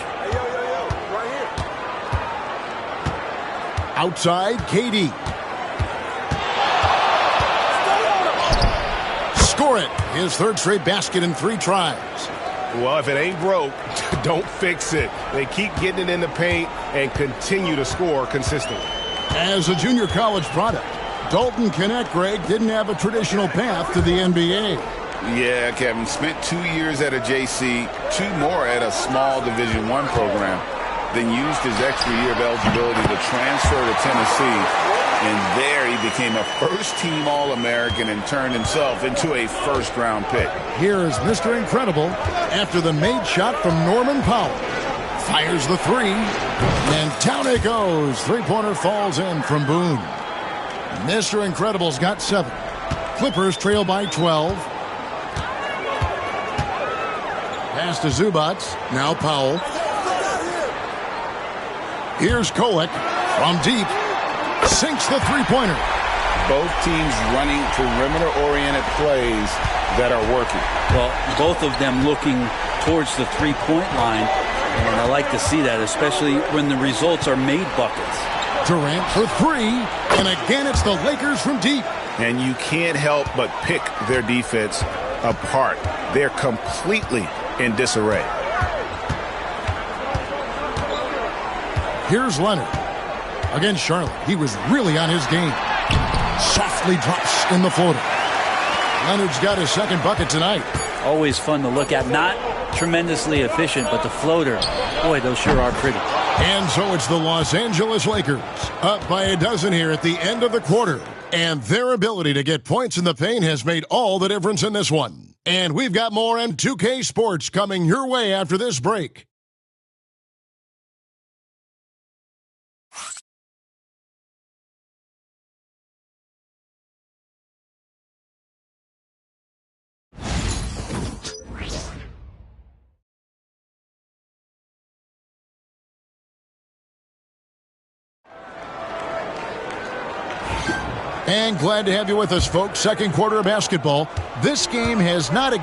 Outside, KD. Score it. His third straight basket in 3 tries. Well, if it ain't broke, don't fix it. They keep getting it in the paint and continue to score consistently. As a junior college product, Dalton Knecht, Greg, didn't have a traditional path to the NBA. Yeah, Kevin spent 2 years at a JC, 2 more at a small Division I program, then used his extra year of eligibility to transfer to Tennessee, and there he became a first-team All-American and turned himself into a first-round pick. Here is Mr. Incredible after the made shot from Norman Powell. Fires the 3, and down it goes. Three-pointer falls in from Boone. Mr. Incredible's got 7. Clippers trail by 12. Pass to Zubac. Now Powell. Here's Kolek from deep. Sinks the three-pointer. Both teams running perimeter-oriented plays that are working. Well, both of them looking towards the three-point line, and I like to see that, especially when the results are made buckets. Durant for 3, and again it's the Lakers from deep. And you can't help but pick their defense apart. They're completely in disarray. Here's Leonard. Against Charlotte, he was really on his game. Softly drops in the floater. Leonard's got his second bucket tonight. Always fun to look at. Not tremendously efficient, but the floater, boy, those sure are pretty. And so it's the Los Angeles Lakers, up by a dozen here at the end of the quarter. And their ability to get points in the paint has made all the difference in this one. And we've got more on 2K Sports coming your way after this break. And glad to have you with us, folks. Second quarter of basketball. This game has not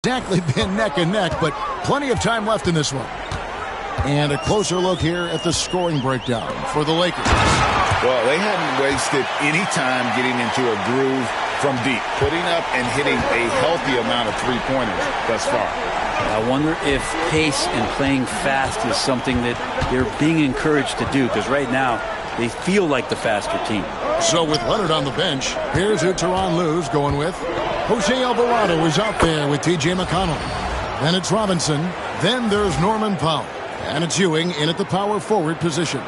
exactly been neck and neck, but plenty of time left in this one. And a closer look here at the scoring breakdown for the Lakers. Well, they haven't wasted any time getting into a groove from deep, putting up and hitting a healthy amount of three-pointers thus far. I wonder if pace and playing fast is something that they're being encouraged to do, because right now they feel like the faster team. So with Leonard on the bench, here's who Tyronn Lue's going with. Jose Alvarado is out there with T.J. McConnell. Then it's Robinson. Then there's Norman Powell. And it's Ewing in at the power forward position.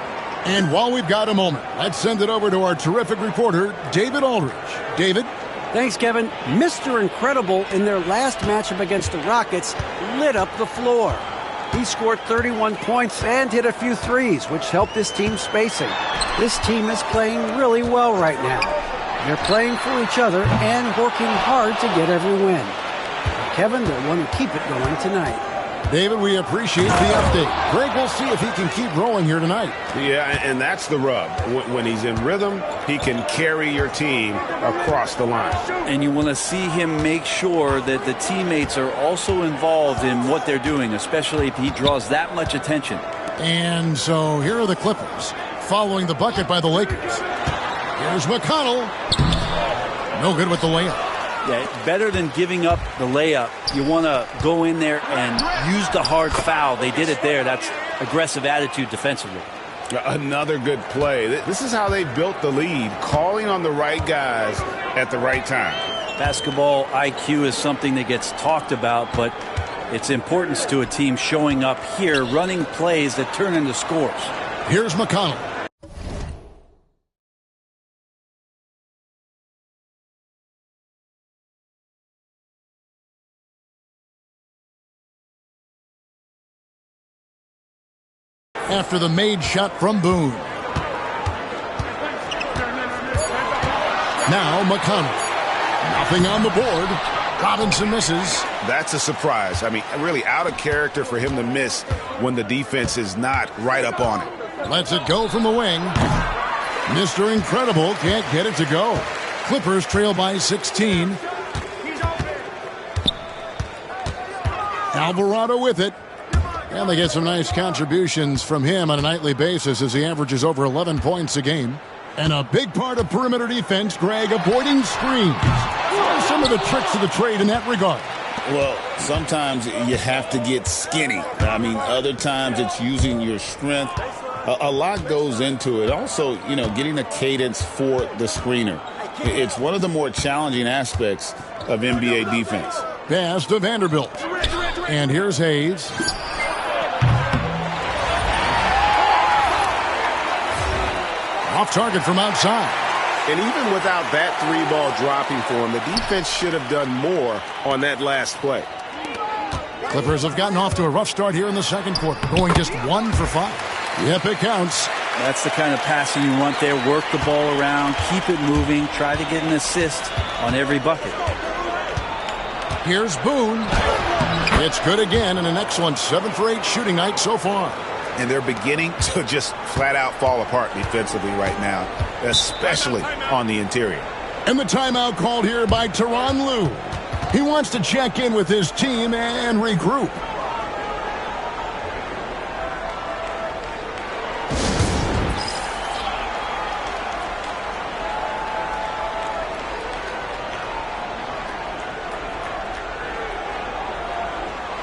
And while we've got a moment, let's send it over to our terrific reporter, David Aldridge. David? Thanks, Kevin. Mr. Incredible in their last matchup against the Rockets lit up the floor. He scored 31 points and hit a few threes, which helped his team's spacing. This team is playing really well right now. They're playing for each other and working hard to get every win. Kevin, they'll want to keep it going tonight. David, we appreciate the update. Greg, we'll see if he can keep rolling here tonight. Yeah, and that's the rub. When he's in rhythm, he can carry your team across the line. And you want to see him make sure that the teammates are also involved in what they're doing, especially if he draws that much attention. And so here are the Clippers following the bucket by the Lakers. Here's McConnell. No good with the layup. Yeah, better than giving up the layup. You want to go in there and use the hard foul. They did it there. That's aggressive attitude defensively. Another good play. This is how they built the lead, calling on the right guys at the right time. Basketball IQ is something that gets talked about, but its importance to a team showing up here, running plays that turn into scores. Here's McConnell. After the made shot from Boone. Now McConnell. Nothing on the board. Robinson misses. That's a surprise. I mean, really out of character for him to miss when the defense is not right up on it. Lets it go from the wing. Mr. Incredible can't get it to go. Clippers trail by 16. Alvarado with it. And they get some nice contributions from him on a nightly basis as he averages over 11 points a game. And a big part of perimeter defense, Greg, avoiding screens. What are some of the tricks of the trade in that regard? Well, sometimes you have to get skinny. I mean, other times it's using your strength. A lot goes into it. Also, getting a cadence for the screener. It's one of the more challenging aspects of NBA defense. Pass to Vanderbilt. And here's Hayes. Off target from outside. And even without that three ball dropping for him, the defense should have done more on that last play. Clippers have gotten off to a rough start here in the second quarter, going just 1 for 5. Yep, it counts. That's the kind of passing you want there. Work the ball around, keep it moving, try to get an assist on every bucket. Here's Boone. It's good again, and an excellent 7 for 8 shooting night so far. And they're beginning to just flat out fall apart defensively right now, especially on the interior. And the timeout called here by Tyronn Lue. He wants to check in with his team and regroup.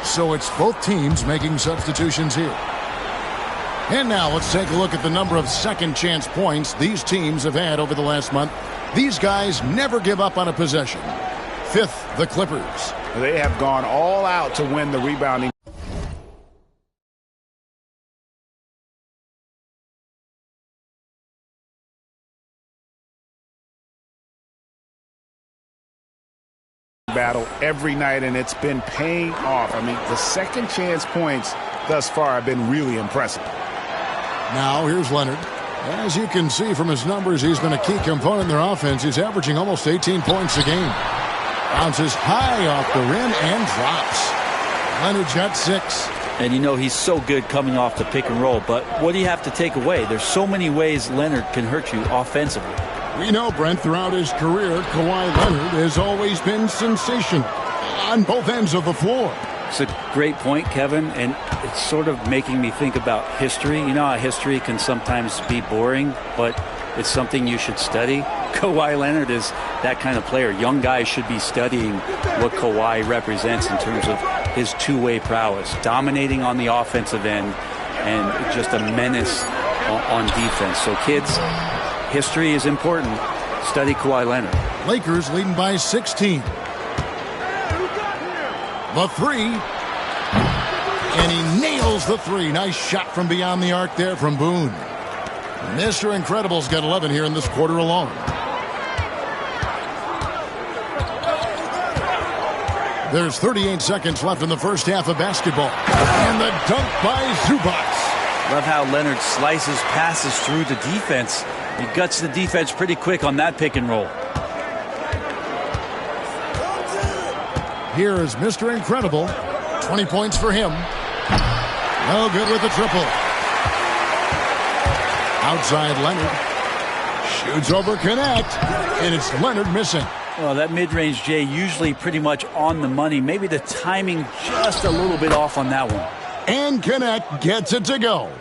So it's both teams making substitutions here. And now let's take a look at the number of second chance points these teams have had over the last month. These guys never give up on a possession. 5th, the Clippers. They have gone all out to win the rebounding. Battle every night, and it's been paying off. I mean, the second chance points thus far have been really impressive. Now here's Leonard. As you can see from his numbers, he's been a key component in their offense. He's averaging almost 18 points a game. Bounces high off the rim and drops. Leonard's got 6. And he's so good coming off the pick and roll, but what do you have to take away? There's so many ways Leonard can hurt you offensively. We know, Brent, throughout his career, Kawhi Leonard has always been sensational on both ends of the floor. It's a great point, Kevin, and it's sort of making me think about history. You know how history can sometimes be boring, but it's something you should study. Kawhi Leonard is that kind of player. Young guys should be studying what Kawhi represents in terms of his two-way prowess, dominating on the offensive end, and just a menace on defense. So, kids, history is important. Study Kawhi Leonard. Lakers leading by 16. The 3. And he nails the 3. Nice shot from beyond the arc there from Boone. Mr. Incredible's got 11 here in this quarter alone. There's 38 seconds left in the first half of basketball. And the dunk by Zubac. Love how Leonard slices passes through the defense. He guts the defense pretty quick on that pick and roll. Here is Mr. Incredible. 20 points for him. No good with the triple. Outside Leonard. Shoots over Connect. And it's Leonard missing. Well, that mid-range, Jay, usually pretty much on the money. Maybe the timing just a little bit off on that one. And Connect gets it to go.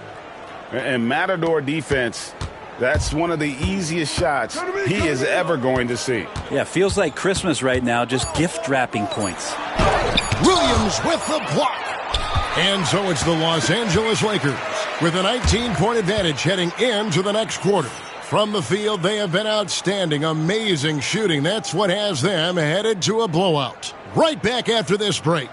And Matador defense, that's one of the easiest shots he is ever going to see. Yeah, feels like Christmas right now, just gift wrapping points. Williams with the block. And so it's the Los Angeles Lakers with a 19-point advantage heading into the next quarter. From the field, they have been outstanding, amazing shooting. That's what has them headed to a blowout. Right back after this break.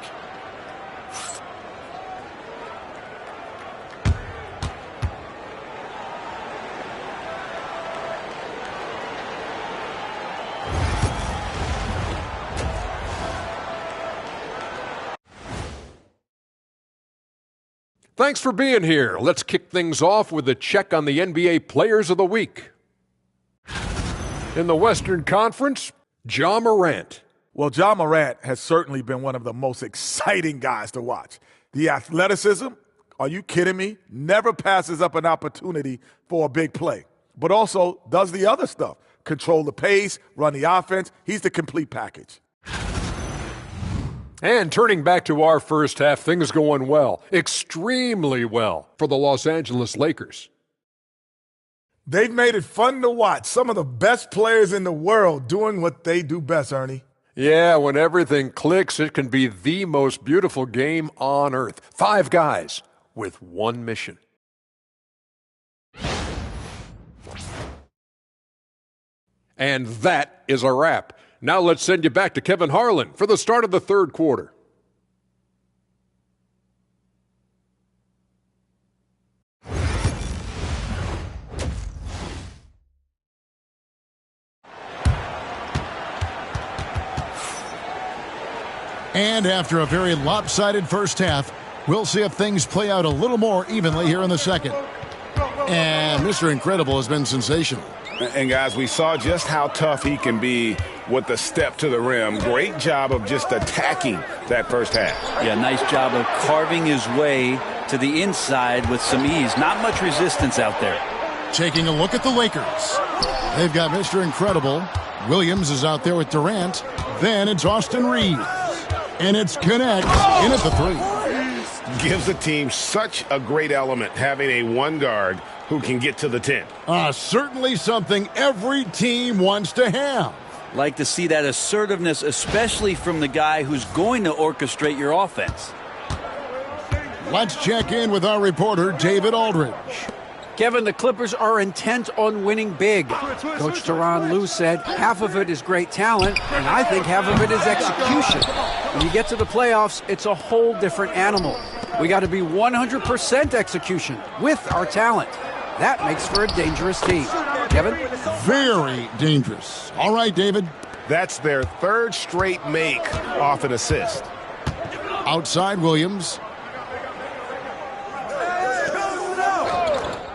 Thanks for being here. Let's kick things off with a check on the NBA Players of the Week. In the Western Conference, Ja Morant. Well, Ja Morant has certainly been one of the most exciting guys to watch. The athleticism, are you kidding me? Never passes up an opportunity for a big play, but also does the other stuff. Control the pace, run the offense. He's the complete package. And turning back to our first half, things going well, extremely well for the Los Angeles Lakers. They've made it fun to watch. Some of the best players in the world doing what they do best, Ernie. Yeah, when everything clicks, it can be the most beautiful game on earth. 5 guys with one mission. And that is a wrap. Now let's send you back to Kevin Harlan for the start of the third quarter. And after a very lopsided first half, we'll see if things play out a little more evenly here in the second. And Mr. Incredible has been sensational. And, guys, we saw just how tough he can be with the step to the rim. Great job of just attacking that first half. Yeah, nice job of carving his way to the inside with some ease. Not much resistance out there. Taking a look at the Lakers. They've got Mr. Incredible. Williams is out there with Durant. Then it's Austin Reeves. And it's Connect in at the 3. Gives the team such a great element having a one guard who can get to the 10. Certainly something every team wants to have. Like to see that assertiveness, especially from the guy who's going to orchestrate your offense. Let's check in with our reporter, David Aldridge. Kevin, the Clippers are intent on winning big. Coach Tyronn Lue said half of it is great talent, and I think half of it is execution. When you get to the playoffs, it's a whole different animal. We got to be 100% execution with our talent. That makes for a dangerous team. Kevin? Very dangerous. All right, David. That's their third straight make off an assist. Outside Williams.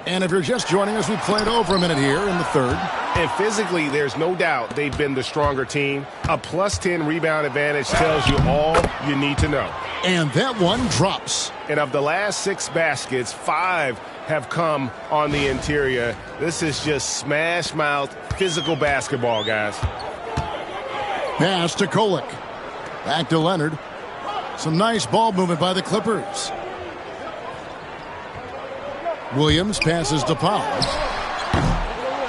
And if you're just joining us, we played over a minute here in the third. And physically, there's no doubt they've been the stronger team. A +10 rebound advantage tells you all you need to know. And that one drops. And of the last 6 baskets, 5 have come on the interior. This is just smash-mouth physical basketball, guys. Pass to Kolek. Back to Leonard. Some nice ball movement by the Clippers. Williams passes to Powell.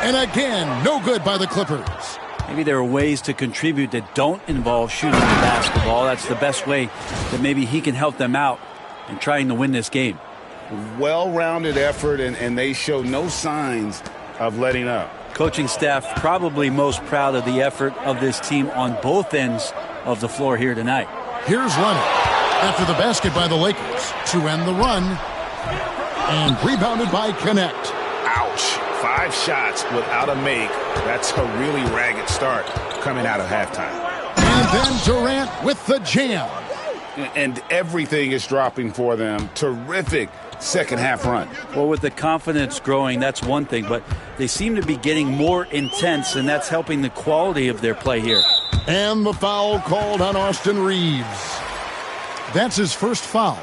And again, no good by the Clippers. Maybe there are ways to contribute that don't involve shooting the basketball. That's the best way that maybe he can help them out in trying to win this game. Well-rounded effort, and they show no signs of letting up. Coaching staff probably most proud of the effort of this team on both ends of the floor here tonight. Here's Leonard after the basket by the Lakers to end the run. And rebounded by Connect. Ouch. 5 shots without a make. That's a really ragged start coming out of halftime. And then Durant with the jam. And everything is dropping for them. Terrific second half run. Well, with the confidence growing, that's one thing, but they seem to be getting more intense, and that's helping the quality of their play here. And the foul called on Austin Reeves. That's his first foul.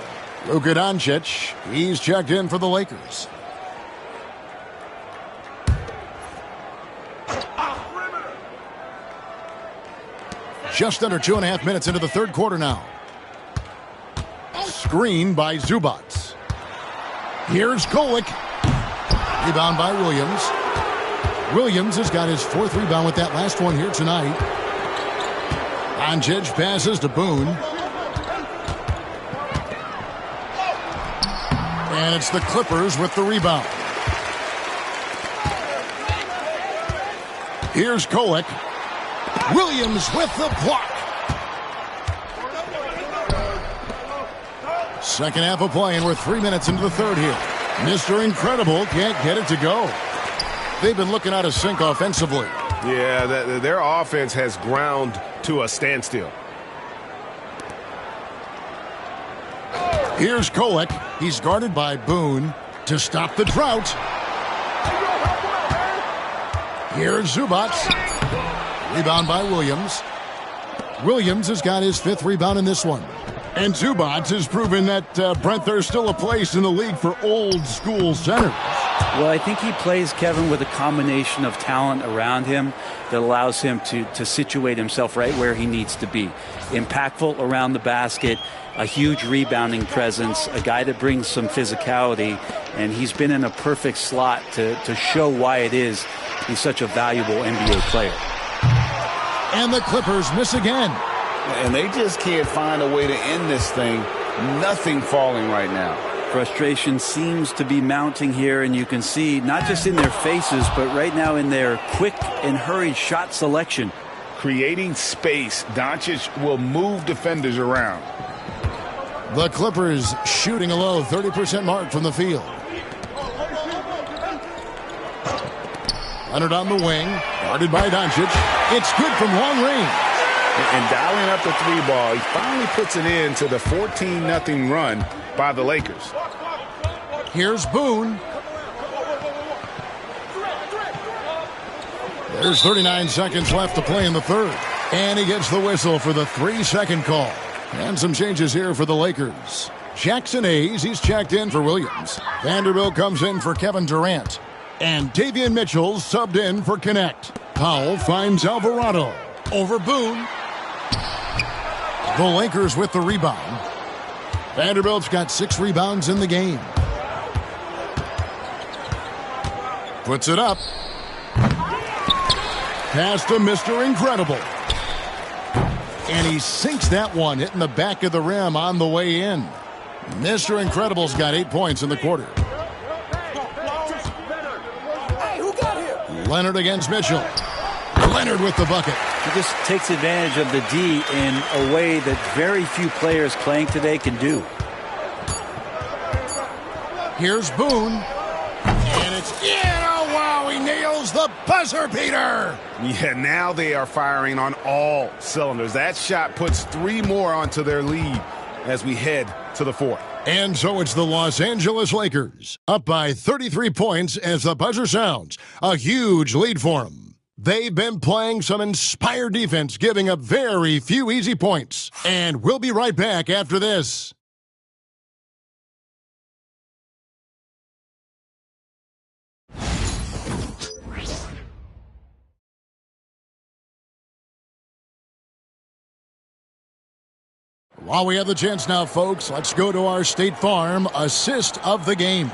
Luka Doncic, he's checked in for the Lakers. Just under 2.5 minutes into the third quarter now. Screen by Zubac. Here's Kolek. Rebound by Williams. Williams has got his 4th rebound with that last one here tonight. Doncic passes to Boone. And it's the Clippers with the rebound. Here's Kolek. Williams with the block. Second half of play, and we're 3 minutes into the third here. Mr. Incredible can't get it to go. They've been looking out of sync offensively. Yeah, their offense has ground to a standstill. Here's Kolek. He's guarded by Boone to stop the drought. Here's Zubac. Rebound by Williams. Williams has got his 5th rebound in this one. And Zubac has proven that, Brent, there's still a place in the league for old-school centers. Well, I think he plays, Kevin, with a combination of talent around him that allows him to situate himself right where he needs to be. Impactful around the basket, a huge rebounding presence, a guy that brings some physicality, and he's been in a perfect slot to show why it is he's such a valuable NBA player. And the Clippers miss again. And they just can't find a way to end this thing. Nothing falling right now. Frustration seems to be mounting here, and you can see not just in their faces, but right now in their quick and hurried shot selection. Creating space, Doncic will move defenders around. The Clippers shooting a low 30% mark from the field. Leonard on the wing, guarded by Doncic. It's good from long range. And dialing up the 3-ball, he finally puts it in to the 14-0 run by the Lakers. Here's Boone. There's 39 seconds left to play in the third. And he gets the whistle for the 3-second call. And some changes here for the Lakers. Jackson Hayes, he's checked in for Williams. Vanderbilt comes in for Kevin Durant. And Davion Mitchell subbed in for Connect. Powell finds Alvarado over Boone. The Lakers with the rebound. Vanderbilt's got 6 rebounds in the game. Puts it up. Pass to Mr. Incredible. And he sinks that one, hitting the back of the rim on the way in. Mr. Incredible's got 8 points in the quarter. Leonard against Mitchell. Leonard with the bucket. He just takes advantage of the D in a way that very few players playing today can do. Here's Boone. And it's in. Oh, wow, he nails the buzzer beater. Yeah, now they are firing on all cylinders. That shot puts 3 more onto their lead as we head to the fourth. And so it's the Los Angeles Lakers, up by 33 points as the buzzer sounds. A huge lead for them. They've been playing some inspired defense, giving up very few easy points. And we'll be right back after this. While we have the chance now, folks, let's go to our State Farm assist of the game.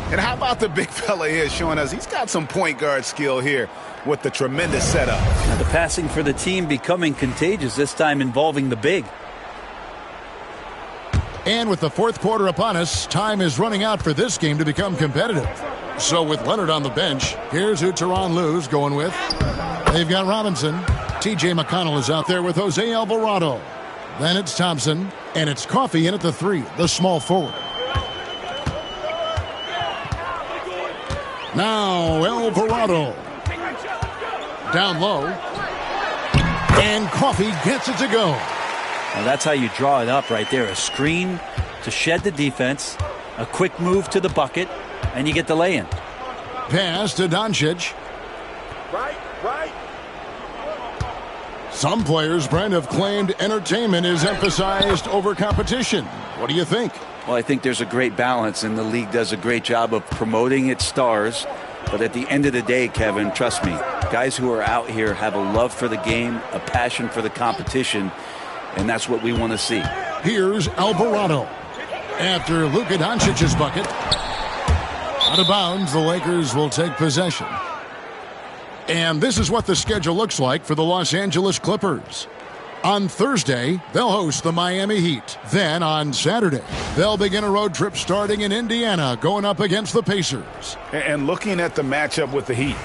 And how about the big fella here showing us he's got some point guard skill here with the tremendous setup. Now the passing for the team becoming contagious, this time involving the big. And with the fourth quarter upon us, time is running out for this game to become competitive. So with Leonard on the bench, here's who Tyronn Lue's going with. They've got Robinson. T.J. McConnell is out there with Jose Alvarado. Then it's Thompson, and it's Coffey in at the 3, the small forward. Now Alvarado. Down low. And Coffey gets it to go. Now that's how you draw it up right there. A screen to shed the defense, a quick move to the bucket, and you get the lay-in. Pass to Doncic. Right. Some players, Brent, have claimed entertainment is emphasized over competition. What do you think? Well, I think there's a great balance, and the league does a great job of promoting its stars. But at the end of the day, Kevin, trust me, guys who are out here have a love for the game, a passion for the competition, and that's what we want to see. Here's Alvarado. After Luka Doncic's bucket, out of bounds, the Lakers will take possession. And this is what the schedule looks like for the Los Angeles Clippers. On Thursday, they'll host the Miami Heat. Then on Saturday, they'll begin a road trip starting in Indiana, going up against the Pacers. And looking at the matchup with the Heat,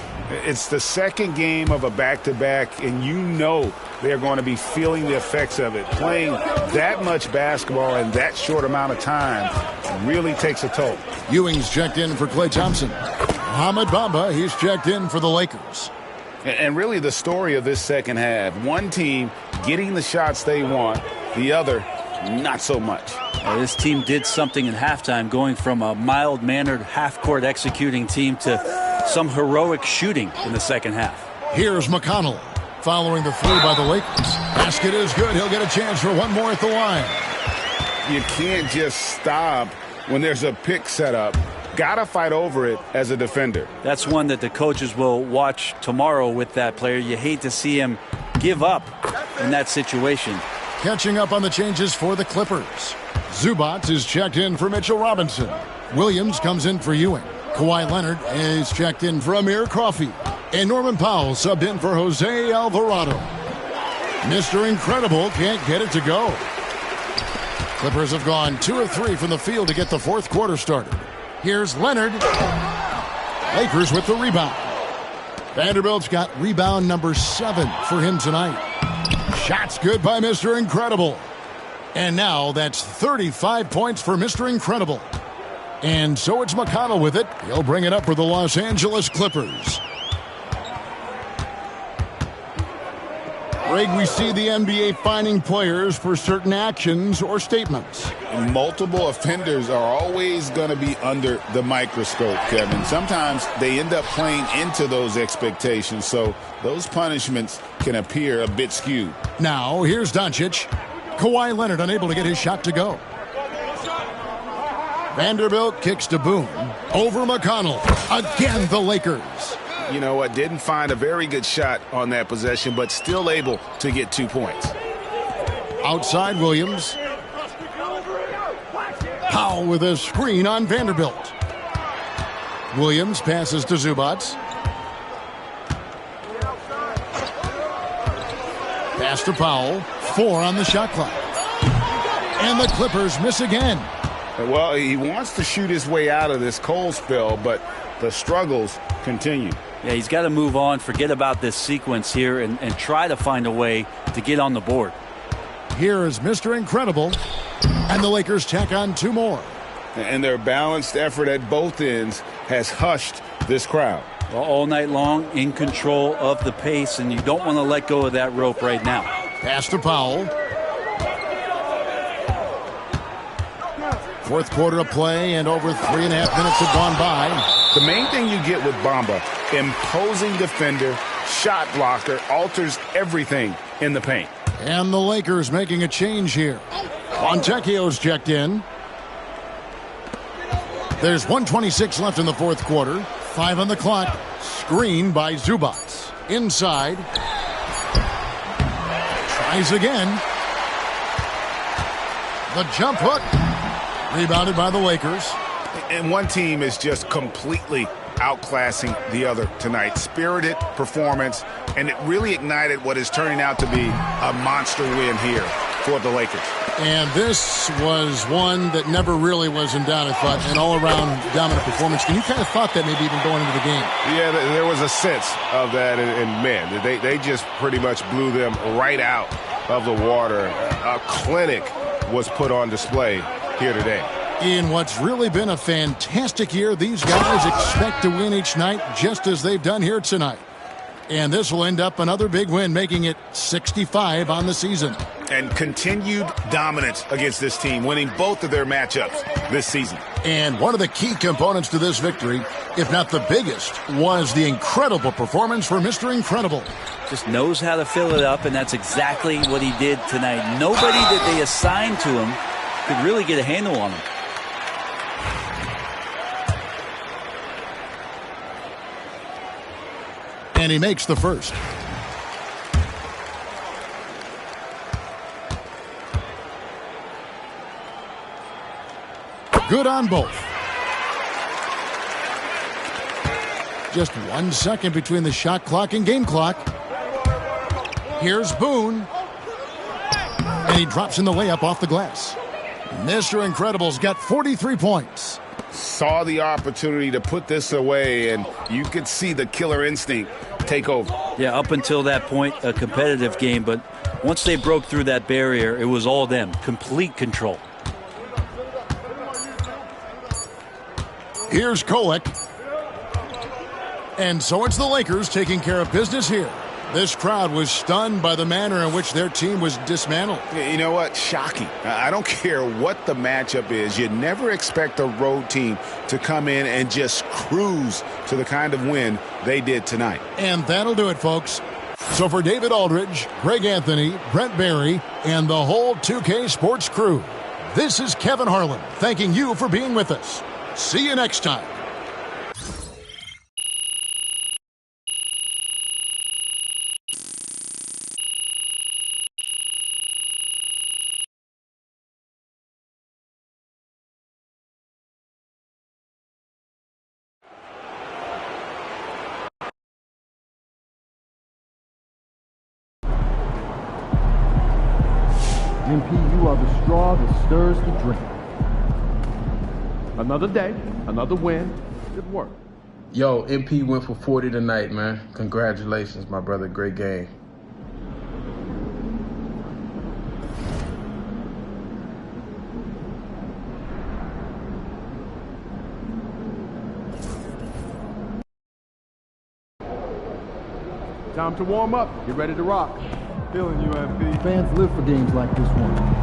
it's the second game of a back-to-back, and you know they're going to be feeling the effects of it. Playing that much basketball in that short amount of time really takes a toll. Ewing's checked in for Klay Thompson. Mohamed Bamba, he's checked in for the Lakers. And really the story of this second half, one team getting the shots they want, the other not so much. This team did something in halftime, going from a mild-mannered half-court executing team to some heroic shooting in the second half. Here's McConnell following the three by the Lakers. Basket is good. He'll get a chance for one more at the line. You can't just stop when there's a pick set up. Gotta fight over it as a defender. That's one that the coaches will watch tomorrow with that player. You hate to see him give up in that situation. Catching up on the changes for the Clippers. Zubac is checked in for Mitchell Robinson. Williams comes in for Ewing. Kawhi Leonard is checked in for Amir Coffey. And Norman Powell subbed in for Jose Alvarado. Mr. Incredible can't get it to go. Clippers have gone 2 of 3 from the field to get the fourth quarter started. Here's Leonard. Lakers with the rebound. Vanderbilt's got rebound number 7 for him tonight. Shots good by Mr. Incredible. And now that's 35 points for Mr. Incredible. And so it's McConnell with it. He'll bring it up for the Los Angeles Clippers. Greg, we see the NBA fining players for certain actions or statements. Multiple offenders are always going to be under the microscope, Kevin. Sometimes they end up playing into those expectations, so those punishments can appear a bit skewed. Now, here's Doncic. Kawhi Leonard unable to get his shot to go. Vanderbilt kicks to Boone. Over McConnell. Again, the Lakers. You know what? Didn't find a very good shot on that possession, but still able to get 2 points. Outside Williams. Powell with a screen on Vanderbilt. Williams passes to Zubac. Pass to Powell. 4 on the shot clock. And the Clippers miss again. Well, he wants to shoot his way out of this cold spell, but the struggles continue. Yeah, he's got to move on, forget about this sequence here, and try to find a way to get on the board. Here is Mr. Incredible, and the Lakers tack on 2 more. And their balanced effort at both ends has hushed this crowd. Well, all night long, in control of the pace, and you don't want to let go of that rope right now. Pass to Powell. Fourth quarter of play, and over 3.5 minutes have gone by. The main thing you get with Bamba, imposing defender, shot blocker, alters everything in the paint. And the Lakers making a change here. Fontecchio's checked in. There's 1:26 left in the fourth quarter. 5 on the clock. Screen by Zubac. Inside. Tries again. The jump hook. Rebounded by the Lakers. And one team is just completely outclassing the other tonight. Spirited performance, and it really ignited what is turning out to be a monster win here for the Lakers. And this was one that never really was in doubt, I thought, an all-around dominant performance. And you kind of thought that maybe even going into the game. Yeah, there was a sense of that, and man, they just pretty much blew them right out of the water. A clinic was put on display here today. In what's really been a fantastic year, these guys expect to win each night just as they've done here tonight. And this will end up another big win, making it 65 on the season. And continued dominance against this team, winning both of their matchups this season. And one of the key components to this victory, if not the biggest, was the incredible performance for Mr. Incredible. Just knows how to fill it up, and that's exactly what he did tonight. Nobody that they assigned to him could really get a handle on him. And he makes the first. Good on both. Just 1 second between the shot clock and game clock. Here's Boone. And he drops in the layup off the glass. Mr. Incredible's got 43 points. Saw the opportunity to put this away, and you could see the killer instinct take over. Yeah, up until that point, a competitive game, but once they broke through that barrier, it was all them. Complete control. Here's Kolek. And so it's the Lakers taking care of business here. This crowd was stunned by the manner in which their team was dismantled. You know what? Shocking. I don't care what the matchup is. You never expect a road team to come in and just cruise to the kind of win they did tonight. And that'll do it, folks. So for David Aldridge, Greg Anthony, Brent Barry, and the whole 2K Sports crew, this is Kevin Harlan thanking you for being with us. See you next time. MP, you are the straw that stirs the drink. Another day, another win. Good work. Yo, MP went for 40 tonight, man. Congratulations, my brother. Great game. Time to warm up. Get ready to rock. Feeling you, MP. Fans live for games like this one.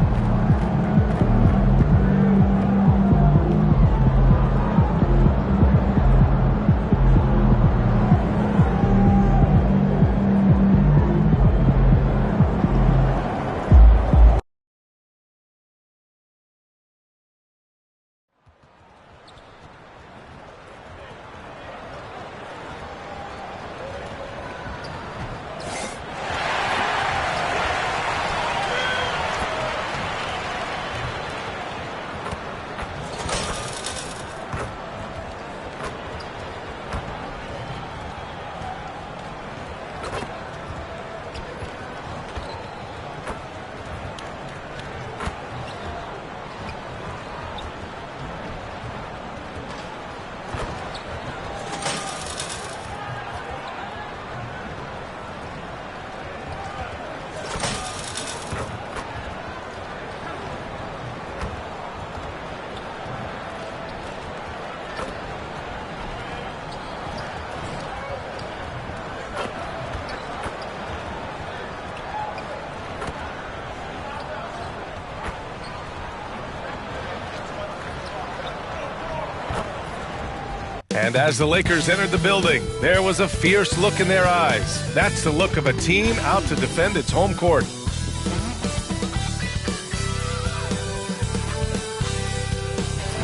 And as the Lakers entered the building, there was a fierce look in their eyes. That's the look of a team out to defend its home court.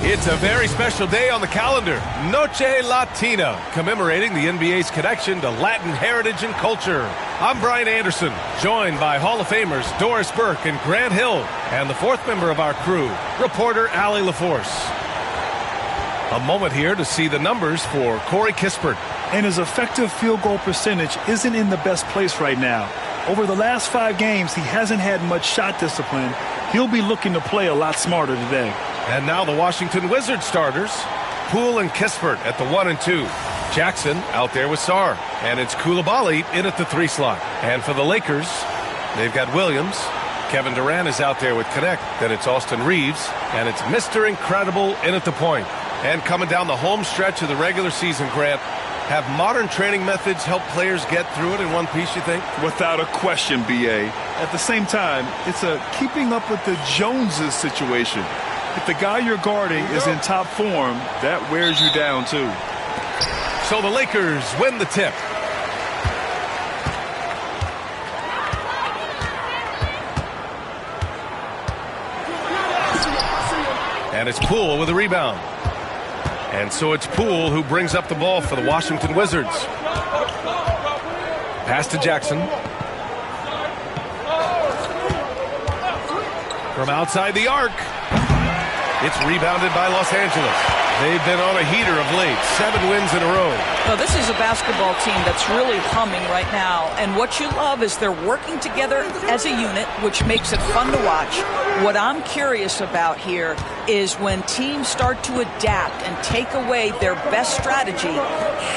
It's a very special day on the calendar, Noche Latina, commemorating the NBA's connection to Latin heritage and culture. I'm Brian Anderson, joined by Hall of Famers Doris Burke and Grant Hill, and the fourth member of our crew, reporter Allie LaForce. A moment here to see the numbers for Corey Kispert. And his effective field goal percentage isn't in the best place right now. Over the last 5 games, he hasn't had much shot discipline. He'll be looking to play a lot smarter today. And now the Washington Wizards starters, Poole and Kispert at the 1 and 2. Jackson out there with Sarr. And it's Coulibaly in at the 3 slot. And for the Lakers, they've got Williams. Kevin Durant is out there with Connect. Then it's Austin Reeves. And it's Mr. Incredible in at the point. And coming down the home stretch of the regular season, Grant, have modern training methods helped players get through it in one piece, you think? Without a question, B.A. At the same time, it's a keeping up with the Joneses situation. If the guy you're guarding is in top form, that wears you down, too. So the Lakers win the tip. And it's Poole with a rebound. And so it's Poole who brings up the ball for the Washington Wizards. Pass to Jackson. From outside the arc. It's rebounded by Los Angeles. They've been on a heater of late. 7 wins in a row. Well, this is a basketball team that's really humming right now. And what you love is they're working together as a unit, which makes it fun to watch. What I'm curious about here is when teams start to adapt and take away their best strategy,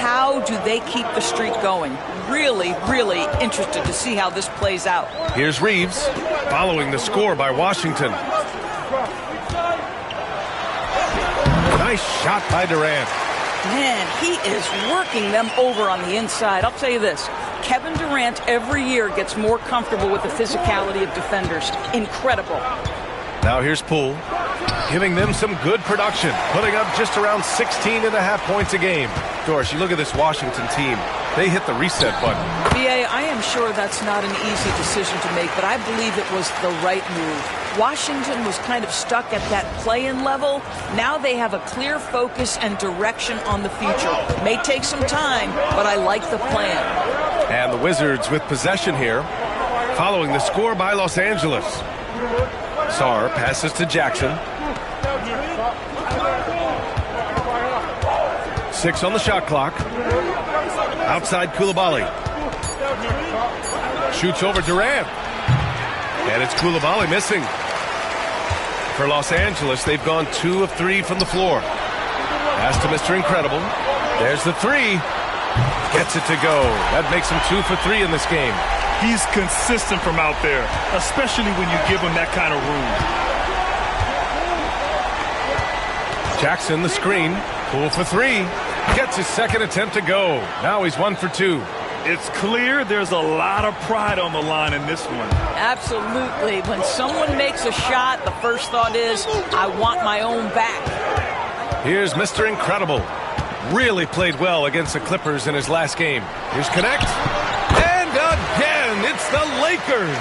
how do they keep the streak going? Really, really interested to see how this plays out. Here's Reeves following the score by Washington. Nice shot by Durant. Man, he is working them over on the inside. I'll tell you this, Kevin Durant every year gets more comfortable with the physicality of defenders. Incredible. Now here's Poole, giving them some good production, putting up just around 16.5 points a game. Doris, you look at this Washington team. They hit the reset button. B.A., I am sure that's not an easy decision to make, but I believe it was the right move. Washington was kind of stuck at that play-in level. Now they have a clear focus and direction on the future. May take some time, but I like the plan. And the Wizards with possession here, following the score by Los Angeles. Sarr passes to Jackson. 6 on the shot clock. Outside Coulibaly. Shoots over Durant. And it's Coulibaly missing. For Los Angeles, they've gone 2 of 3 from the floor. Pass to Mr. Incredible. There's the 3. Gets it to go. That makes him 2 for 3 in this game. He's consistent from out there, especially when you give him that kind of room. Jackson, the screen. Poole for 3. Gets his second attempt to go. Now he's 1 for 2. It's clear there's a lot of pride on the line in this one. Absolutely. When someone makes a shot, the first thought is, I want my own back. Here's Mr. Incredible. Really played well against the Clippers in his last game. Here's Connect. And again, it's the Lakers.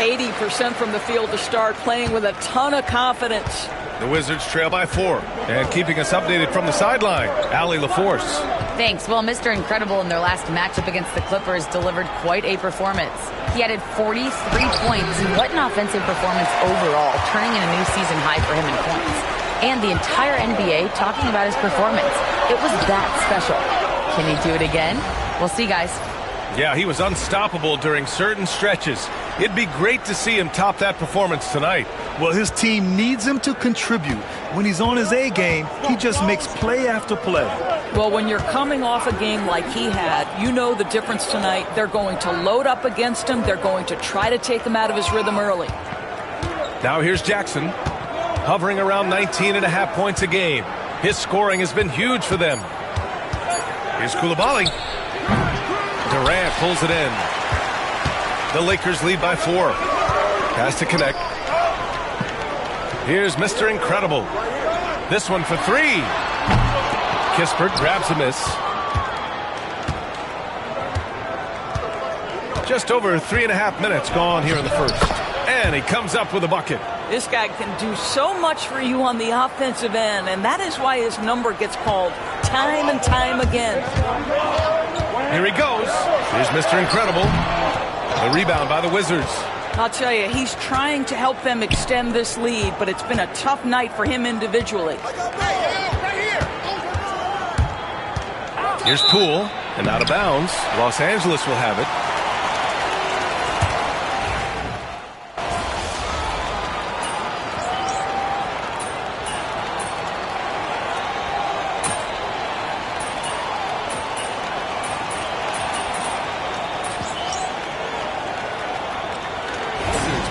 80% from the field to start, playing with a ton of confidence. The Wizards trail by 4. And keeping us updated from the sideline, Allie LaForce. Thanks. Well, Mr. Incredible in their last matchup against the Clippers delivered quite a performance. He added 43 points, and what an offensive performance overall, turning in a new season high for him in points. And the entire NBA talking about his performance. It was that special. Can he do it again? We'll see, guys. Yeah, he was unstoppable during certain stretches. It'd be great to see him top that performance tonight. Well, his team needs him to contribute. When he's on his A game, he just makes play after play. Well, when you're coming off a game like he had, you know the difference tonight. They're going to load up against him. They're going to try to take him out of his rhythm early. Now here's Jackson, hovering around 19.5 points a game. His scoring has been huge for them. Here's Coulibaly. Durant pulls it in. The Lakers lead by 4. Pass to Connect. Here's Mr. Incredible. This one for 3. Kispert grabs a miss. Just over 3.5 minutes gone here in the first. And he comes up with a bucket. This guy can do so much for you on the offensive end, and that is why his number gets called time and time again. Here he goes. Here's Mr. Incredible. The rebound by the Wizards. I'll tell you, he's trying to help them extend this lead, but it's been a tough night for him individually. Here's Poole, and out of bounds. Los Angeles will have it.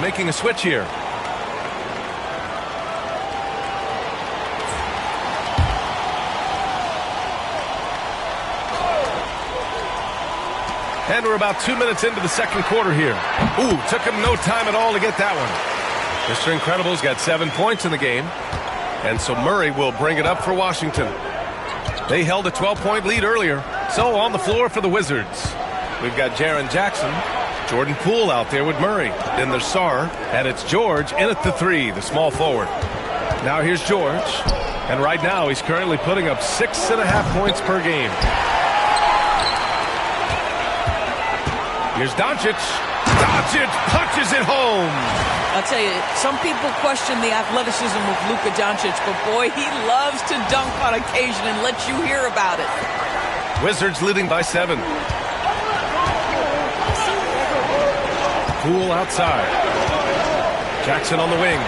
Making a switch here. And we're about 2 minutes into the second quarter here. Ooh, took him no time at all to get that one. Mr. Incredible's got 7 points in the game. And so Murray will bring it up for Washington. They held a 12-point lead earlier. So on the floor for the Wizards, we've got Jaren Jackson, Jordan Poole out there with Murray. Then there's Sarr, and it's George in at the 3, the small forward. Now here's George, and right now he's currently putting up 6.5 points per game. Here's Doncic. Doncic punches it home. I'll tell you, some people question the athleticism of Luka Doncic, but boy, he loves to dunk on occasion and let you hear about it. Wizards leading by 7. Poole outside. Jackson on the wing.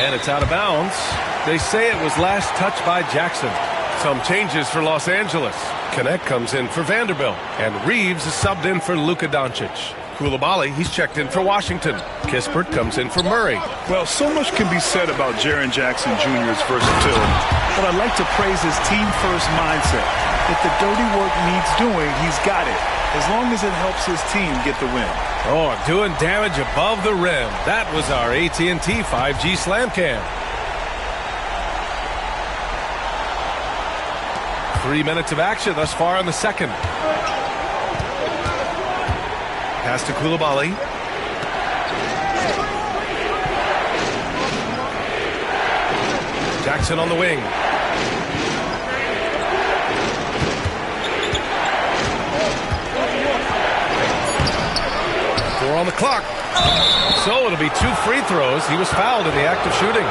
And it's out of bounds. They say it was last touched by Jackson. Some changes for Los Angeles. Connect comes in for Vanderbilt. And Reeves is subbed in for Luka Doncic. Coulibaly, he's checked in for Washington. Kispert comes in for Murray. Well, so much can be said about Jaren Jackson Jr.'s versatility, but I'd like to praise his team-first mindset. If the dirty work needs doing, he's got it, as long as it helps his team get the win. Oh, doing damage above the rim. That was our AT&T 5G Slam Cam. 3 minutes of action thus far in the second. Pass to Coulibaly. Jackson on the wing. Four on the clock. So it'll be 2 free throws. He was fouled in the act of shooting.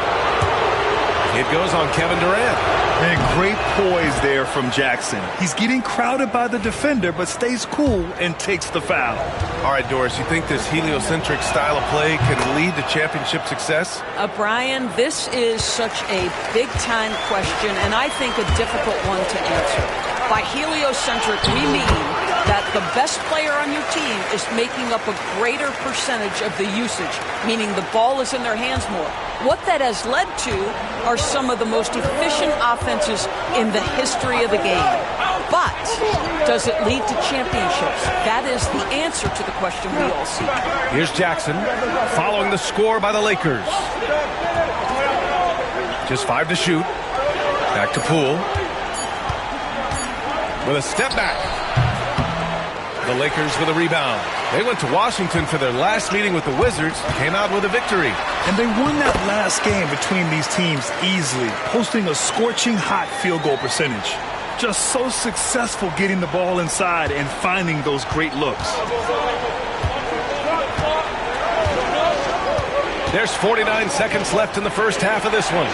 It goes on Kevin Durant. And great poise there from Jackson. He's getting crowded by the defender, but stays cool and takes the foul. All right, Doris, you think this heliocentric style of play can lead to championship success? Brian, this is such a big-time question, and I think a difficult one to answer. By heliocentric, we mean that the best player on your team is making up a greater percentage of the usage, meaning the ball is in their hands more. What that has led to are some of the most efficient offenses in the history of the game. But does it lead to championships? That is the answer to the question we all seek. Here's Jackson following the score by the Lakers. Just 5 to shoot. Back to Poole. With a step back. The Lakers with a rebound. They went to Washington for their last meeting with the Wizards, came out with a victory. And they won that last game between these teams easily, posting a scorching hot field goal percentage. Just so successful getting the ball inside and finding those great looks. There's 49 seconds left in the first half of this one.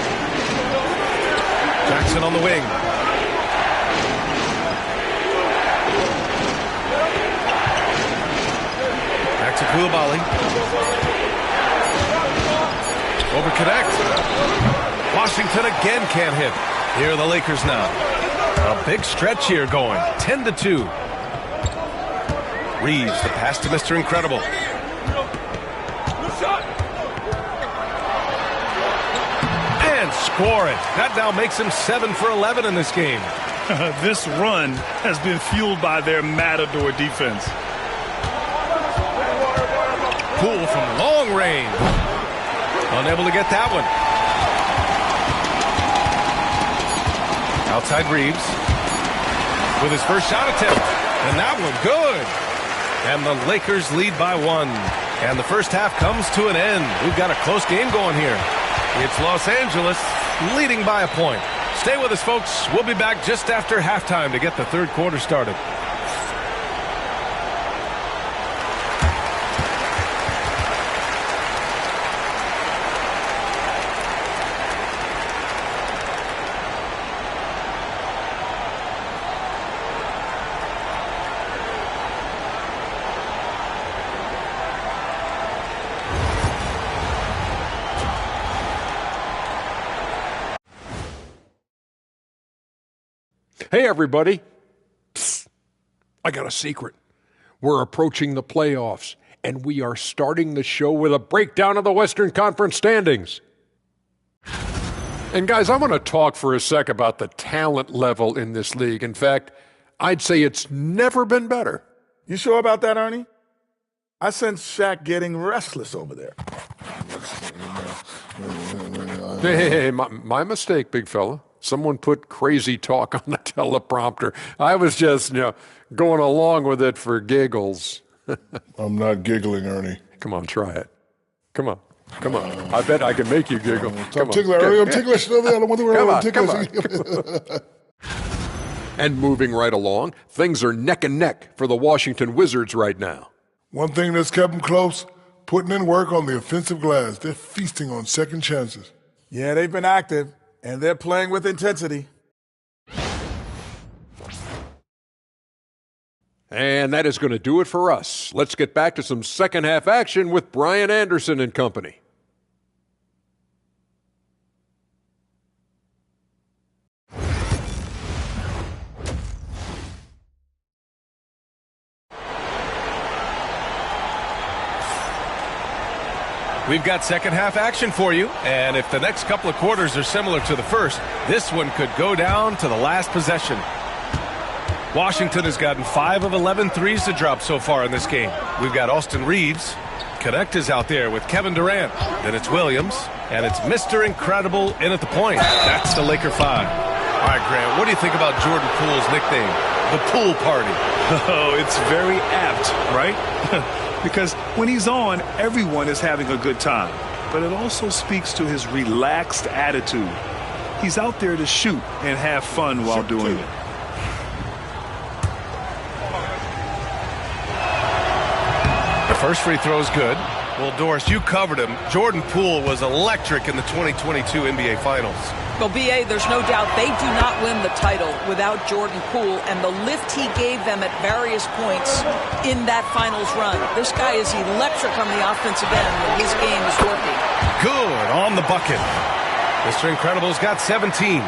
Jackson on the wing. To Coulibaly. Over connect. Washington again can't hit. Here are the Lakers now. A big stretch here going. 10-2. Reeves, the pass to Mr. Incredible. And score it. That now makes him 7 for 11 in this game. This run has been fueled by their matador defense. Poole from long range. Unable to get that one. Outside Reeves. With his first shot attempt. And that one good. And the Lakers lead by 1. And the first half comes to an end. We've got a close game going here. It's Los Angeles leading by a point. Stay with us, folks. We'll be back just after halftime to get the third quarter started. Hey, everybody. Psst. I got a secret. We're approaching the playoffs, and we are starting the show with a breakdown of the Western Conference standings. And, guys, I want to talk for a sec about the talent level in this league. In fact, I'd say it's never been better. You sure about that, Ernie? I sense Shaq getting restless over there. Hey, my mistake, big fella. Someone put crazy talk on the teleprompter. I was just, going along with it for giggles. I'm not giggling, Ernie. Come on, try it. Come on. I bet I can make you giggle. I'm ticklish, Ernie. I'm ticklish. I don't want to Come on. And moving right along, things are neck and neck for the Washington Wizards right now. One thing that's kept them close, putting in work on the offensive glass. They're feasting on second chances. Yeah, they've been active, and they're playing with intensity. And that is going to do it for us. Let's get back to some second half action with Brian Anderson and company. We've got second half action for you, and if the next couple of quarters are similar to the first, this one could go down to the last possession. Washington has gotten 5 of 11 threes to drop so far in this game. We've got Austin Reeves. Connect is out there with Kevin Durant. Then it's Williams, and it's Mr. Incredible in at the point. That's the Laker 5. All right, Grant, what do you think about Jordan Poole's nickname, the Pool Party? Oh, it's very apt, right? Because when he's on, everyone is having a good time. But it also speaks to his relaxed attitude. He's out there to shoot and have fun while doing it. The first free throw is good. Well, Doris, you covered him. Jordan Poole was electric in the 2022 NBA Finals. Well, B.A., there's no doubt they do not win the title without Jordan Poole and the lift he gave them at various points in that finals run. This guy is electric on the offensive end when his game is working. Good on the bucket. Mr. Incredible's got 17.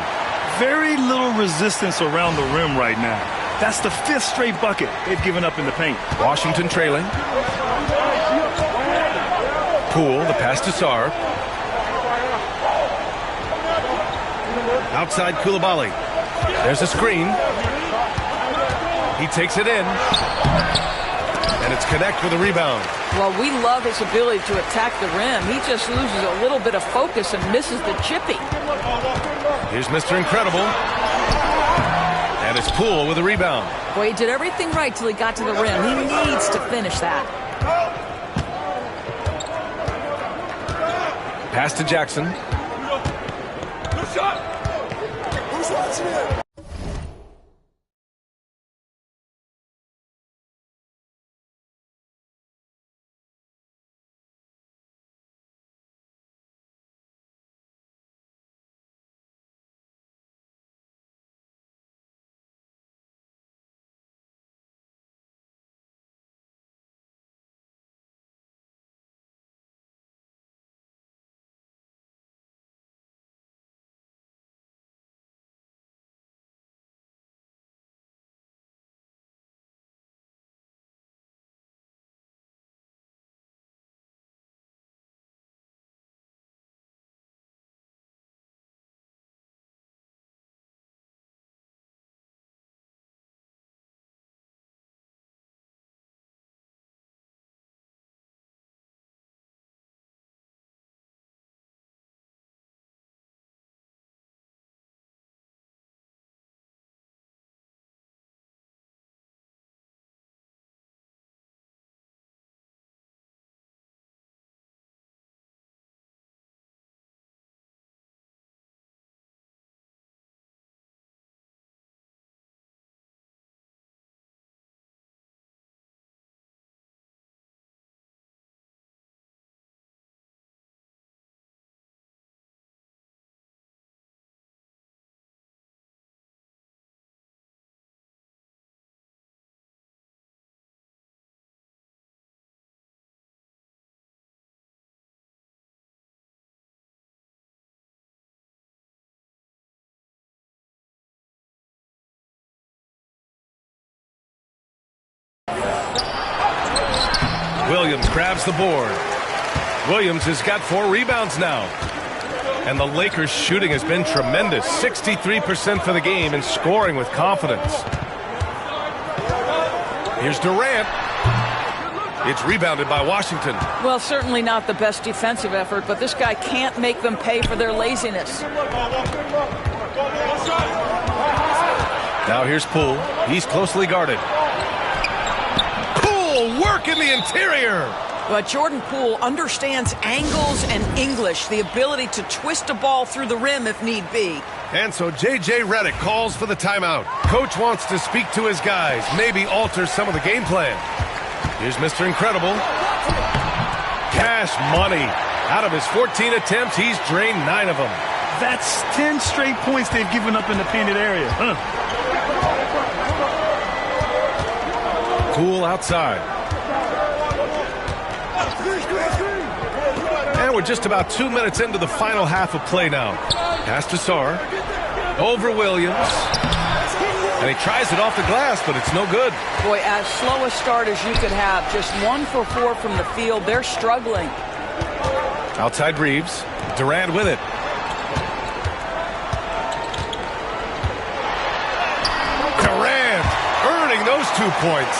Very little resistance around the rim right now. That's the 5th straight bucket they've given up in the paint. Washington trailing. Poole, the pass to Sarr. Outside Coulibaly. There's a screen. He takes it in. And it's Connect with a rebound. Well, we love his ability to attack the rim. He just loses a little bit of focus and misses the chippy. Here's Mr. Incredible. And it's Poole with a rebound. Boy, he did everything right till he got to the rim. He needs to finish that. Pass to Jackson. Williams grabs the board. Williams has got 4 rebounds now. And the Lakers' shooting has been tremendous. 63% for the game and scoring with confidence. Here's Durant. It's rebounded by Washington. Well, certainly not the best defensive effort, but this guy can't make them pay for their laziness. Now here's Poole. He's closely guarded. Poole work in the interior. But Jordan Poole understands angles and English, the ability to twist a ball through the rim if need be. And so J.J. Redick calls for the timeout. Coach wants to speak to his guys, maybe alter some of the game plan. Here's Mr. Incredible. Cash money. Out of his 14 attempts, he's drained 9 of them. That's 10 straight points they've given up in the painted area. Poole outside. And we're just about 2 minutes into the final half of play now. Pass to Sarr. Over Williams. And he tries it off the glass, but it's no good. Boy, as slow a start as you could have. Just 1 for 4 from the field. They're struggling. Outside Reeves. Durant with it. Durant earning those 2 points.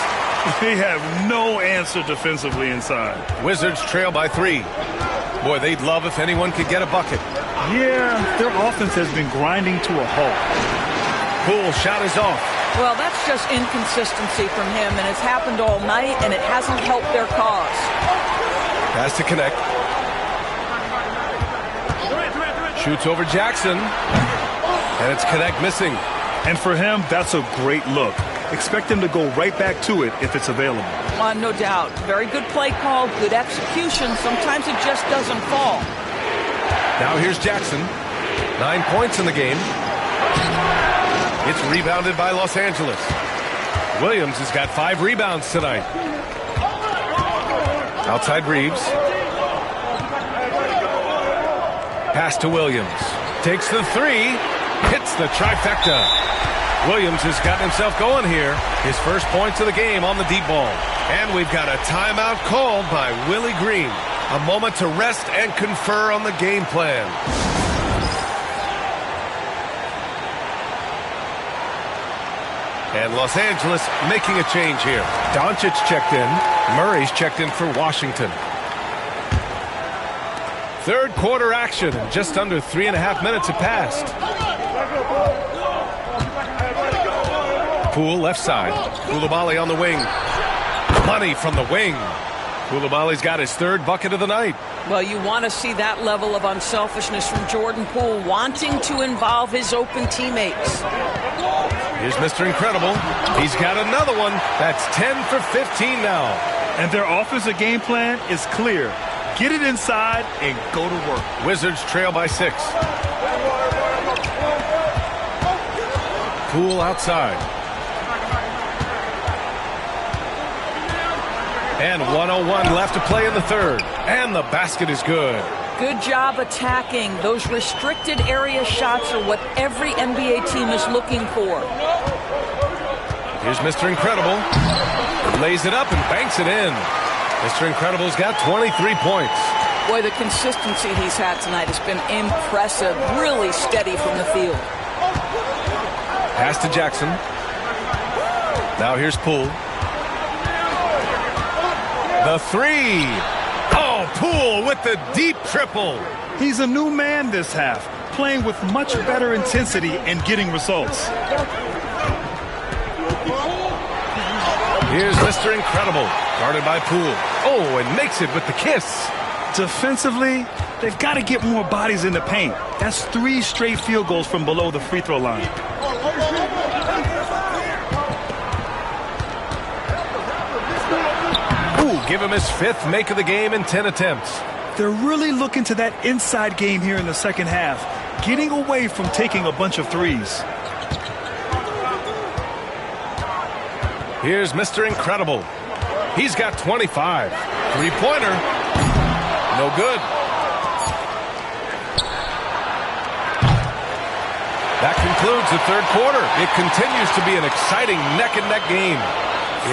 They have no answer defensively inside. Wizards trail by 3. Boy, they'd love if anyone could get a bucket. Yeah, their offense has been grinding to a halt. Poole shot is off. Well, that's just inconsistency from him, and it's happened all night, and it hasn't helped their cause. Has to connect. Shoots over Jackson. And it's Connect missing. And for him, that's a great look. Expect him to go right back to it if it's available. No doubt. Very good play call, good execution. Sometimes it just doesn't fall. Now here's Jackson. 9 points in the game. It's rebounded by Los Angeles. Williams has got 5 rebounds tonight. Outside Reeves. Pass to Williams. Takes the 3. Hits the trifecta. Williams has gotten himself going here. His first points of the game on the deep ball. And we've got a timeout called by Willie Green. A moment to rest and confer on the game plan. And Los Angeles making a change here. Doncic checked in. Murray's checked in for Washington. Third quarter action. Just under 3.5 minutes have passed. Poole left side. Coulibaly on the wing. Money from the wing. Coulibaly's got his 3rd bucket of the night. Well, you want to see that level of unselfishness from Jordan Poole, wanting to involve his open teammates. Here's Mr. Incredible. He's got another one. That's 10 for 15 now. And their offensive game plan is clear. Get it inside and go to work. Wizards trail by 6. Poole outside. And 1:01 left to play in the 3rd. And the basket is good. Good job attacking. Those restricted area shots are what every NBA team is looking for. Here's Mr. Incredible. Lays it up and banks it in. Mr. Incredible's got 23 points. Boy, the consistency he's had tonight has been impressive. Really steady from the field. Pass to Jackson. Now here's Poole. The 3. Oh, Poole with the deep triple. He's a new man this half, playing with much better intensity and getting results. Here's Mr. Incredible, guarded by Poole. Oh, and makes it with the kiss. Defensively, they've got to get more bodies in the paint. That's 3 straight field goals from below the free throw line. Give him his 5th make of the game in 10 attempts. They're really looking to that inside game here in the second half, getting away from taking a bunch of threes. Here's Mr. Incredible. He's got 25. 3-pointer. No good. That concludes the 3rd quarter. It continues to be an exciting neck-and-neck game.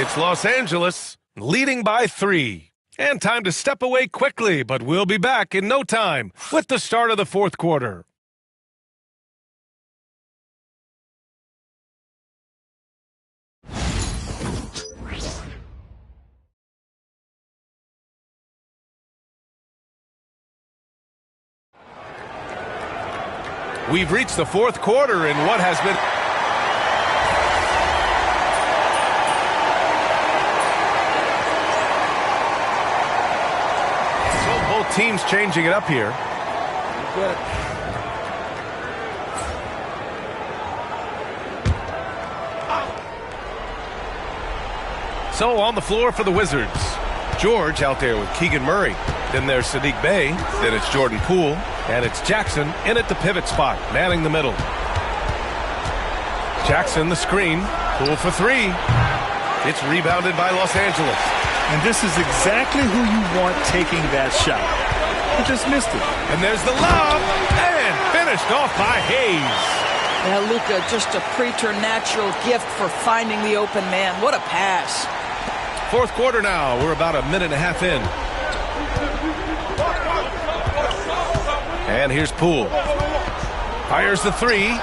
It's Los Angeles leading by 3. And time to step away quickly, but we'll be back in no time with the start of the 4th quarter. We've reached the 4th quarter in what has been... Teams changing it up here. So on the floor for the Wizards, George out there with Keegan Murray. Then there's Sadiq Bey. Then it's Jordan Poole. And it's Jackson in at the pivot spot, manning the middle. Jackson the screen. Poole for three. It's rebounded by Los Angeles. And this is exactly who you want taking that shot. He just missed it. And there's the lob. And finished off by Hayes. Yeah, Luka, just a preternatural gift for finding the open man. What a pass. Fourth quarter now. We're about a minute and a half in. And here's Poole. Fires the three.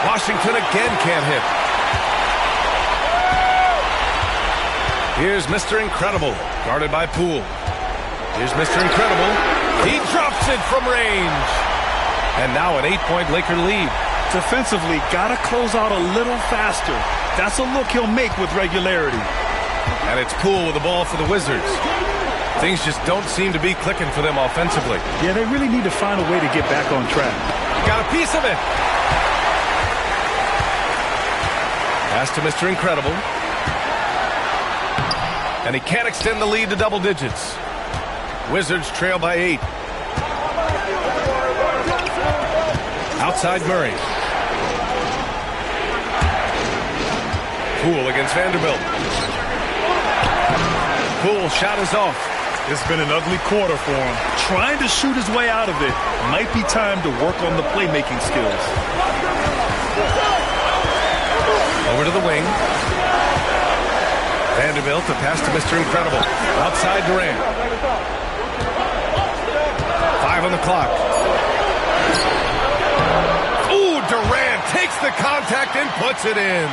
Washington again can't hit. Here's Mr. Incredible, guarded by Poole. Here's Mr. Incredible. He drops it from range. And now an 8-point Laker lead. Defensively, got to close out a little faster. That's a look he'll make with regularity. And it's Poole with the ball for the Wizards. Things just don't seem to be clicking for them offensively. Yeah, they really need to find a way to get back on track. Got a piece of it. Pass to Mr. Incredible. And he can't extend the lead to double digits. Wizards trail by 8. Outside Murray. Poole against Vanderbilt. Poole shot is off. It's been an ugly quarter for him. Trying to shoot his way out of it. Might be time to work on the playmaking skills. Over to the wing. Vanderbilt to pass to Mr. Incredible. Outside Durant. 5 on the clock. Ooh, Durant takes the contact and puts it in.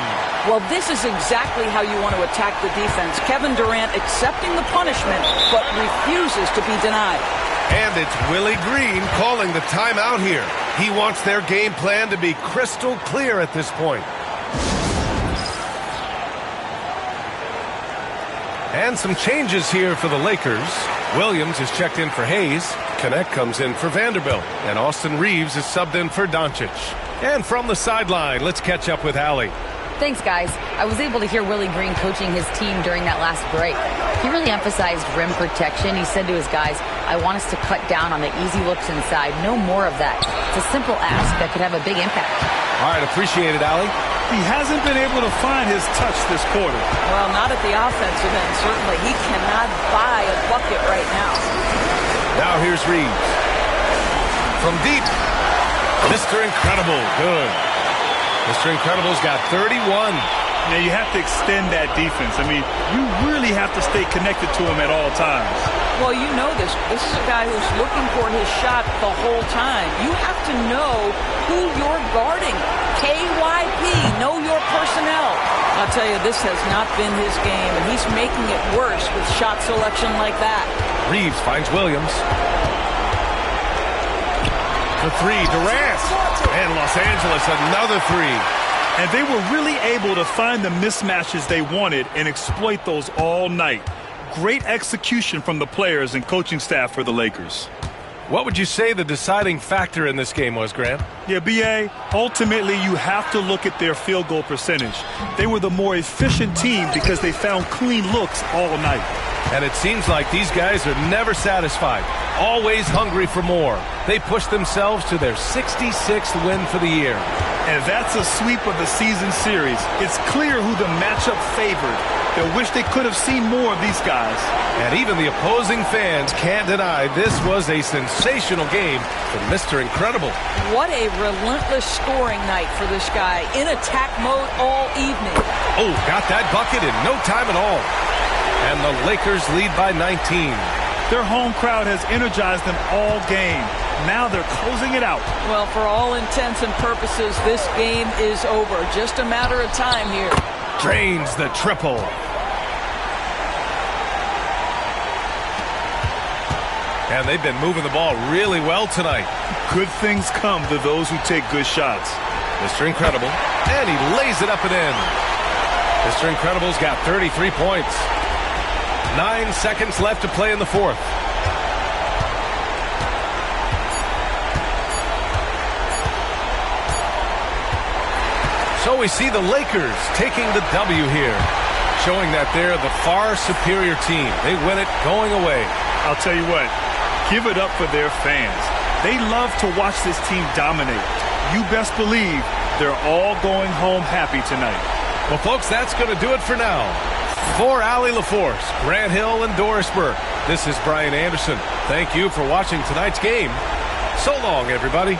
Well, this is exactly how you want to attack the defense. Kevin Durant accepting the punishment, but refuses to be denied. And it's Willie Green calling the timeout here. He wants their game plan to be crystal clear at this point. And some changes here for the Lakers. Williams is checked in for Hayes. Connect comes in for Vanderbilt. And Austin Reeves is subbed in for Doncic. And from the sideline, let's catch up with Allie. Thanks, guys. I was able to hear Willie Green coaching his team during that last break. He really emphasized rim protection. He said to his guys, I want us to cut down on the easy looks inside. No more of that. It's a simple ask that could have a big impact. All right, appreciate it, Allie. He hasn't been able to find his touch this quarter. Well, not at the offensive end, certainly. He cannot buy a bucket right now. Now here's Reeves. From deep, Mr. Incredible. Good. Mr. Incredible's got 31. Now, you have to extend that defense. I mean, you really have to stay connected to him at all times. Well, you know this. This is a guy who's looking for his shot the whole time. You have to know who you're guarding. KYP, know your personnel. I'll tell you, this has not been his game, and he's making it worse with shot selection like that. Reeves finds Williams. The three, Durant. And Los Angeles, another three. And they were really able to find the mismatches they wanted and exploit those all night. Great execution from the players and coaching staff for the Lakers. What would you say the deciding factor in this game was, Grant? Yeah, B.A., ultimately you have to look at their field goal percentage. They were the more efficient team because they found clean looks all night. And it seems like these guys are never satisfied, always hungry for more. They push themselves to their 66th win for the year. And that's a sweep of the season series. It's clear who the matchup favored. They'll wish they could have seen more of these guys. And even the opposing fans can't deny this was a sensational game for Mr. Incredible. What a relentless scoring night for this guy. In attack mode all evening. Oh, got that bucket in no time at all. And the Lakers lead by 19. Their home crowd has energized them all game. Now they're closing it out. Well, for all intents and purposes, this game is over. Just a matter of time here. Drains the triple. And they've been moving the ball really well tonight. Good things come to those who take good shots. Mr. Incredible. And he lays it up and in. Mr. Incredible's got 33 points. 9 seconds left to play in the fourth. So we see the Lakers taking the W here. showing that they're the far superior team. They win it going away. I'll tell you what, give it up for their fans. They love to watch this team dominate. You best believe they're all going home happy tonight. Well, folks, that's going to do it for now. For Allie LaForce, Grant Hill, and Doris Burke, this is Brian Anderson. Thank you for watching tonight's game. So long, everybody.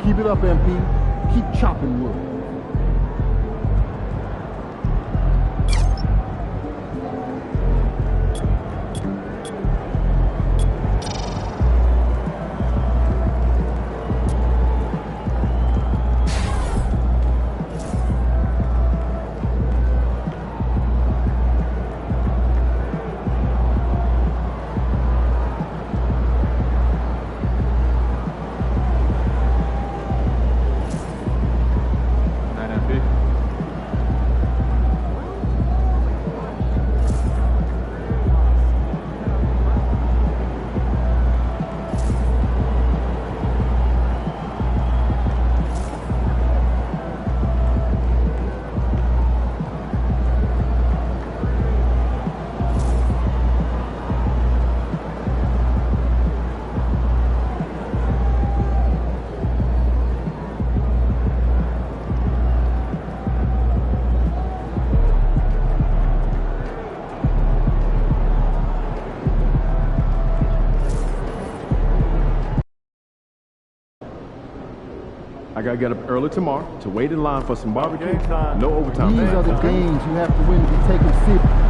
Keep it up, MP. Keep chopping wood. I gotta get up early tomorrow to wait in line for some barbecue. No overtime. These are the games you have to win to be taken seriously.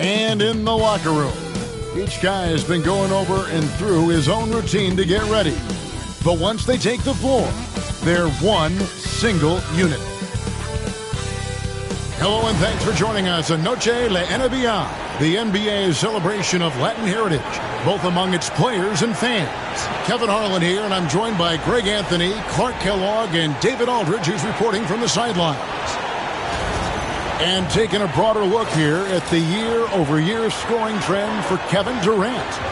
And in the locker room, each guy has been going over and through his own routine to get ready. But once they take the floor, they're one single unit. Hello and thanks for joining us on Noche La NBA, the NBA's celebration of Latin heritage, both among its players and fans. Kevin Harlan here, and I'm joined by Greg Anthony, Clark Kellogg, and David Aldridge, who's reporting from the sidelines. And taking a broader look here at the year-over-year scoring trend for Kevin Durant.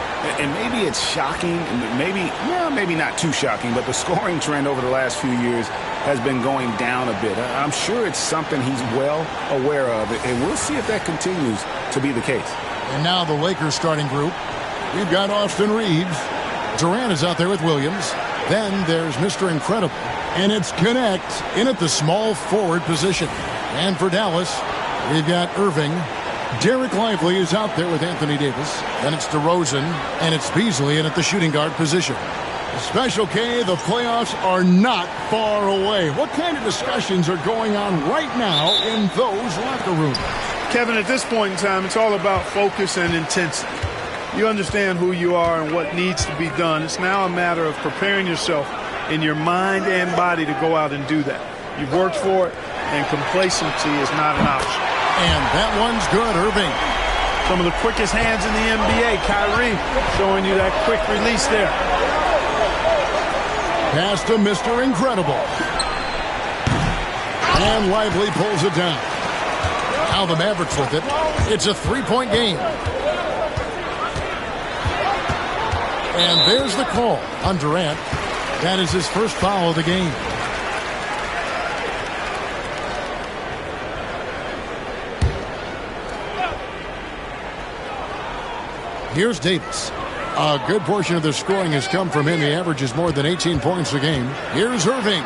And maybe it's shocking, maybe not too shocking, but the scoring trend over the last few years has been going down a bit. I'm sure it's something he's well aware of, and we'll see if that continues to be the case. And now the Lakers starting group. We've got Austin Reeves. Durant is out there with Williams. Then there's Mr. Incredible. And it's Connect in at the small forward position. And for Dallas, we've got Irving. Derek Lively is out there with Anthony Davis. Then it's DeRozan, and it's Beasley in at the shooting guard position. Special K, the playoffs are not far away. What kind of discussions are going on right now in those locker rooms? Kevin, at this point in time, it's all about focus and intensity. You understand who you are and what needs to be done. It's now a matter of preparing yourself in your mind and body to go out and do that. You've worked for it, and complacency is not an option. And that one's good, Irving. Some of the quickest hands in the NBA. Kyrie showing you that quick release there. Pass to Mr. Incredible. And Lively pulls it down. Now the Mavericks with it. It's a three-point game. And there's the call on Durant. That is his first foul of the game. Here's Davis. A good portion of their scoring has come from him. He averages more than 18 points a game. Here's Irving.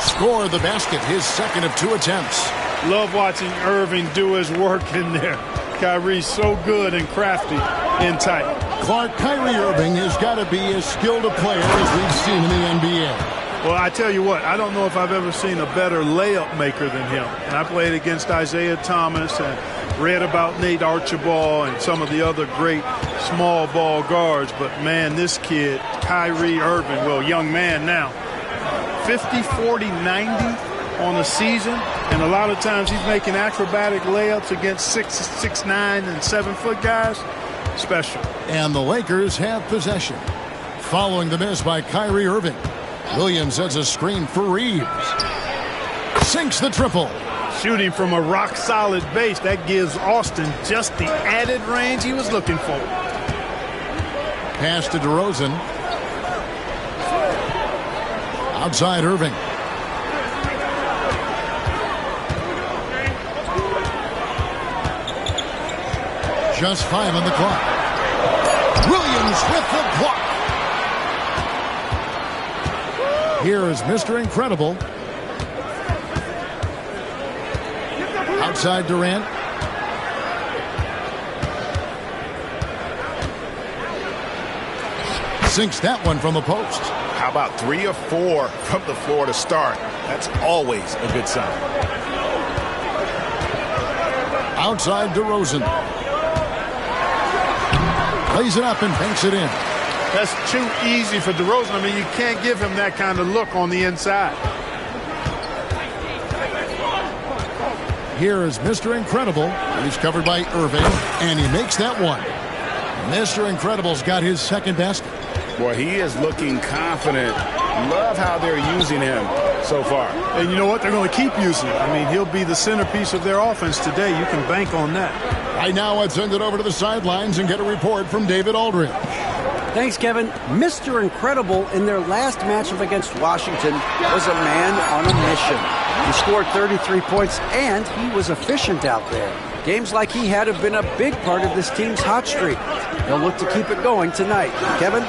Score the basket, his second of 2 attempts. Love watching Irving do his work in there. Kyrie's so good and crafty in tight. Clark, Kyrie Irving has got to be as skilled a player as we've seen in the NBA. Well, I tell you what, I don't know if I've ever seen a better layup maker than him. And I played against Isaiah Thomas and read about Nate Archibald and some of the other great small ball guards. But, man, this kid, Kyrie Irving, well, young man now, 50, 40, 90 on the season. And a lot of times he's making acrobatic layups against 6'9" and 7-foot guys. Special. And the Lakers have possession. Following the miss by Kyrie Irving. Williams sets a screen for Reeves. Sinks the triple. Shooting from a rock-solid base, that gives Austin just the added range he was looking for. Pass to DeRozan. Outside Irving. Just 5 on the clock. Williams with the block. Here is Mr. Incredible. Outside Durant. Sinks that one from the post. How about 3 or 4 from the floor to start? That's always a good sign. Outside DeRozan. Lays it up and banks it in. That's too easy for DeRozan. I mean, you can't give him that kind of look on the inside. Here is Mr. Incredible. He's covered by Irving, and he makes that one. Mr. Incredible's got his second basket. Boy, he is looking confident. Love how they're using him so far. And you know what? They're going to keep using him. I mean, he'll be the centerpiece of their offense today. You can bank on that. Right now, I'd send it over to the sidelines and get a report from David Aldridge. Thanks, Kevin. Mr. Incredible in their last matchup against Washington was a man on a mission. He scored 33 points, and he was efficient out there. Games like he had have been a big part of this team's hot streak. They'll look to keep it going tonight. Kevin?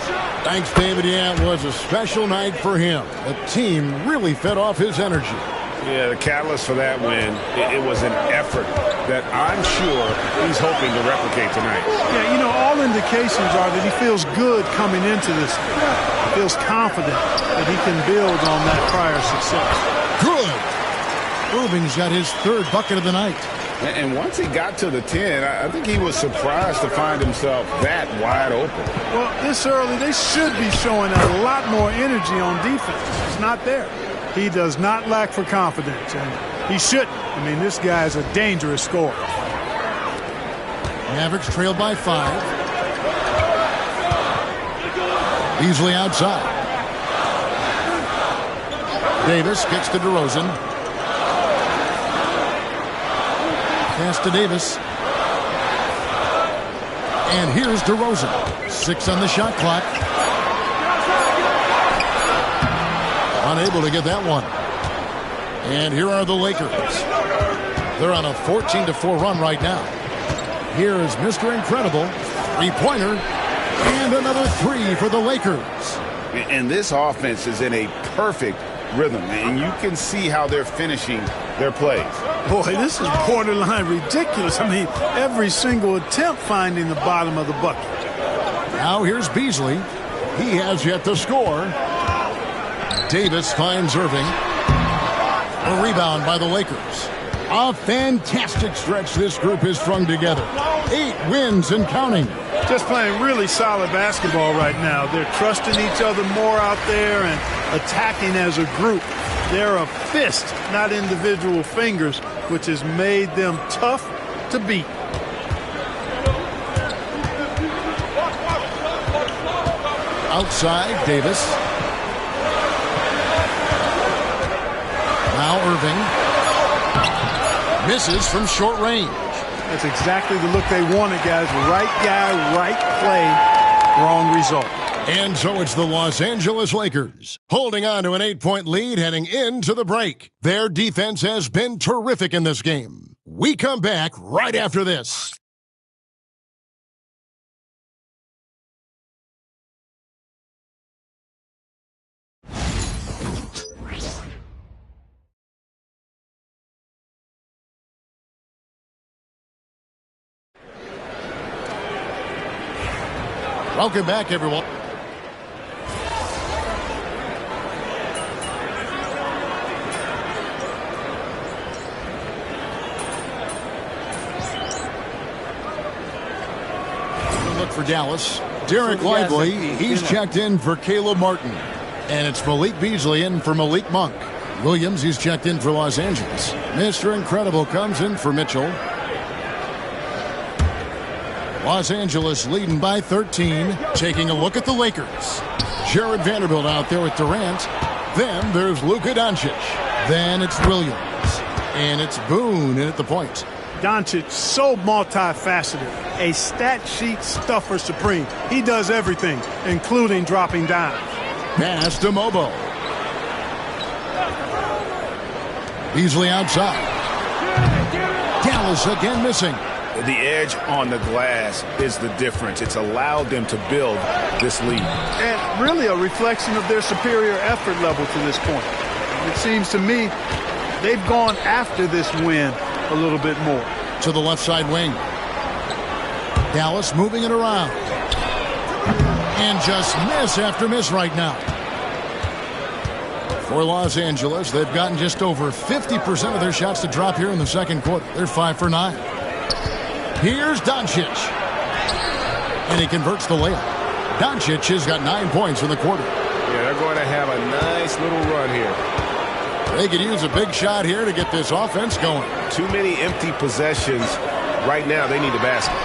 Thanks, David. Yeah, it was a special night for him. The team really fed off his energy. Yeah, the catalyst for that win, it was an effort that I'm sure he's hoping to replicate tonight. Yeah, you know, all indications are that he feels good coming into this. He feels confident that he can build on that prior success. Good. Irving's got his third bucket of the night. And once he got to the 10, I think he was surprised to find himself that wide open. Well, this early, they should be showing a lot more energy on defense. It's not there. He does not lack for confidence, and he shouldn't. I mean, this guy's a dangerous scorer. Mavericks trailed by 5. Beasley outside. Davis gets to DeRozan. Pass to Davis. And here's DeRozan. 6 on the shot clock. Unable to get that one. And here are the Lakers. They're on a 14-4 run right now. Here is Mr. Incredible. 3-pointer. And another 3 for the Lakers. And this offense is in a perfect rhythm. And you can see how they're finishing their plays. Boy, this is borderline ridiculous. I mean, every single attempt finding the bottom of the bucket. Now here's Beasley. He has yet to score. Davis finds Irving. A rebound by the Lakers. A fantastic stretch this group has strung together. 8 wins and counting. Just playing really solid basketball right now. They're trusting each other more out there and attacking as a group. They're a fist, not individual fingers, which has made them tough to beat. Outside, Davis. Now Irving. Misses from short range. That's exactly the look they wanted, guys. Right guy, right play, wrong result. And so it's the Los Angeles Lakers holding on to an 8-point lead heading into the break. Their defense has been terrific in this game. We come back right after this. Welcome back, everyone. Look for Dallas. Derek Lively, he's checked in for Caleb Martin. And it's Malik Beasley in for Malik Monk. Williams, he's checked in for Los Angeles. Mr. Incredible comes in for Mitchell. Los Angeles leading by 13. Taking a look at the Lakers. Jared Vanderbilt out there with Durant. Then there's Luka Doncic. Then it's Williams. And it's Boone in at the point. Doncic, so multifaceted. A stat sheet stuffer supreme. He does everything, including dropping dimes. Pass to Mobo. Beasley outside. Dallas again missing. The edge on the glass is the difference. It's allowed them to build this lead. And really a reflection of their superior effort level to this point. It seems to me they've gone after this win a little bit more. To the left side wing. Dallas moving it around. And just miss after miss right now. For Los Angeles, they've gotten just over 50% of their shots to drop here in the second quarter. They're 5 for 9. Here's Doncic. And he converts the layup. Doncic has got 9 points in the quarter. Yeah, they're going to have a nice little run here. They could use a big shot here to get this offense going. Too many empty possessions. Right now, they need a basket.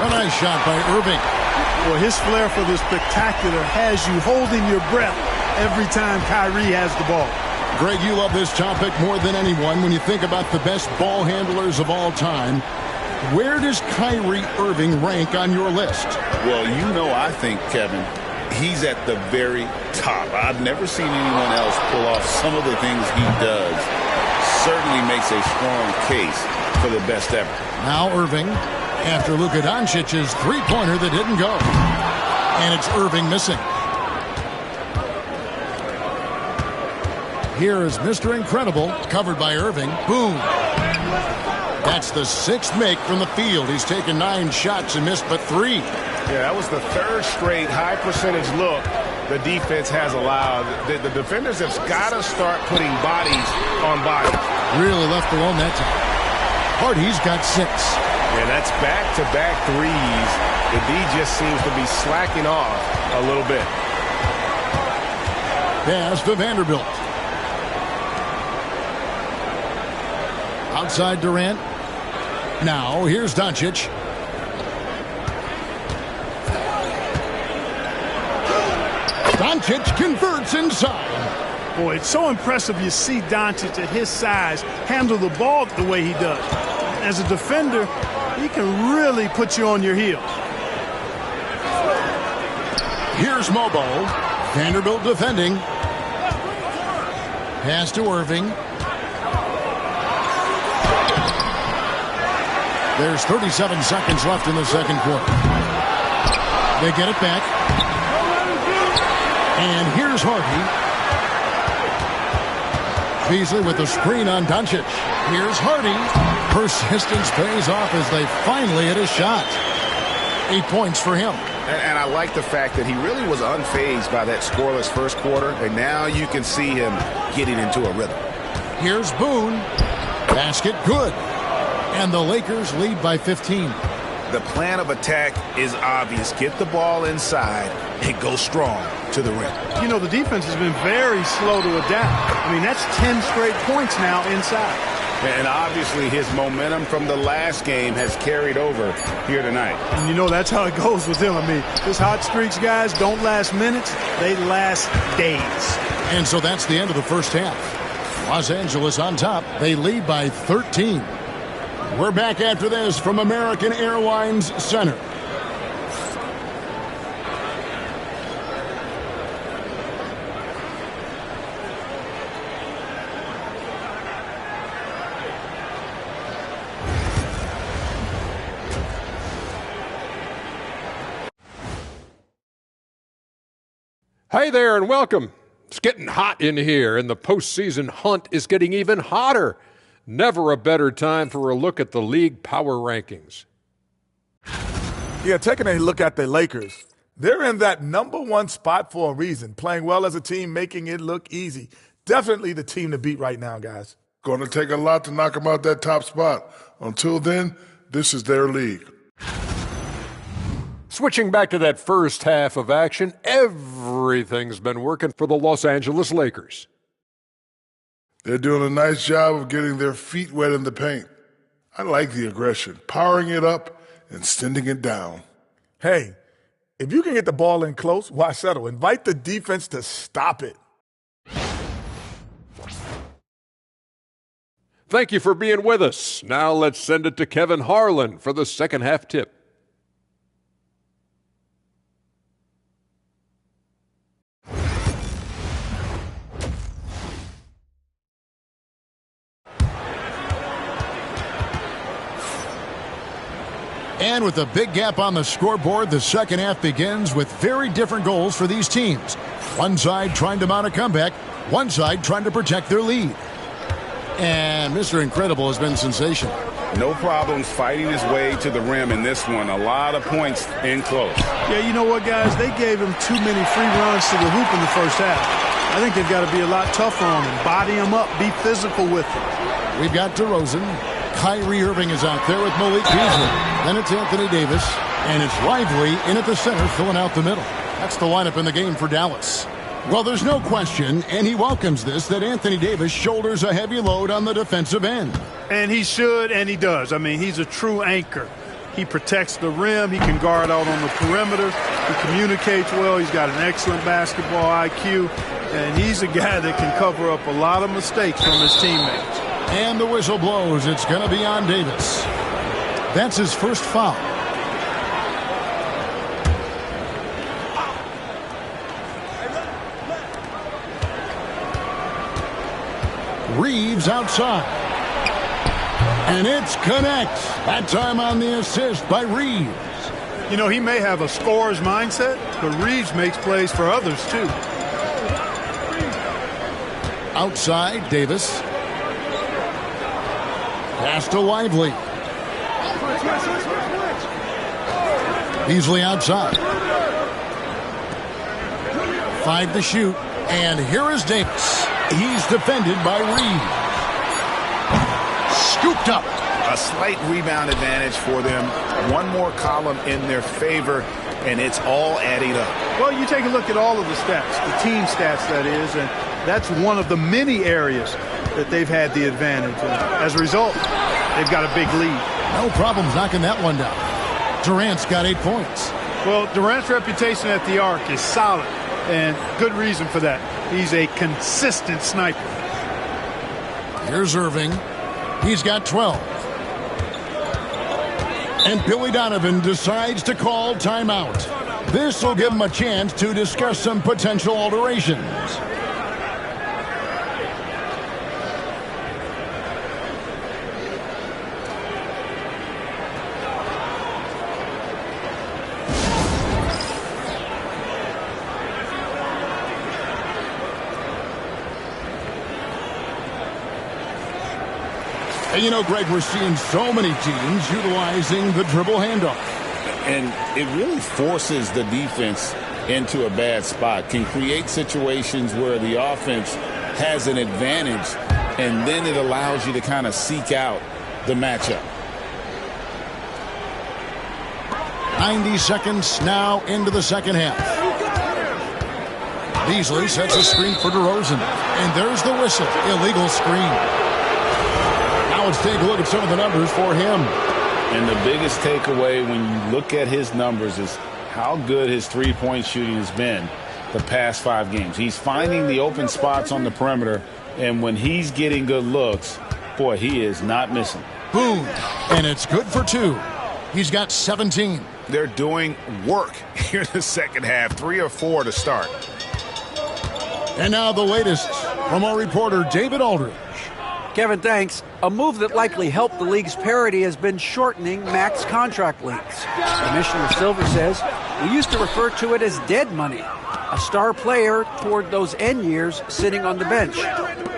A nice shot by Irving. Well, his flair for the spectacular has you holding your breath every time Kyrie has the ball. Greg, you love this topic more than anyone. When you think about the best ball handlers of all time, where does Kyrie Irving rank on your list? Well, you know, I think, Kevin, he's at the very top. I've never seen anyone else pull off some of the things he does. Certainly makes a strong case for the best ever. Now Irving, after Luka Doncic's three-pointer that didn't go. And it's Irving missing. Here is Mr. Incredible, covered by Irving. Boom. That's the 6th make from the field. He's taken 9 shots and missed but 3. Yeah, that was the 3rd straight high percentage look the defense has allowed. The defenders have got to start putting bodies on bodies. Really left alone that time. Hardy's got 6. And that's back-to-back threes. The D just seems to be slacking off a little bit. Pass to Vanderbilt. Outside Durant. Now here's Doncic. Doncic converts inside. Boy, it's so impressive you see Doncic at his size handle the ball the way he does. As a defender, he can really put you on your heels. Here's Mobo. Vanderbilt defending. Pass to Irving. There's 37 seconds left in the second quarter. They get it back. And here's Hardy. Beasley with the screen on Doncic. Here's Hardy. Persistence pays off as they finally hit a shot. 8 points for him. And I like the fact that he really was unfazed by that scoreless first quarter. And now you can see him getting into a rhythm. Here's Boone. Basket good. And the Lakers lead by 15. The plan of attack is obvious. Get the ball inside and go strong. to the rim. You know, the defense has been very slow to adapt. I mean, that's 10 straight points now inside. And obviously his momentum from the last game has carried over here tonight. And you know, that's how it goes with him. I mean, his hot streaks, guys, don't last minutes. They last days. And so that's the end of the first half. Los Angeles on top. They lead by 13. We're back after this from American Airlines Center. Hey there and welcome. It's getting hot in here, and the postseason hunt is getting even hotter. Never a better time for a look at the league power rankings. Yeah, taking a look at the Lakers. They're in that number one spot for a reason, playing well as a team, making it look easy. Definitely the team to beat right now, guys. Going to take a lot to knock them out that top spot. Until then, this is their league. Switching back to that first half of action, everything's been working for the Los Angeles Lakers. They're doing a nice job of getting their feet wet in the paint. I like the aggression, powering it up and sending it down. Hey, if you can get the ball in close, why settle? Invite the defense to stop it. Thank you for being with us. Now let's send it to Kevin Harlan for the second half tip. And with a big gap on the scoreboard, the second half begins with very different goals for these teams. One side trying to mount a comeback, one side trying to protect their lead. And Mr. Incredible has been sensational. No problems fighting his way to the rim in this one. A lot of points in close. Yeah, you know what, guys? They gave him too many free runs to the hoop in the first half. I think they've got to be a lot tougher on him. Body him up. Be physical with him. We've got DeRozan. Kyrie Irving is out there with Malik Beasley. Then it's Anthony Davis. And it's Lively in at the center, filling out the middle. That's the lineup in the game for Dallas. Well, there's no question, and he welcomes this, that Anthony Davis shoulders a heavy load on the defensive end. And he should, and he does. I mean, he's a true anchor. He protects the rim. He can guard out on the perimeter. He communicates well. He's got an excellent basketball IQ. And he's a guy that can cover up a lot of mistakes from his teammates. And the whistle blows. It's going to be on Davis. That's his first foul. Reeves outside. And it's connects. That time on the assist by Reeves. You know, he may have a scorer's mindset, but Reeves makes plays for others, too. Outside, Davis. Pass to Lively. Beasley outside. 5 to shoot. And here is Davis. He's defended by Reeves. Scooped up. A slight rebound advantage for them. One more column in their favor, and it's all adding up. Well, you take a look at all of the stats, the team stats, that is, and that's one of the many areas that they've had the advantage. And as a result, they've got a big lead. No problems knocking that one down. Durant's got 8 points. Well, Durant's reputation at the arc is solid, and good reason for that. He's a consistent sniper. Here's Irving. He's got 12. And Billy Donovan decides to call timeout. This will give him a chance to discuss some potential alterations. And you know, Greg, we're seeing so many teams utilizing the dribble handoff. And it really forces the defense into a bad spot, can create situations where the offense has an advantage, and then it allows you to kind of seek out the matchup. 90 seconds now into the second half. Beasley sets a screen for DeRozan. And there's the whistle. Illegal screen. Now let's take a look at some of the numbers for him. And the biggest takeaway when you look at his numbers is how good his three-point shooting has been the past 5 games. He's finding the open spots on the perimeter, and when he's getting good looks, boy, he is not missing. Boom. And it's good for 2. He's got 17. They're doing work here in the second half, 3 or 4 to start. And now the latest from our reporter, David Aldridge. Kevin, thanks. A move that likely helped the league's parity has been shortening max contract lengths. Commissioner Silver says we used to refer to it as dead money, a star player toward those end years sitting on the bench.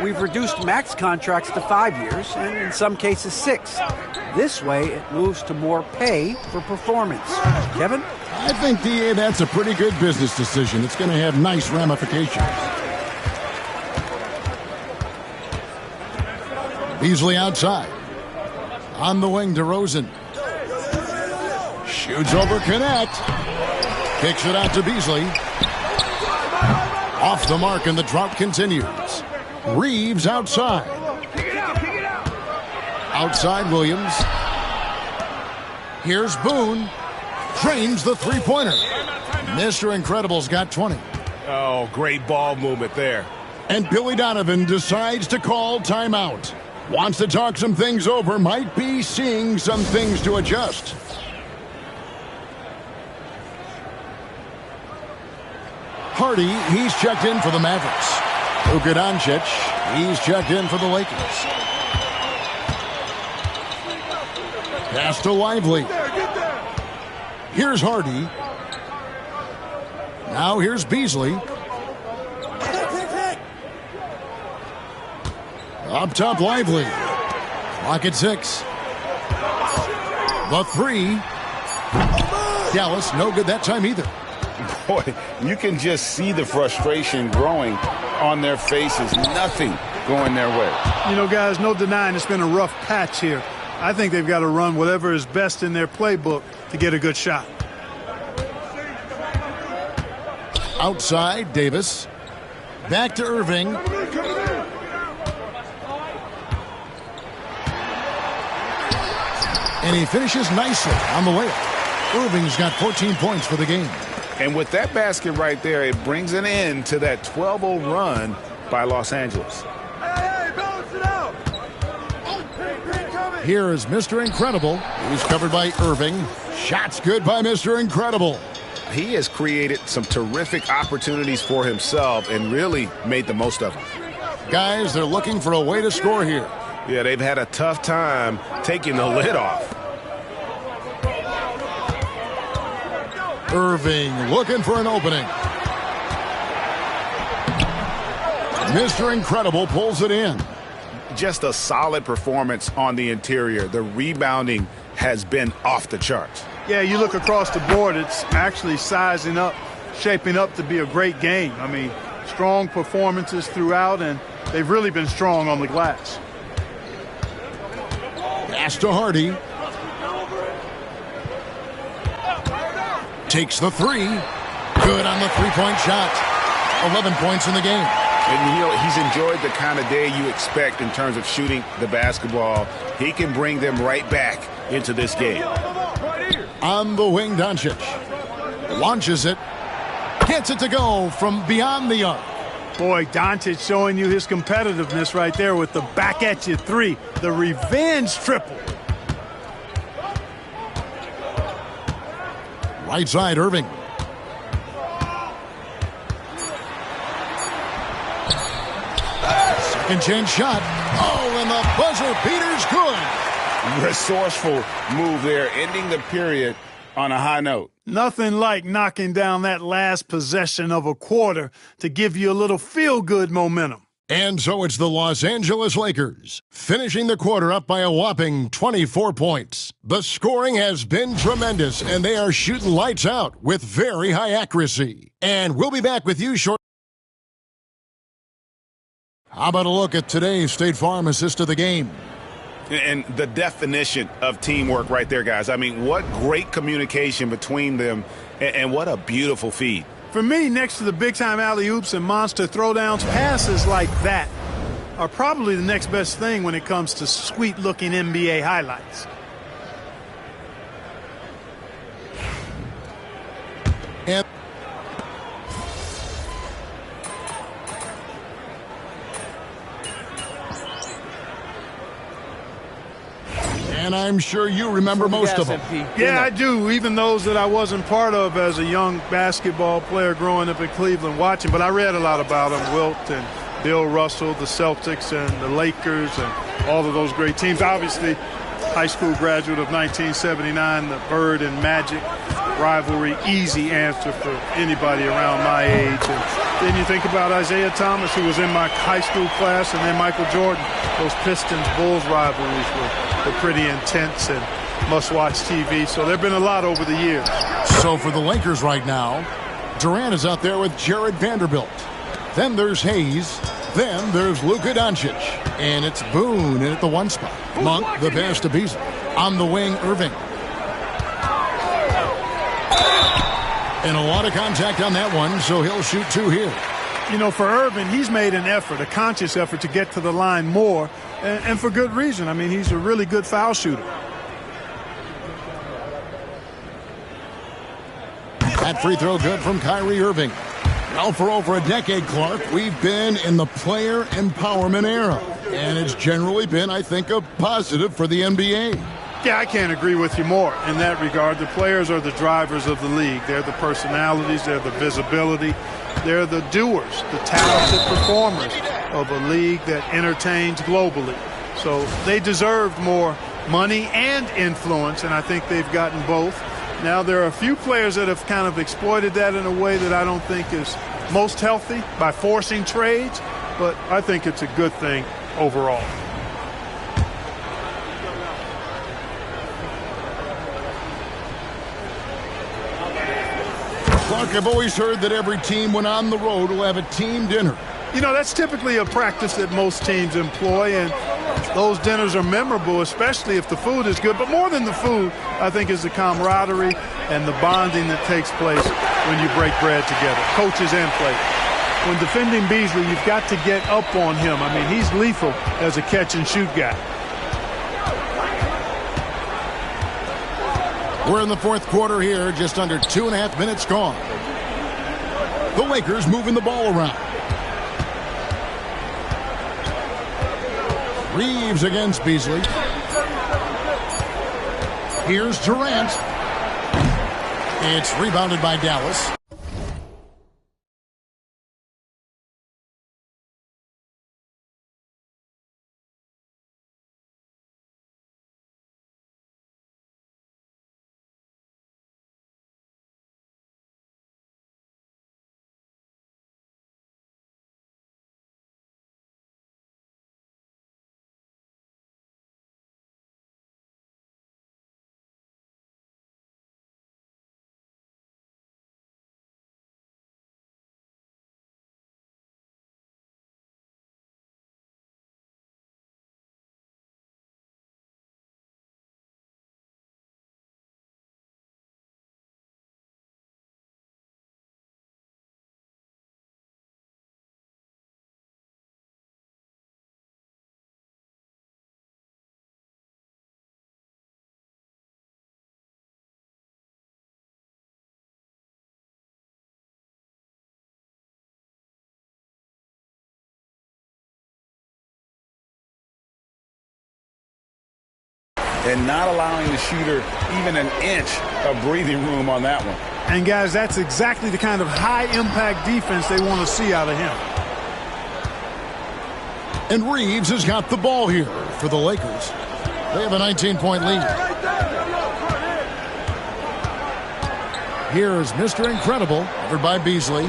We've reduced max contracts to 5 years, and in some cases 6. This way, it moves to more pay for performance. Kevin? I think, DA, that's a pretty good business decision. It's going to have nice ramifications. Beasley outside. On the wing, DeRozan. Shoots over Connect. Kicks it out to Beasley. Off the mark, and the drought continues. Reeves outside. Outside Williams. Here's Boone. Drains the three-pointer. Mr. Incredible's got 20. Oh, great ball movement there. And Billy Donovan decides to call timeout. Wants to talk some things over, might be seeing some things to adjust. Hardy, he's checked in for the Mavericks. Luka Doncic, he's checked in for the Lakers. Pass to Lively. Here's Hardy. Now here's Beasley. Up top, Lively. Clock at 6. The 3. Dallas, no good that time either. Boy, you can just see the frustration growing on their faces. Nothing going their way. You know, guys, no denying it's been a rough patch here. I think they've got to run whatever is best in their playbook to get a good shot. Outside, Davis. Back to Irving. And he finishes nicely on the layup. Irving's got 14 points for the game. And with that basket right there, it brings an end to that 12-0 run by Los Angeles. Here is Mr. Incredible. He's covered by Irving. Shots good by Mr. Incredible. He has created some terrific opportunities for himself and really made the most of them. Guys, they're looking for a way to score here. Yeah, they've had a tough time taking the lid off. Irving looking for an opening. Mr. Incredible pulls it in. Just a solid performance on the interior. The rebounding has been off the charts. Yeah, you look across the board, it's actually sizing up, shaping up to be a great game. I mean, strong performances throughout, and they've really been strong on the glass. Pass to Hardy. Takes the 3. Good on the three-point shot. 11 points in the game. And, you know, he's enjoyed the kind of day you expect in terms of shooting the basketball. He can bring them right back into this game. On the wing, Doncic. Launches it. Gets it to go from beyond the arc. Boy, Doncic showing you his competitiveness right there with the back-at-you 3. The revenge triple. Right side, Irving. Second chance shot. Oh, and the buzzer beater's good. Resourceful move there, ending the period on a high note. Nothing like knocking down that last possession of a quarter to give you a little feel-good momentum. And so it's the Los Angeles Lakers, finishing the quarter up by a whopping 24 points. The scoring has been tremendous, and they are shooting lights out with very high accuracy. And we'll be back with you shortly. How about a look at today's State Farm assist of the game? And the definition of teamwork right there, guys. I mean, what great communication between them, and what a beautiful feed. For me, next to the big-time alley-oops and monster throwdowns, passes like that are probably the next best thing when it comes to sweet-looking NBA highlights. And I'm sure you remember most of them. Yeah, I do, even those that I wasn't part of as a young basketball player growing up in Cleveland watching. But I read a lot about them, Wilt and Bill Russell, the Celtics and the Lakers and all of those great teams. Obviously, high school graduate of 1979, the Bird and Magic rivalry, easy answer for anybody around my age. And then you think about Isaiah Thomas, who was in my high school class, and then Michael Jordan. Those Pistons-Bulls rivalries were pretty intense and must-watch TV. So there have been a lot over the years. So for the Lakers right now, Durant is out there with Jared Vanderbilt. Then there's Hayes. Then there's Luka Doncic. And it's Boone in at the one spot. Monk, the pass to Beasley. On the wing, Irving. And a lot of contact on that one, so he'll shoot two here. You know, for Irving, he's made an effort, a conscious effort to get to the line more, and for good reason. I mean, he's a really good foul shooter. That free throw good from Kyrie Irving. Now for over a decade, Clark, we've been in the player empowerment era. And it's generally been, I think, a positive for the NBA. Yeah, I can't agree with you more in that regard. The players are the drivers of the league. They're the personalities. They're the visibility. They're the doers, the talented performers of a league that entertains globally. So they deserved more money and influence, and I think they've gotten both. Now, there are a few players that have kind of exploited that in a way that I don't think is most healthy by forcing trades, but I think it's a good thing overall. Clark, I've always heard that every team when on the road will have a team dinner. You know, that's typically a practice that most teams employ, and those dinners are memorable, especially if the food is good. But more than the food, I think, is the camaraderie and the bonding that takes place when you break bread together, coaches and players. When defending Beasley, you've got to get up on him. I mean, he's lethal as a catch-and-shoot guy. We're in the fourth quarter here, just under 2.5 minutes gone. The Lakers moving the ball around. Reeves against Beasley. Here's Durant. It's rebounded by Dallas. And not allowing the shooter even an inch of breathing room on that one. And, guys, that's exactly the kind of high-impact defense they want to see out of him. And Reeves has got the ball here for the Lakers. They have a 19-point lead. Here's Mr. Incredible, covered by Beasley.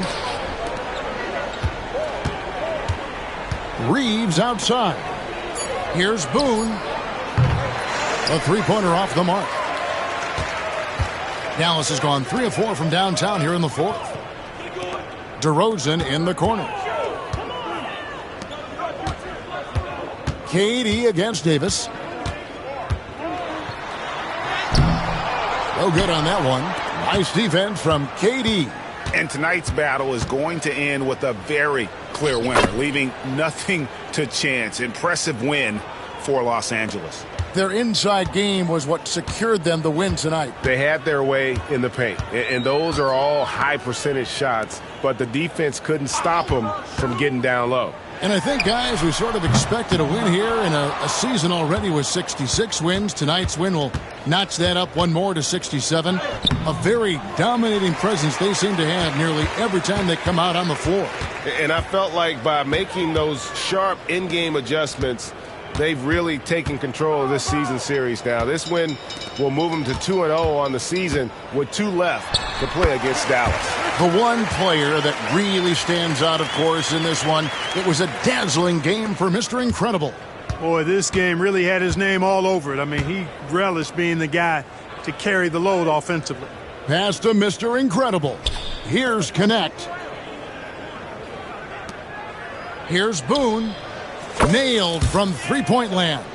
Reeves outside. Here's Boone. A three-pointer off the mark. Dallas has gone 3 of 4 from downtown here in the fourth. DeRozan in the corner. KD against Davis. No good on that one. Nice defense from KD. And tonight's battle is going to end with a very clear winner, leaving nothing to chance. Impressive win for Los Angeles. Their inside game was what secured them the win tonight. They had their way in the paint, and those are all high percentage shots, but the defense couldn't stop them from getting down low. And I think, guys, we sort of expected a win here in a season already with 66 wins. Tonight's win will notch that up one more to 67. A very dominating presence they seem to have nearly every time they come out on the floor. And I felt like by making those sharp in-game adjustments, they've really taken control of this season series now. This win will move them to 2-0 on the season with 2 left to play against Dallas. The one player that really stands out, of course, in this one, it was a dazzling game for Mr. Incredible. Boy, this game really had his name all over it. I mean, he relished being the guy to carry the load offensively. Pass to Mr. Incredible. Here's Connect. Here's Boone. Nailed from three-point land.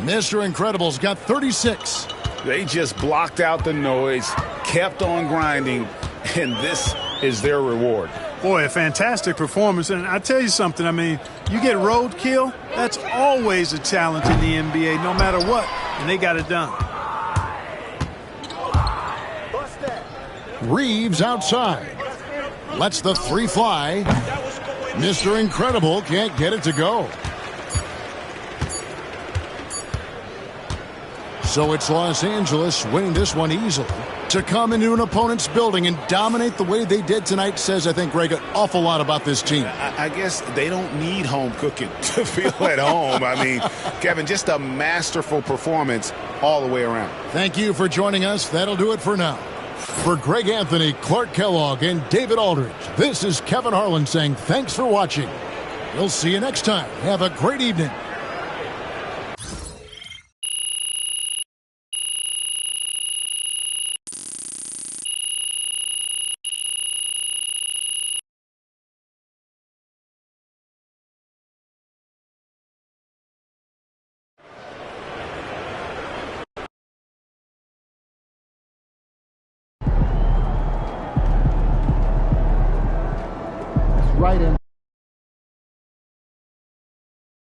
Mr. Incredible's got 36. They just blocked out the noise, kept on grinding, and this is their reward. Boy, a fantastic performance. And I tell you something, I mean, you get roadkill, that's always a challenge in the NBA, no matter what, and they got it done. Reeves outside. Lets the three fly. Mr. Incredible can't get it to go. So it's Los Angeles winning this one easily. To come into an opponent's building and dominate the way they did tonight says, I think, Greg, an awful lot about this team. I guess they don't need home cooking to feel at home. I mean, Kevin, just a masterful performance all the way around. Thank you for joining us. That'll do it for now. For Greg Anthony, Clark Kellogg, and David Aldridge, this is Kevin Harlan saying thanks for watching. We'll see you next time. Have a great evening. Right in.